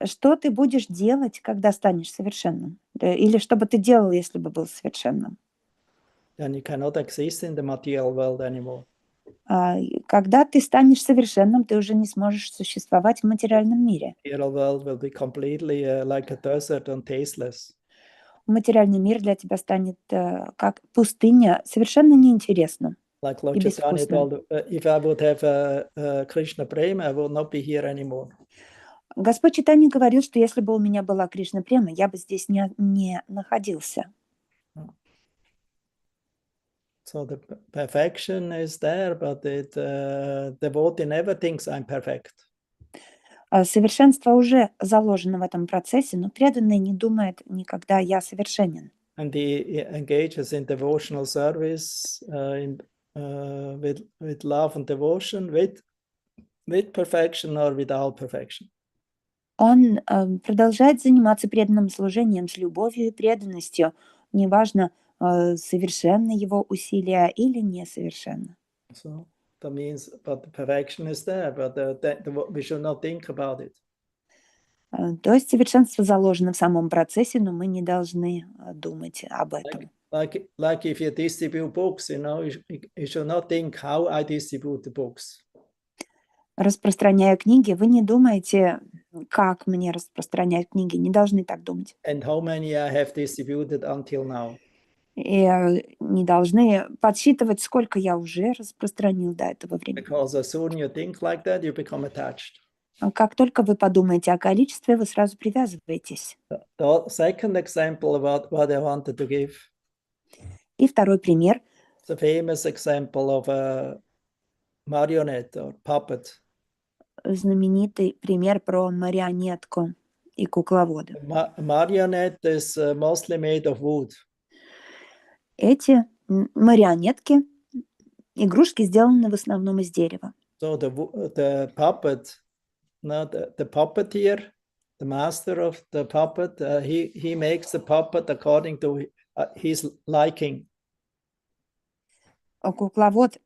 Что ты будешь делать, когда станешь совершенным? Или что бы ты делал, если бы был совершенным? Then you cannot exist in the material world anymore. Когда ты станешь совершенным, ты уже не сможешь существовать в материальном мире. Material world will be completely like a desert and tasteless. Материальный мир для тебя станет как пустыня, совершенно неинтересным. Like Lord Chaitanya told, if I would have Krishna Prema, I would not be here anymore. Господь Чайтанья говорил, что если бы у меня была Кришна Према, я бы здесь не находился. So the perfection is there, but the devotee never thinks I'm perfect. Совершенство уже заложено в этом процессе, но преданный не думает никогда «я совершенен». And he engages in devotional service with love and devotion, with perfection or without perfection. Он продолжает заниматься преданным служением с любовью и преданностью, неважно, совершенны его усилия или несовершенны. So that means, but the perfection is there, but we should not think about it. То есть совершенство заложено в самом процессе, но мы не должны думать об этом. Like if you distribute books, you should not think how I distribute the books. Распространяя книги, вы не думаете, как мне распространять книги, не должны так думать. And how many I have distributed until now. И не должны подсчитывать, сколько я уже распространил до этого времени. Because as soon you think like that, you become attached. Как только вы подумаете о количестве, вы сразу привязываетесь. The second example about what I wanted to give. И второй пример. It's a famous example of a marionette or puppet. Знаменитый пример про марионетку и кукловода. Marionette is mostly made of wood. Эти марионетки, игрушки сделаны в основном из дерева. So the puppet, the puppeteer, the master of the puppet, he makes the puppet according to his liking. Кукловод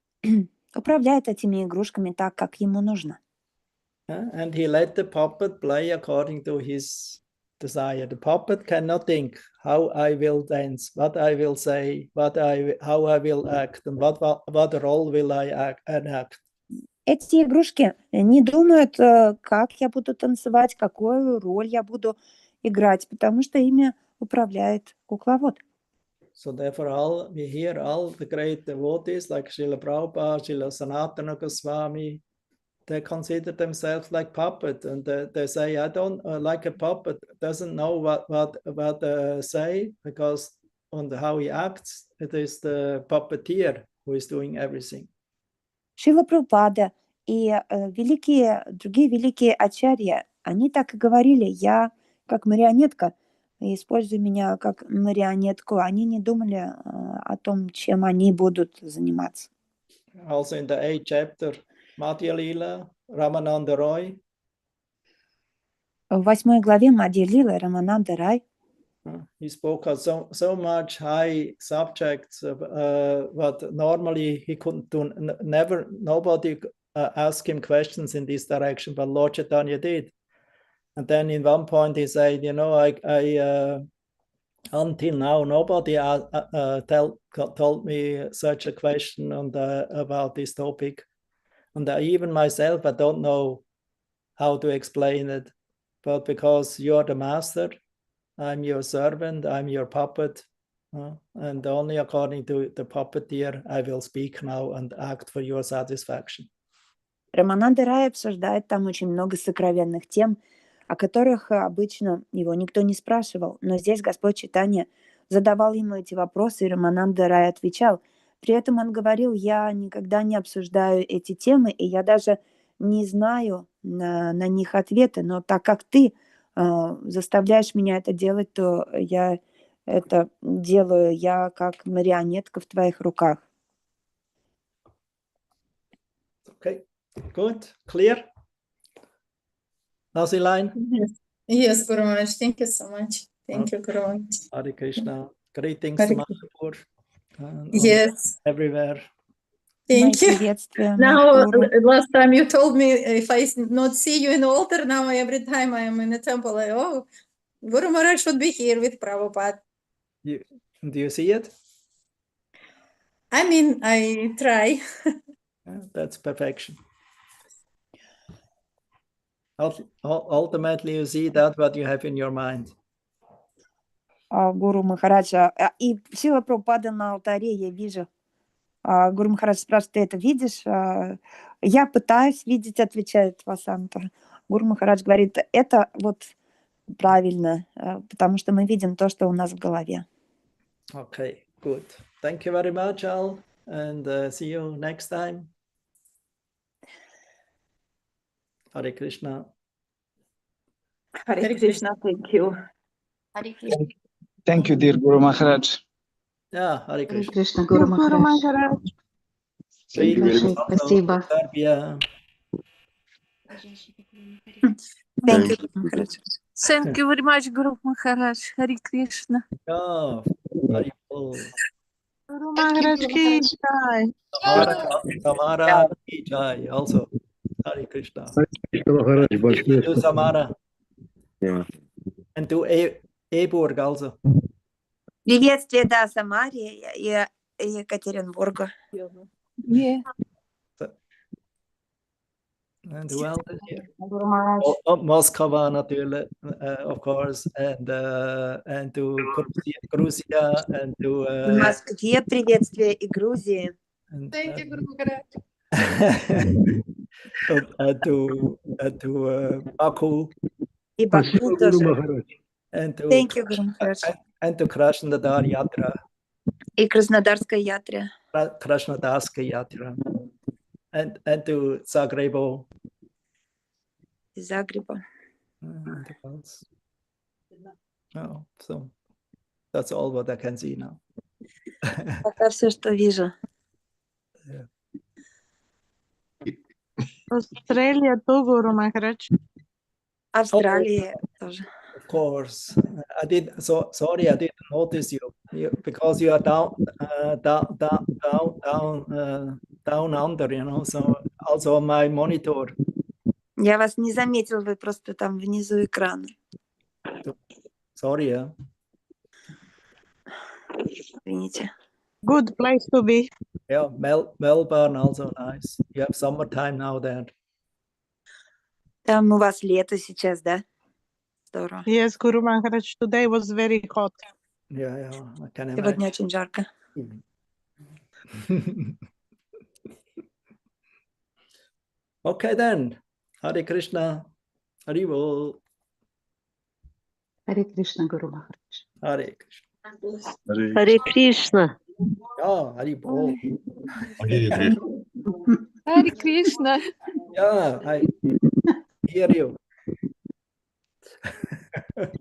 управляет этими игрушками так, как ему нужно. And he let the puppet play according to his desire. The puppet cannot think how I will dance, what I will say, how I will act, and what role will I enact. Эти игрушки не думают, как я буду танцевать, какую роль я буду играть, потому что ими управляет кукловод. So therefore, we hear all the great devotees like Srila Prabhupada, Srila Sanatana Goswami, they consider themselves like puppet, and they say, I don't like a puppet, doesn't know what say, because on how he acts, it is the puppeteer who is doing everything. Шрила Прабхупада и другие великие ачарьи, они так и говорили, я как марионетка, используй меня как марионетку. Они не думали о том, чем они будут заниматься. Also in the 8th chapter, Madhya Lila, Ramananda Roy. В 8 главе Мадья Лила Рамананда Рай He spoke of so much high subjects, what normally he couldn't do. Nobody asked him questions in this direction, but Lord Chaitanya did. And then in one point he said, I until now nobody told me such a question about this topic, and even myself I don't know how to explain it, but because you're the master, I'm your servant, I'm your puppet, and only according to the puppeteer I will speak now and act for your satisfaction. Рамананда Рай обсуждает там очень много сокровенных тем, о которых обычно его никто не спрашивал. Но здесь Господь Чайтанья задавал ему эти вопросы, и Рамананда Рай отвечал. При этом он говорил, я никогда не обсуждаю эти темы, и я даже не знаю на них ответы, но так как ты заставляешь меня это делать, то я это делаю, я как марионетка в твоих руках. Okay, good, clear? Nasiline? Yes, Guru Maharaj, thank you so much. Thank you, Guru Maharaj. Hare Krishna. Greetings Hare to Manipur. Yes, Everywhere. thank you. Приветствия, Now, Манипуру. last time you told me if I not see you in the altar, now every time I am in the temple, Guru Maharaj should be here with Prabhupada. Do you see it? I mean, I try. That's perfection. Ultimately, you see that what you have in your mind. Гуру Махараджа. И Шрила Прабхупада на алтаре я вижу. Гуру Махарадж спрашивает, ты это видишь? Я пытаюсь видеть, отвечает Васанта. Гуру Махарадж говорит, это вот правильно, потому что мы видим то, что у нас в голове. Okay, good. Thank you very much, Al. and see you next time. Hare Krishna. Hare Krishna, thank you. Hare Krishna. Thank you, dear Guru Maharaj. Yeah, Hare Hare Krishna. Krishna, Guru Guru Maharaj. Maharaj. Sweet Большое also спасибо. Serbia. Thank you, Maharaj. Thank you very much, Guru Maharaj. Hare Krishna. Oh, Hari Bol. Guru Maharaj ki jai. Samara ki jai also. Hare Krishna. Maharaj, большое To Samara. And to Eborg also. Приветствие, да, Самаре и Екатеринбургу. Yeah. And who else is here? Guru Maharaj. Moscow, natürlich, of course, and to Georgia, and to В Москве приветствие и Грузии. and, Thank you, Guru Maharaj. to Baku, И Баку Спасибо, Гуру тоже. Махарадж. and to Thank you, Guru Maharaj. and to Krasnodar Yatra, И Краснодарская ятра. Krasnodarska Yatra, and to Zagreb. Из Загреба. And what else? Oh, so that's all what I can see now. Пока все, что вижу. Australia too, Guru Maharaj. Австралия тоже. Of course, I didn't notice you because you are down under, you know. So also on my monitor. Я вас не заметил, вы просто там внизу экрана. Sorry, yeah. Извините. Good place to be. Yeah, Melbourne also nice. You have summertime now there. Там у вас лето сейчас, да? Здорово. Yes, Guru Maharaj. Today was very hot. Yeah, I can imagine. Сегодня очень жарко. Okay then. Hare Krishna. Hari Bol. Hare Krishna, Guru Maharaj. Hare Krishna. Hare Krishna. Yeah, Hari Bol. Hare Krishna. Yeah, I hear you.